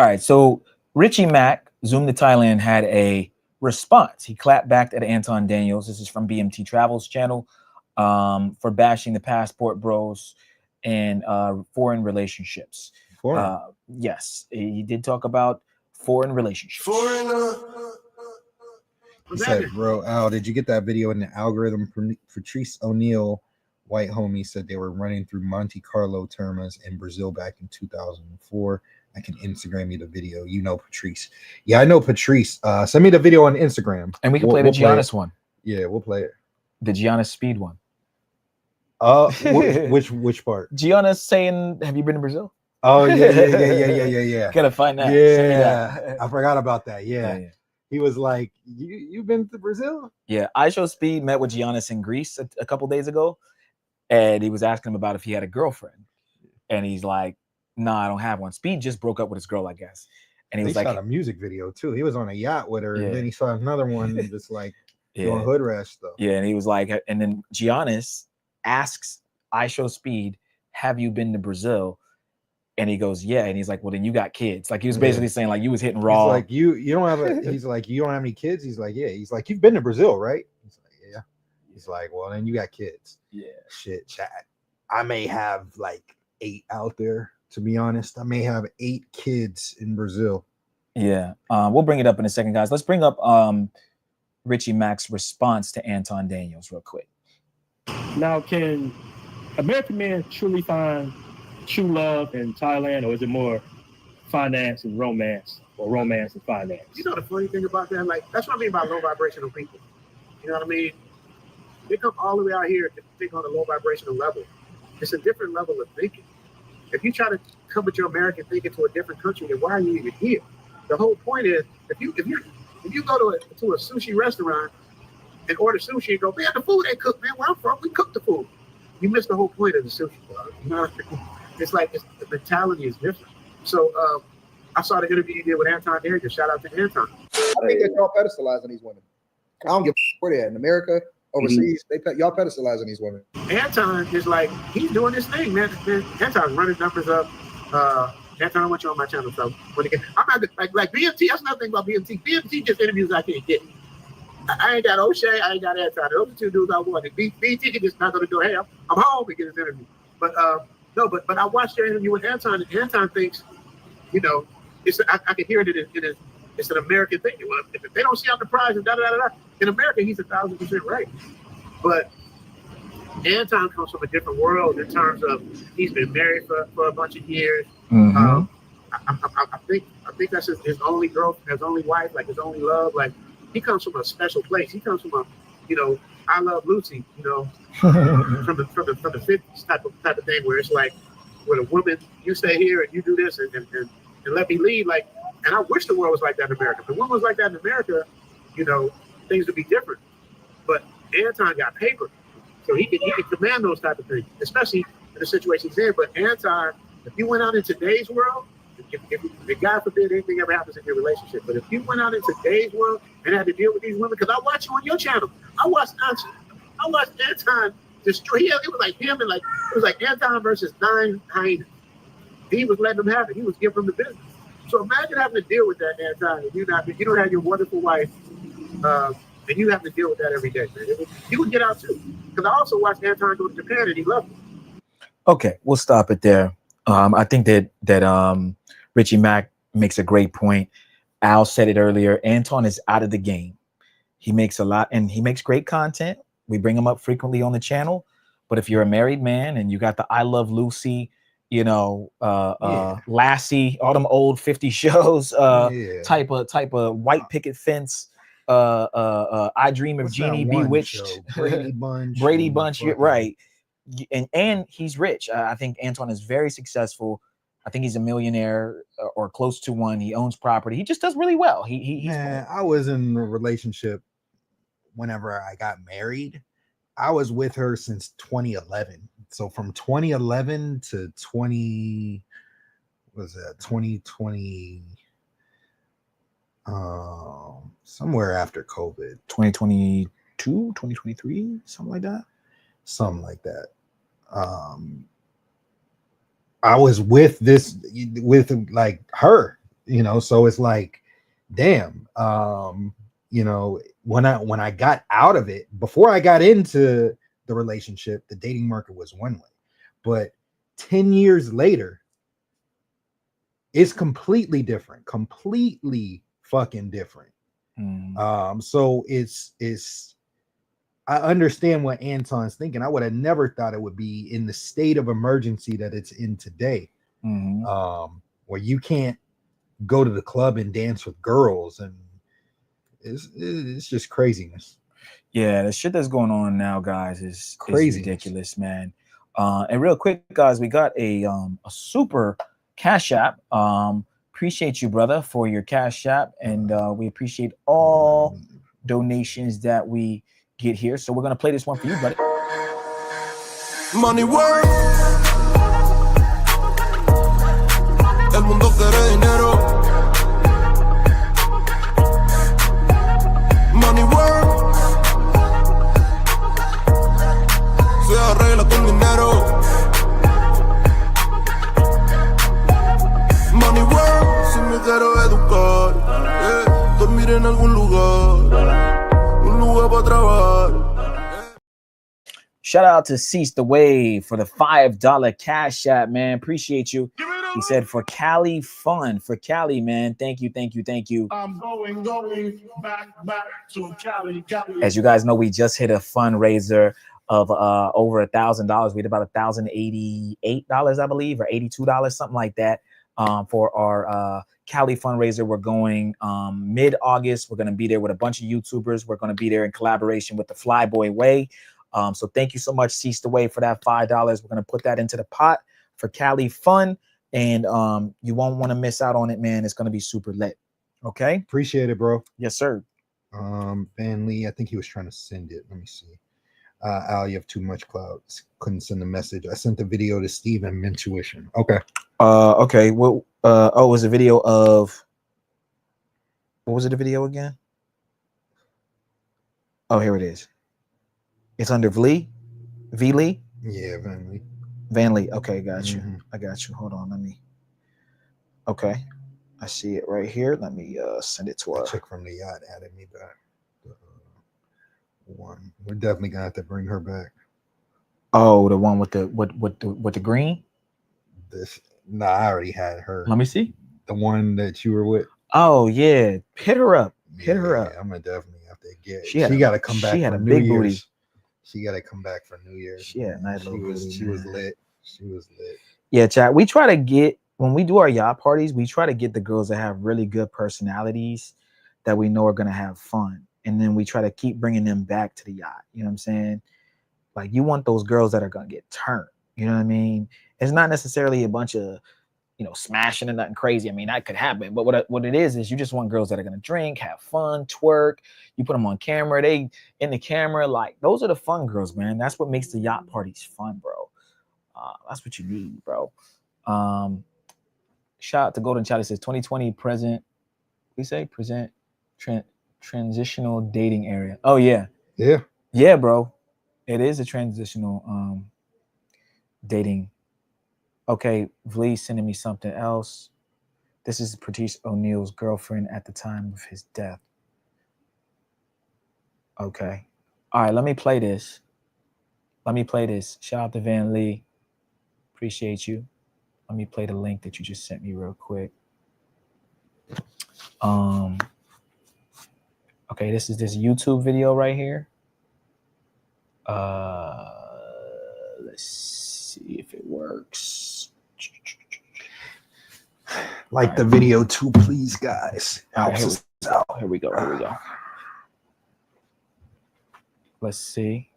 right, so Richie Mack, Zoom to Thailand, had a response. He clapped back at Anton Daniels. This is from BMT Travel's channel, for bashing the passport bros and foreign relationships. Yes, he did talk about foreign relationships. He said, bro, Al, did you get that video in the algorithm? Patrice O'Neill, white homie, said they were running through Monte Carlo termas in Brazil back in 2004. I can Instagram you the video. You know Patrice. Yeah, I know Patrice. Send me the video on Instagram. And we can play the Giannis one. Yeah, we'll play it. The Giannis speed one. Which part? Giannis saying, have you been to Brazil? Oh, yeah. Gotta find that. Yeah, I forgot about that. Yeah. He was like, "You've been to Brazil?" Yeah, I Show Speed met with Giannis in Greece a couple days ago, and he was asking him about if he had a girlfriend, and he's like, "No, I don't have one." Speed just broke up with his girl, I guess, and he was like, shot a music video too. He was on a yacht with her, and then he saw another one just like doing hood rash stuff. Yeah, and he was like, and then Giannis asks I Show Speed, "Have you been to Brazil?" And he goes, yeah. And he's like, well, then you got kids. Like, he was basically saying, like, you was hitting raw. He's like, you don't have he's like, you don't have any kids? He's like, yeah. He's like, you've been to Brazil, right? He's like, yeah. He's like, well, then you got kids. Yeah. Shit, chat. I may have like 8 out there, to be honest. I may have 8 kids in Brazil. Yeah. We'll bring it up in a second, guys. Let's bring up Richie Mack's response to Anton Daniels real quick. Now, can American men truly find true love in Thailand, or is it more finance and romance, or romance and finance? You know the funny thing about that? Like, that's what I mean by low vibrational people. You know what I mean? They come all the way out here to think on a low vibrational level. It's a different level of thinking. If you try to come with your American thinking to a different country, then why are you even here? The whole point is, if you go to a sushi restaurant and order sushi and go, man, the food ain't cooked, man. Where I'm from, we cook the food. You miss the whole point of the sushi bar. You know, it's like the mentality is different. So I saw the interview you did with Anton Daniels. Shout out to Anton. I think that y'all pedestalizing these women. I don't give a where they're at in America, overseas. Y'all pedestalizing these women. Anton is like, he's doing his thing, man. Anton's running numbers up. Anton, I want you on my channel, so I'm not like BMT. That's another thing about BMT. BMT just interviews I can't get. I ain't got O'Shea, I ain't got Anton. Those are two dudes I wanted. BMT just not gonna go, hey, I'm home and get his interview. But no, but I watched your interview with Anton, and Anton thinks, you know, I can hear it it's an American thing. Well, if they don't see out the prize and in America, he's 1,000% right. But Anton comes from a different world in terms of he's been married for a bunch of years. Mm-hmm. I think that's his only girlfriend, his only wife, like his only love. Like, he comes from a special place. He comes from a, you know, I Love Lucy, you know, from the 50s type of thing, where it's like, with a woman, you stay here and you do this and let me lead. Like, and I wish the world was like that in America. If the world was like that in America, you know, things would be different. But Anton got paper, so he can command those type of things, especially in the situation he's in. But Anton, if you went out in today's world, if God forbid anything ever happens in your relationship, but if you went out in today's world and had to deal with these women, because I watch you on your channel, I watched Anton destroy. It was like him and it was like Anton versus 9 hyenas. He was letting them have it. He was giving them the business. So imagine having to deal with that, Anton. You don't have your wonderful wife, and you have to deal with that every day, man. You would get out too. Because I also watched Anton go to Japan and he loved it. Okay, we'll stop it there. I think that Richie Mack makes a great point. Al said it earlier. Anton is out of the game. He makes a lot, and he makes great content. We bring him up frequently on the channel. But if you're a married man and you got the I Love Lucy, you know, Lassie, all them old 50 shows, type of white picket fence, I Dream of Jeannie, Bewitched, Brady Bunch, you're right. And he's rich. I think Anton is very successful. I think he's a millionaire or close to one. He owns property. He just does really well. He's I was in a relationship whenever I got married. I was with her since 2011. So from 2011 to 2020, somewhere after COVID, 2022, 2023, something like that. I was with like her, you know, so it's like, damn, you know, when I got out of it, before I got into the relationship, the dating market was one way, but 10 years later, it's completely different, completely fucking different. So it's I understand what Anton's thinking. I would have never thought it would be in the state of emergency that it's in today, where you can't go to the club and dance with girls, and it's just craziness. Yeah, the shit that's going on now, guys, is ridiculous, man. And real quick, guys, we got a super Cash App. Appreciate you, brother, for your Cash App, and we appreciate all donations that we get here. So we're gonna play this one for you, buddy. Money work. El mundo quiere dinero. Money work. Se arregla con dinero. Money work. Si me quiero educar, dormir en algún lugar. Shout out to Cease the Wave for the $5 Cash App, man. Appreciate you. He said for Cali fun. For Cali, man. Thank you. I'm going back to Cali. As you guys know, we just hit a fundraiser of over $1,000. We had about $1,088, I believe, or $82, something like that, for our Cali fundraiser. We're going mid-August. We're going to be there with a bunch of YouTubers. We're going to be there in collaboration with the Flyboy Way. So thank you so much, Cease the Way, for that $5. We're going to put that into the pot for Cali Fun, and you won't want to miss out on it, man. It's going to be super lit. Okay, appreciate it, bro. Yes, sir. Van Lee, I think he was trying to send it. Let me see. Al, you have too much clout. Couldn't send the message. I sent the video to Steve and Mintuition. Okay. Okay. Well, oh, it was a video of, what was it, the video again? Oh, here it is. It's under Vlee. V-Lee? Yeah, Van Lee. Van Lee. Okay, got you. I got you. Hold on. Let me. Okay. I see it right here. Let me send it to our chick from the yacht added me back. One. We're definitely gonna have to bring her back. Oh, the one with the green? This nah, I already had her. Let me see. The one that you were with. Oh yeah. Hit her up. Hit her up. I'm gonna definitely have to get she gotta come back. She had for a New big Year's. booty. She gotta come back for New Year's. She had a nice little booty. She was lit. She was lit. Yeah, chat. We try to get, when we do our yacht parties, we try to get the girls that have really good personalities that we know are going to have fun. And then we try to keep bringing them back to the yacht. You know what I'm saying? Like, you want those girls that are going to get turned. You know what I mean? It's not necessarily a bunch of, you know, smashing and nothing crazy. I mean, that could happen. But what it is you just want girls that are going to drink, have fun, twerk. You put them on camera. They in the camera. Like, those are the fun girls, man. That's what makes the yacht parties fun, bro. That's what you need, bro. Shout out to Golden Child. It says 2020 present. We say present transitional dating area. Oh yeah, yeah, bro. It is a transitional dating. Okay, Vlee sending me something else. This is Patrice O'Neal's girlfriend at the time of his death. Okay, all right. Let me play this. Shout out to Van Lee. Appreciate you. Let me play the link that you just sent me real quick. Okay, this is this YouTube video right here. Let's see if it works. Like the video too, please, guys. Right, here we go. Let's see.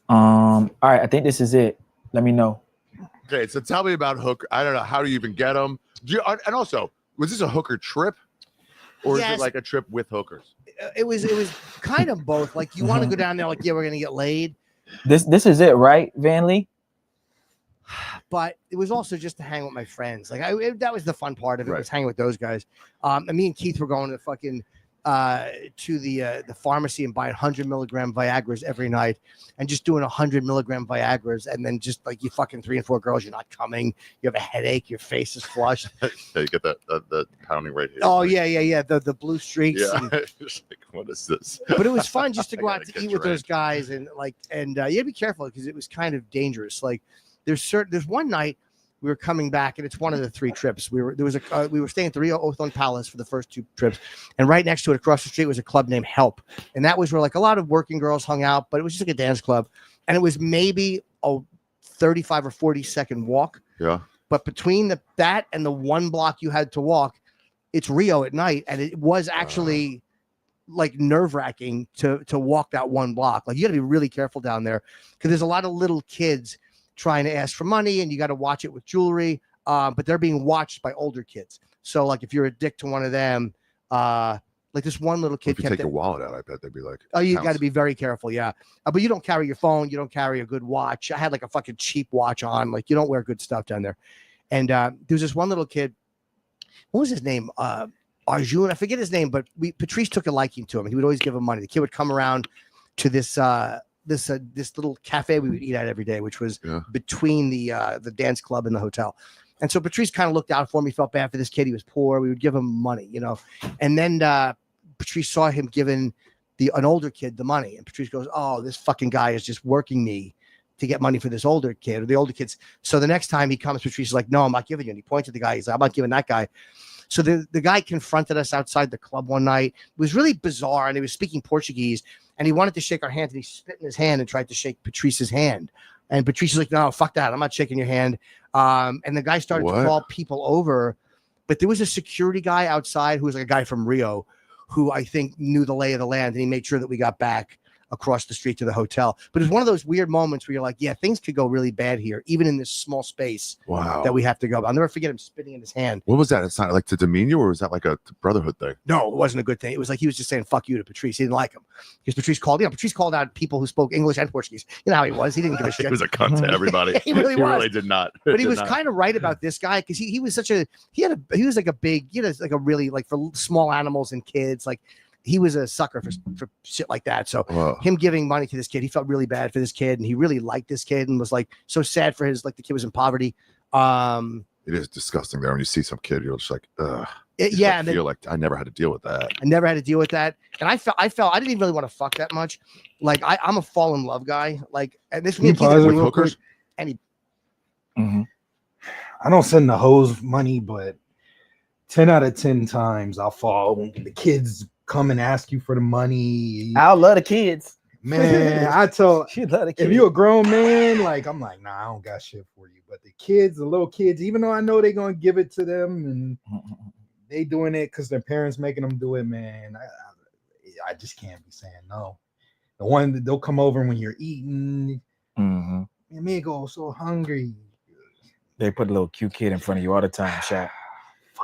All right, I think this is it. Let me know. Okay, so tell me about hooker. I don't know, how do you even get them? And also, was this a hooker trip, or is it like a trip with hookers? It was kind of both. Like, you want to go down there, like, yeah, we're gonna get laid. This is it, right, Van Lee? But it was also just to hang with my friends. Like, that was the fun part of it, was hanging with those guys. And me and Keith were going to fucking to the pharmacy and buying 100 milligram Viagras every night, and just doing 100 milligram Viagras, and then just like you fucking 3 and 4 girls, you're not coming, you have a headache, your face is flushed. Yeah, you get that pounding right here. Oh yeah, the blue streaks. Yeah, and, like, what is this? But it was fun just to go out to eat with those guys, and yeah, be careful because it was kind of dangerous. Like, there's one night we were coming back, and it's one of the 3 trips. We were staying at the Rio Othon Palace for the first 2 trips, and right next to it, across the street, was a club named Help, and that was where like a lot of working girls hung out. But it was just like a dance club, and it was maybe a 35 or 40-second walk. Yeah. But between that and the 1 block you had to walk, it's Rio at night, and it was actually like nerve-wracking to walk that 1 block. Like, you got to be really careful down there because there's a lot of little kids trying to ask for money, and you got to watch it with jewelry, but they're being watched by older kids. So like, if you're a dick to one of them, like this one little kid, if you take your wallet out, I bet they'd be like, oh, you got to be very careful. Yeah. But you don't carry your phone, you don't carry a good watch. I had like a fucking cheap watch on. Like, you don't wear good stuff down there. And there was this one little kid, what was his name, Arjun, I forget his name, but Patrice took a liking to him, and he would always give him money. The kid would come around to this little cafe we would eat at every day, which was between the dance club and the hotel. And so Patrice kind of looked out for him. He felt bad for this kid. He was poor. We would give him money, you know. And then Patrice saw him giving an older kid the money. And Patrice goes, oh, this fucking guy is just working me to get money for this older kid or the older kids. So the next time he comes, Patrice is like, no, I'm not giving you. And he pointed at the guy. He's like, I'm not giving that guy. So the guy confronted us outside the club one night. It was really bizarre, and he was speaking Portuguese. and he wanted to shake our hand, and he spit in his hand and tried to shake Patrice's hand. And Patrice is like, no, fuck that. I'm not shaking your hand. And the guy started to call people over, but there was a security guy outside who was like a guy from Rio who I think knew the lay of the land, and he made sure that we got back across the street to the hotel. But it was one of those weird moments where you're like, yeah, things could go really bad here, even in this small space that we have to go. I'll never forget him spitting in his hand. What was that? It's not like to demean you, or was that like a brotherhood thing? No, it wasn't a good thing. It was like he was just saying "fuck you" to Patrice. He didn't like him because Patrice called out people who spoke English and Portuguese. You know how he was. He didn't give a shit. He was a cunt to everybody. He really was. Really did not. But he was kind of right about this guy because he was he was like a big, like a really, like, for small animals and kids, like. He was a sucker for shit like that. So him giving money to this kid, he felt really bad for this kid, and he really liked this kid and was like so sad for his, like, the kid was in poverty. It is disgusting there when you see some kid, you're just like, ugh. Yeah, I feel like I never had to deal with that. I never had to deal with that, and I felt I didn't even really want to fuck that much. Like I'm a fall in love guy. Like, and this with hookers, and I don't send the hoes money, but 10 out of 10 times I'll fall. The kids come and ask you for the money. I love the kids, man. I tell she love the kids. If you're a grown man, like, I'm like, nah, I don't got shit for you. But the kids, the little kids, even though I know they're gonna give it to them and they doing it because their parents making them do it, man. I just can't be saying no. The one that they'll come over when you're eating. Amigo, so hungry. They put a little cute kid in front of you all the time, Shaq.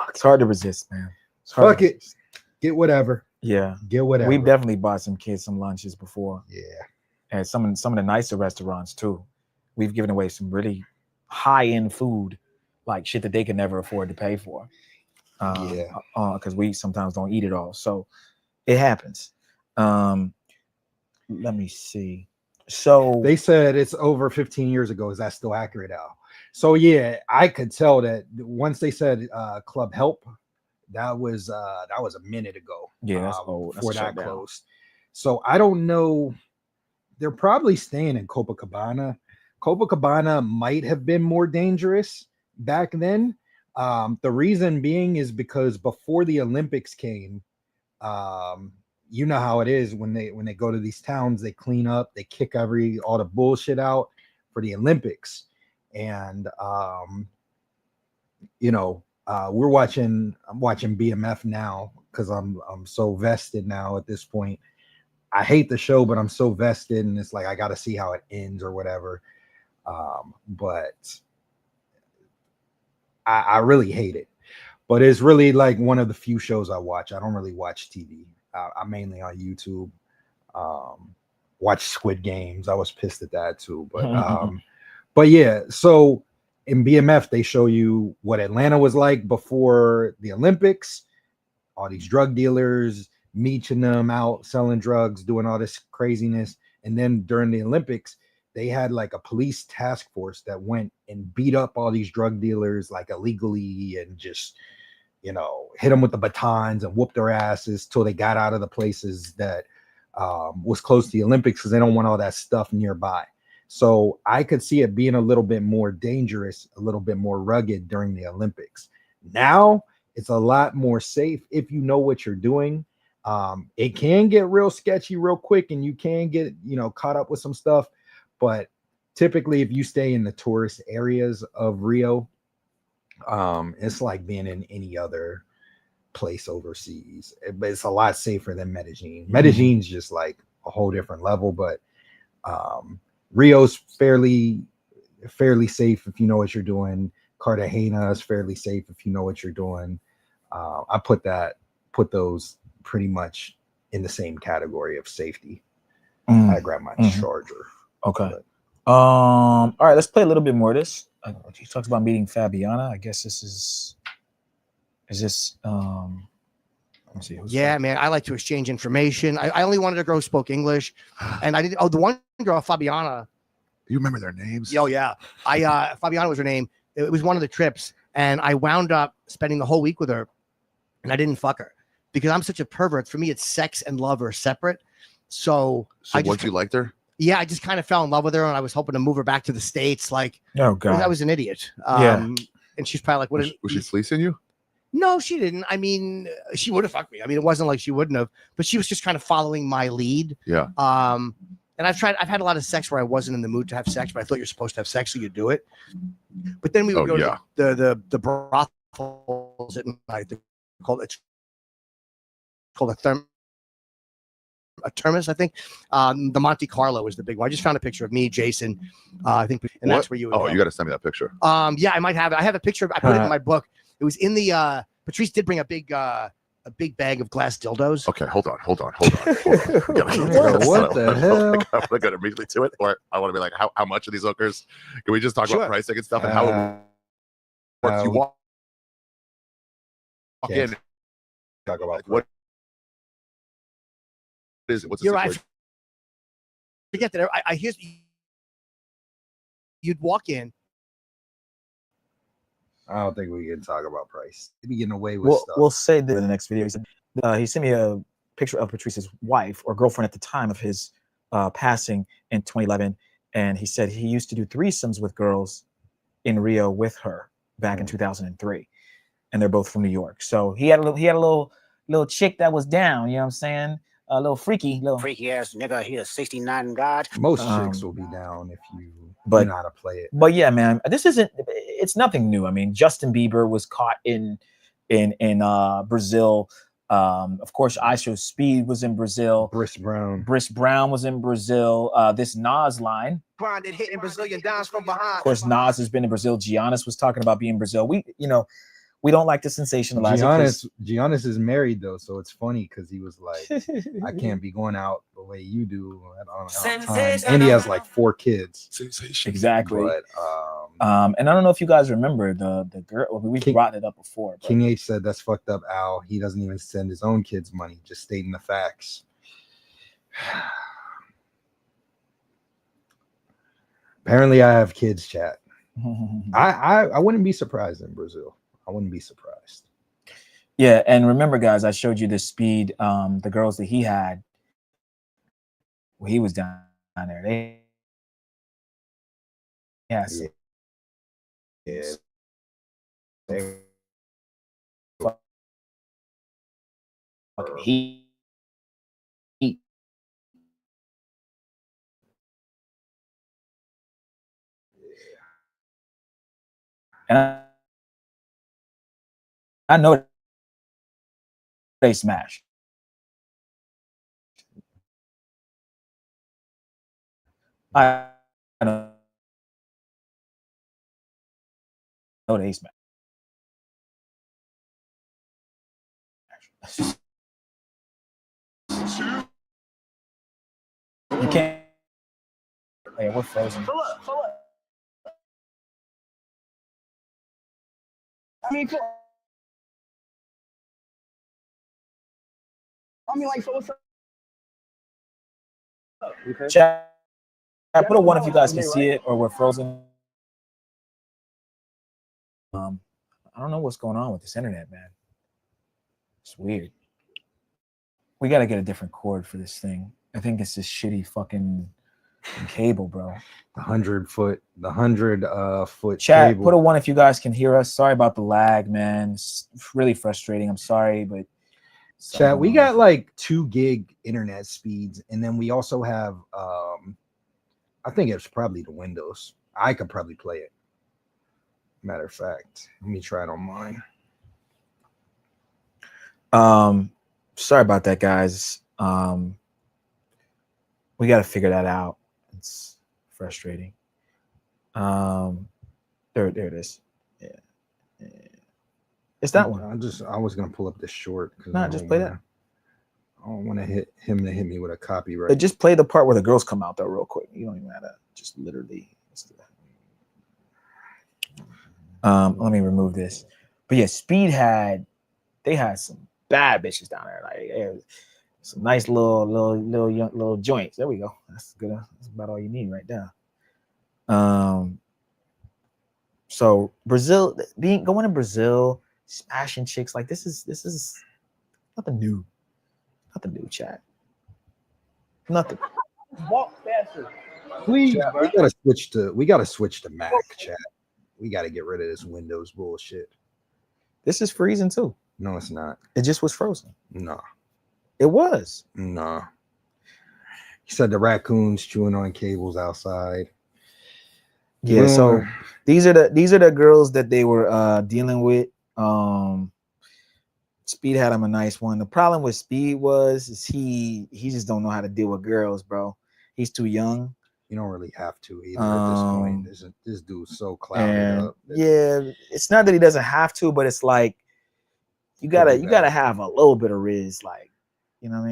It's hard to resist, man. Fuck it. Get whatever. Yeah. Get whatever. We've definitely bought some kids some lunches before. Yeah. And some of the nicer restaurants too. We've given away some really high-end food, like shit that they can never afford to pay for. Because we sometimes don't eat it all. So it happens. Let me see. So they said it's over 15 years ago. Is that still accurate, Al? So yeah, I could tell that once they said Club Help, that was a minute ago. Yeah, that's old. Before that closed. So I don't know. They're probably staying in Copacabana. Copacabana might have been more dangerous back then. The reason being is because before the Olympics came, you know how it is when they go to these towns, they clean up, they kick all the bullshit out for the Olympics. And I'm watching BMF now because I'm so vested now at this point. I hate the show, but I'm so vested, and it's like I got to see how it ends or whatever. But I really hate it. But it's really like one of the few shows I watch. I don't really watch TV. I'm mainly on YouTube. Watch Squid Games. I was pissed at that too. But yeah, so in BMF, they show you what Atlanta was like before the Olympics. All these drug dealers, meeting them out, selling drugs, doing all this craziness. And then during the Olympics, they had like a police task force that went and beat up all these drug dealers like illegally and just, hit them with the batons and whoop their asses till they got out of the places that was close to the Olympics because they don't want all that stuff nearby. So I could see it being a little bit more dangerous, a little bit more rugged during the Olympics. Now it's a lot more safe if you know what you're doing. It can get real sketchy real quick and you can get, caught up with some stuff. But typically if you stay in the tourist areas of Rio, it's like being in any other place overseas. But it's a lot safer than Medellin. Medellin's just like a whole different level, but Rio's fairly safe if you know what you're doing. Cartagena is fairly safe if you know what you're doing. I put those pretty much in the same category of safety. I grab my charger. Okay. All right, let's play a little bit more of this. He talks about meeting Fabiana. I guess this is this let's see. Yeah, man, I like to exchange information. I only wanted a girl who spoke English, and I did. Oh, the one girl, Fabiana. You remember their names? Oh yeah, Fabiana was her name. It was one of the trips, and I wound up spending the whole week with her, and I didn't fuck her because I'm such a pervert. For me, it's sex and love are separate. So once you liked her? Yeah, I just kind of fell in love with her, and I was hoping to move her back to the States. Like, oh god, I was an idiot. Yeah. And she's probably like, "What?" Was she fleecing you? No, she didn't. I mean, she would have fucked me. I mean, it wasn't like she wouldn't have, but she was just kind of following my lead. Yeah. And I've had a lot of sex where I wasn't in the mood to have sex, but I thought you're supposed to have sex, so you do it. But then we would go to the brothels at night. It's called a Terminus, I think. The Monte Carlo is the big one. I just found a picture of me, Jason. I think, and that's where you would go. You got to send me that picture. Yeah, I might have it. I have a picture. I put it in my book. It was in the. Patrice did bring a big bag of glass dildos. Okay, hold on. What the hell? I'm gonna go immediately to it, or I want to be like, how much are these hookers? Can we just talk about pricing and stuff and how it works? You walk in. Talk about what is it? What's You're right. Forget that. I hear you'd walk in. I don't think we can talk about price. Be getting away with stuff. We'll say that in the next video. He sent me a picture of Patrice's wife or girlfriend at the time of his passing in 2011, and he said he used to do threesomes with girls in Rio with her back in 2003, and they're both from New York. So he had a little chick that was down. You know what I'm saying? A little freaky ass nigga. He a 69 god. Most chicks will be down if you know how to play it. But yeah, man, it's nothing new. I mean, Justin Bieber was caught in Brazil. Of course, I Show Speed was in Brazil. Briss Brown was in Brazil. This Nas line. Grinded, hitting Brazilian dance from behind. Of course, Nas has been in Brazil. Giannis was talking about being in Brazil. We don't like to sensationalize. Giannis is married though, so it's funny because he was like, "I can't be going out the way you do at all time," and he has like 4 kids. Sensation. Exactly. But, and I don't know if you guys remember the girl. We've brought it up before. But King H said that's fucked up, Al. He doesn't even send his own kids money, just stating the facts. Apparently, I have kids, chat. I wouldn't be surprised in Brazil. I wouldn't be surprised. Yeah, and remember, guys, I showed you the Speed, the girls that he had. Well, he was down there. Fucking heat. And I know they smashed. I know they smashed. You can't. Hey, we're frozen. So what? I mean, so what's up? Okay. Chat, I put a 1 if you guys can see it, or we're frozen. I don't know what's going on with this internet, man. It's weird. We got to get a different cord for this thing. I think it's this shitty fucking cable, bro. The 100-foot chat cable. Put a 1 if you guys can hear us. Sorry about the lag, man. It's really frustrating. I'm sorry, but chat, we got like 2 gig internet speeds, and then we also have I think it's probably the Windows. I could probably play it. Matter of fact, let me try it on mine. Sorry about that, guys. We got to figure that out. It's frustrating. There it is. Yeah. It's that one. I was gonna pull up this short. Just play that. I don't want to hit him to hit me with a copyright. Just play the part where the girls come out though, real quick. You don't even have to. Just literally. Let's do that. Let me remove this. But yeah, Speed had some bad bitches down there. Like some nice little joints. There we go. That's good. That's about all you need right now. So Brazil, going to Brazil, smashing chicks, like this is nothing new. Nothing new, chat. Nothing. Walk faster. Please, we gotta switch to Mac, chat. We gotta get rid of this Windows bullshit. This is freezing too. No, it's not. It just was frozen. No. It was. No. He said the raccoons chewing on cables outside. Yeah, so these are the girls that they were dealing with. Speed had him a nice one. The problem with Speed is he just don't know how to deal with girls, bro. He's too young. You don't really have to either at this point. This dude's so clouded up. Yeah, it's not that he doesn't have to, but it's like you gotta have a little bit of riz, like, you know what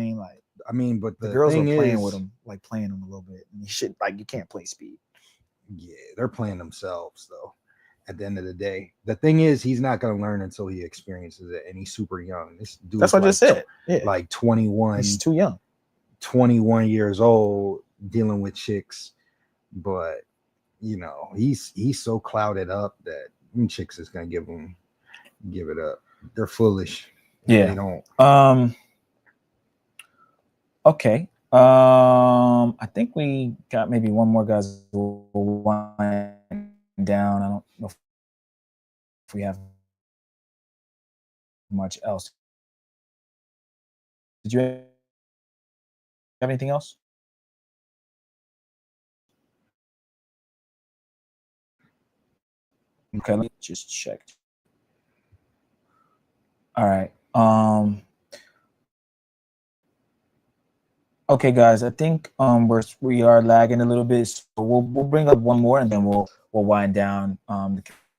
I mean? But the girls are thing playing is, with him, like playing him a little bit. And you can't play Speed. Yeah, they're playing themselves though. At the end of the day, the thing is, he's not gonna learn until he experiences it, and he's super young. This dude, that's what I just said. Yeah. Like 21. He's too young. 21 years old, dealing with chicks, but you know he's so clouded up that chicks is gonna give it up. They're foolish. Yeah. They don't. Okay. I think we got maybe one more, guys. We'll wind down. I don't know if we have much else. Did you have anything else? Okay, let me just check. All right. Okay, guys, I think we are lagging a little bit, so we'll bring up one more and then we'll wind down.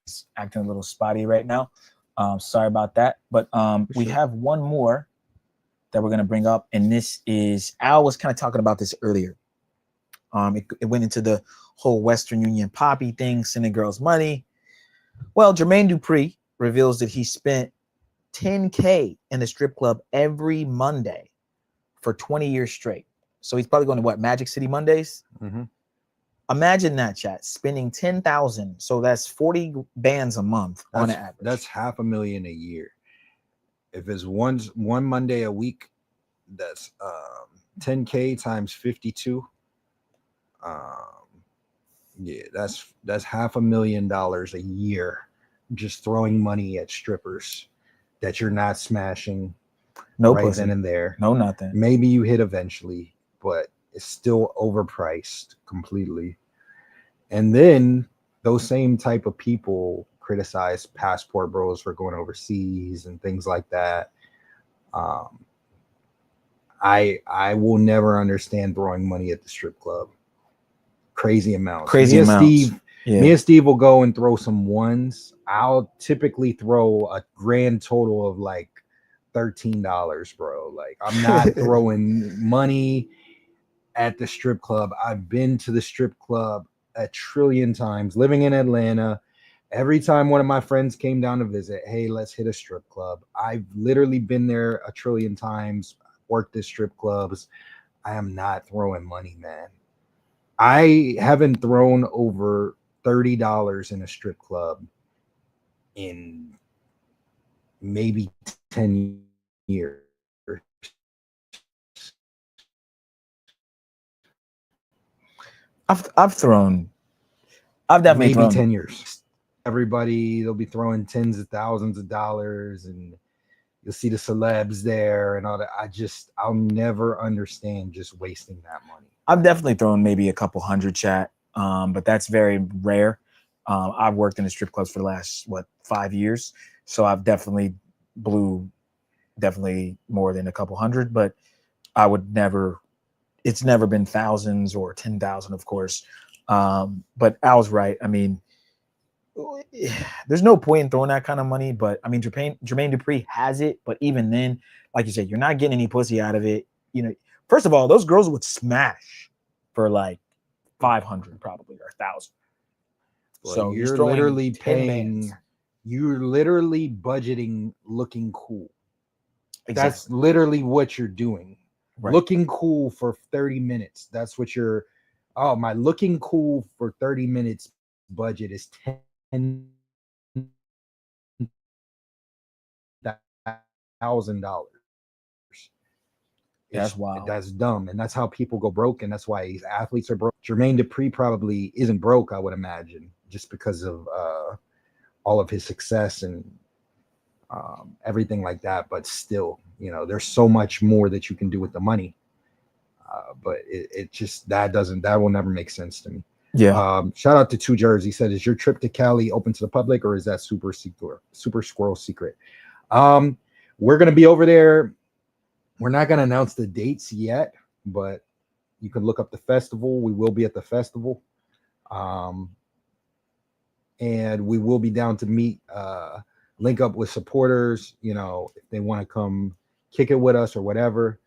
It's acting a little spotty right now. Sorry about that, but we have one more that we're gonna bring up, and this is Al was kind of talking about this earlier. It went into the whole Western Union poppy thing, sending girls money. Well, Jermaine Dupri reveals that he spent $10K in the strip club every Monday for 20 years straight. So he's probably going to what, Magic City Mondays? Mm-hmm. Imagine that, chat, spending 10,000. So that's 40 bands a month on average. That's $500,000 a year. If it's one Monday a week, that's 10K times 52. Yeah, that's $500,000 a year just throwing money at strippers that you're not smashing. No right pussy. then and there. No nothing. Maybe you hit eventually, but it's still overpriced completely. And then those same type of people criticize passport bros for going overseas and things like that. I will never understand throwing money at the strip club. Crazy amounts. Me and Steve will go and throw some ones. I'll typically throw a grand total of like $13, bro. Like, I'm not throwing money at the strip club. I've been to the strip club a trillion times. Living in Atlanta, every time one of my friends came down to visit, hey, let's hit a strip club. I've literally been there a trillion times, worked at strip clubs. I am not throwing money, man. I haven't thrown over $30 in a strip club in maybe 10 years. I've definitely maybe thrown 10 years. Everybody, they'll be throwing tens of thousands of dollars, and you'll see the celebs there and all that. I'll never understand just wasting that money. I've definitely thrown maybe a couple hundred, chat, but that's very rare. I've worked in the strip clubs for the last 5 years, so I've definitely blew more than a couple hundred, but I would never. It's never been thousands or 10,000, of course. But Al's right. I mean, there's no point in throwing that kind of money. But I mean, Jermaine Dupri has it, but even then, like you said, you're not getting any pussy out of it. You know, first of all, those girls would smash for like 500 probably or 1,000. So you're literally paying. You're literally budgeting looking cool. Exactly. That's literally what you're doing. Right. Looking cool for 30 minutes. That's what you're. Oh, my looking cool for 30 minutes budget is $10,000. That's wild. That's dumb, and that's how people go broke, and that's why these athletes are broke. Jermaine Dupri probably isn't broke, I would imagine, just because of all of his success and everything like that. But still, you know, there's so much more that you can do with the money. But it just that will never make sense to me. Yeah. Shout out to Two Jerz. He said, "Is your trip to Cali open to the public, or is that super squirrel secret?" We're gonna be over there. We're not gonna announce the dates yet, but you can look up the festival. We will be at the festival, and we will be down to meet, link up with supporters. You know, if they want to come kick it with us or whatever,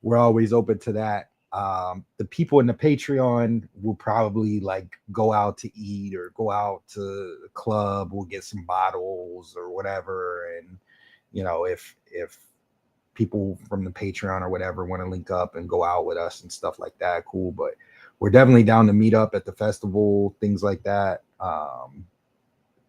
we're always open to that. The people in the Patreon will probably like go out to eat or go out to the club. We'll get some bottles or whatever. And, you know, if people from the Patreon or whatever want to link up and go out with us and stuff like that, cool. But we're definitely down to meet up at the festival, things like that.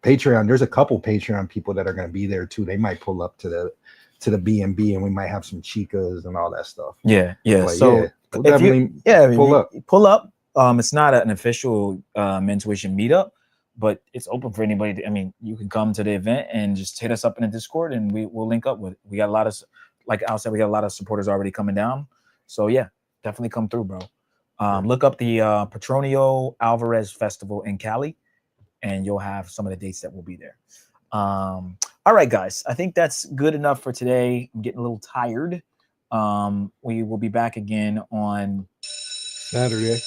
Patreon, there's a couple Patreon people that are going to be there too. They might pull up to the B&B and we might have some chicas and all that stuff. Yeah. But So yeah, we'll definitely pull up. It's not an official Men's Tuition meetup, but it's open for anybody. I mean, you can come to the event and just hit us up in the Discord and we'll link up with it. We got a lot of, like Al said, we got a lot of supporters already coming down. So yeah, definitely come through, bro. Look up the Petronio Alvarez Festival in Cali and you'll have some of the dates that will be there. All right, guys, I think that's good enough for today. I'm getting a little tired. We will be back again on Saturday.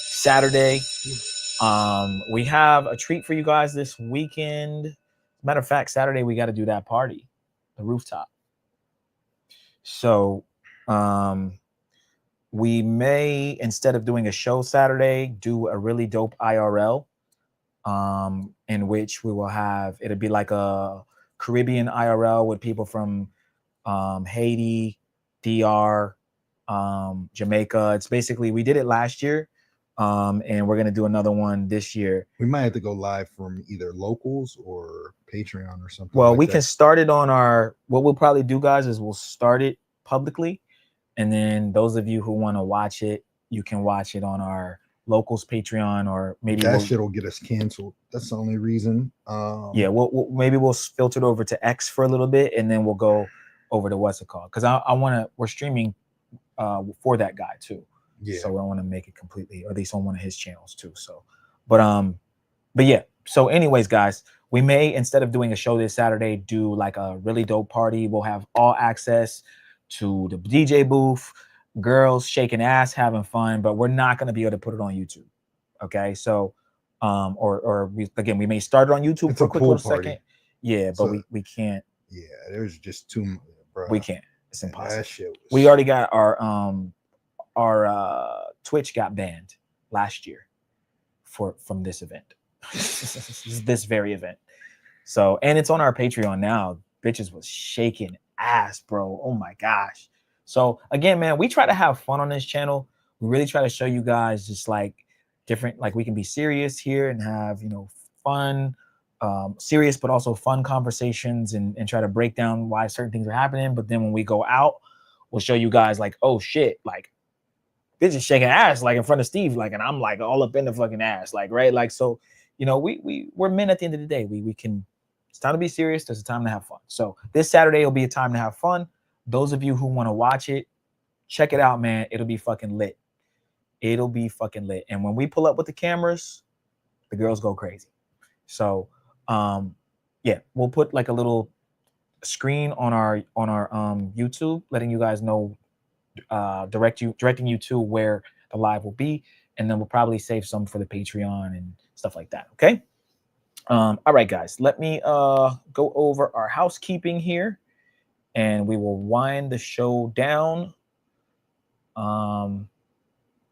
We have a treat for you guys this weekend. Matter of fact, Saturday we got to do that party, the rooftop. So we may, instead of doing a show Saturday, do a really dope IRL, in which we will have, it'll be like a Caribbean IRL with people from Haiti, DR, Jamaica. It's basically, we did it last year, and we're gonna do another one this year. We might have to go live from either locals or Patreon or something. Well, like we that. can start it on our, what we'll probably do, guys, is we'll start it publicly, and then those of you who want to watch it, you can watch it on our locals Patreon, or maybe that shit will get us canceled. That's the only reason. Yeah, maybe we'll filter it over to X for a little bit, and then we'll go over to what's it called? Because I want to. We're streaming for that guy too. Yeah. So I want to make it completely, or at least on one of his channels too. So, but yeah. So, anyways, guys, we may, instead of doing a show this Saturday, do like a really dope party. We'll have all access to the DJ booth, girls shaking ass, having fun, but we're not going to be able to put it on YouTube. Okay, so or we may start it on YouTube It's for a a quick pool little party. second. Yeah, but So- we can't. Yeah, there's just too much, bro. We can't. It's impossible. That shit was- We already got our Twitch got banned last year from this event. this very event. So, and it's on our Patreon now. Bitches was shaking ass, bro. Oh my gosh. So again, man, we try to have fun on this channel. We really try to show you guys just like different, like we can be serious here and have, you know, fun, serious, but also fun conversations and try to break down why certain things are happening. But then when we go out, we'll show you guys like, oh shit, like bitches shaking ass like in front of Steve, like, and I'm like all up in the fucking ass, like, right? Like, so, you know, we're men at the end of the day. We can, it's time to be serious. There's a time to have fun. So this Saturday will be a time to have fun. Those of you who want to watch it, check it out, man. It'll be fucking lit. It'll be fucking lit. And when we pull up with the cameras, the girls go crazy. So, yeah, we'll put like a little screen on our YouTube, letting you guys know, directing you to where the live will be, and then we'll probably save some for the Patreon and stuff like that. Okay. All right, guys, let me go over our housekeeping here, and we will wind the show down.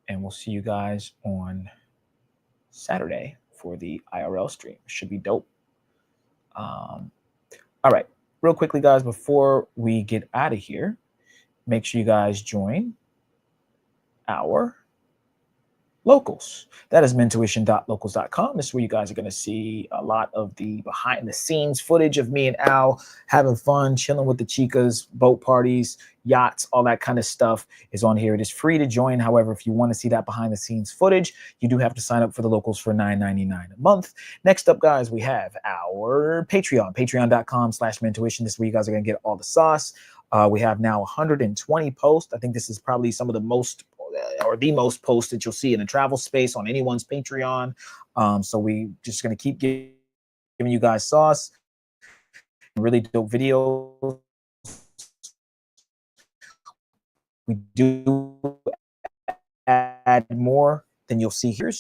And we'll see you guys on Saturday for the IRL stream. Should be dope. All right, real quickly, guys, before we get out of here, make sure you guys join our locals. That is mentuition.locals.com. This is where you guys are going to see a lot of the behind the scenes footage of me and Al having fun, chilling with the chicas, boat parties, yachts, all that kind of stuff is on here. It is free to join. However, if you want to see that behind the scenes footage, you do have to sign up for the locals for $9.99 a month. Next up, guys, we have our Patreon, patreon.com/mentuition. This is where you guys are going to get all the sauce. We have now 120 posts. I think this is probably some of the most or the most posts that you'll see in the travel space on anyone's Patreon. So we just going to keep giving you guys sauce, really dope videos. We do add more than you'll see here.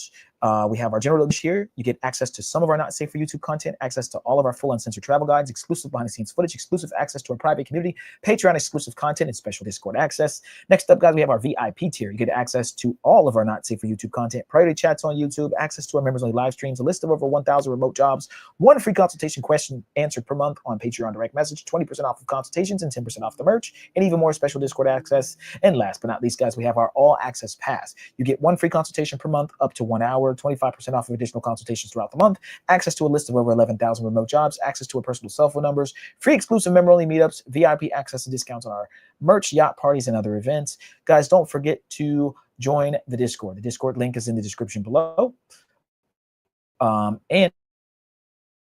We have our general this year. You get access to some of our not safe for YouTube content, access to all of our full uncensored travel guides, exclusive behind the scenes footage, exclusive access to our private community, Patreon exclusive content, and special Discord access. Next up, guys, we have our VIP tier. You get access to all of our not safe for YouTube content, priority chats on YouTube, access to our members only live streams, a list of over 1,000 remote jobs, one free consultation question answered per month on Patreon direct message, 20% off of consultations and 10% off the merch, and even more special Discord access. And last but not least, guys, we have our all access pass. You get one free consultation per month up to 1 hour, 25% off of additional consultations throughout the month, access to a list of over 11,000 remote jobs, access to our personal cell phone numbers, free exclusive member-only meetups, VIP access to discounts on our merch, yacht parties, and other events. Guys, don't forget to join the Discord. The Discord link is in the description below. And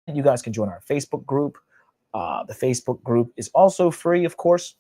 you guys can join our Facebook group. The Facebook group is also free, of course.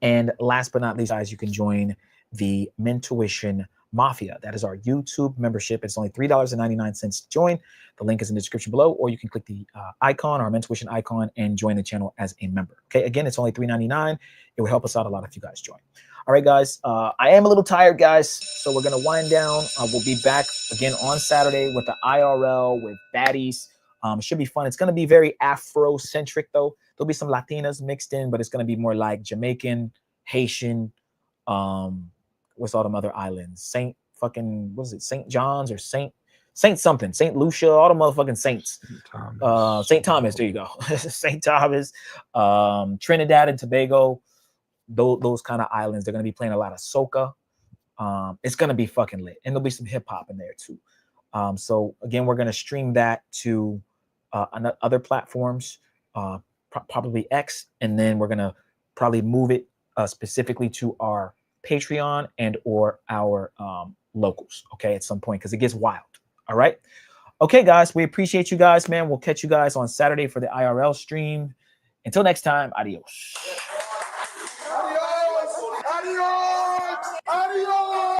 And last but not least, guys, you can join the Mentuition Mafia. That is our YouTube membership. It's only $3.99 to join. The link is in the description below, or you can click the icon, our Mentuition icon, and join the channel as a member. Okay, again, it's only $3.99. It will help us out a lot if you guys join. All right, guys, I am a little tired, guys, so we're going to wind down. We'll be back again on Saturday with the IRL with baddies. It should be fun. It's going to be very Afro-centric, though. There'll be some Latinas mixed in, but it's going to be more like Jamaican, Haitian, what's all them other islands? Saint John's or Saint something, Saint Lucia, all the motherfucking saints. Saint Thomas, there you go. Saint Thomas, Trinidad and Tobago, those kind of islands. They're gonna be playing a lot of soca. It's gonna be fucking lit, and there'll be some hip hop in there too. So again, we're gonna stream that to other platforms, probably X, and then we're gonna probably move it specifically to our Patreon and or our locals, okay, at some point, because it gets wild. All right, okay, guys, we appreciate you guys, man. We'll catch you guys on Saturday for the IRL stream. Until next time, adios.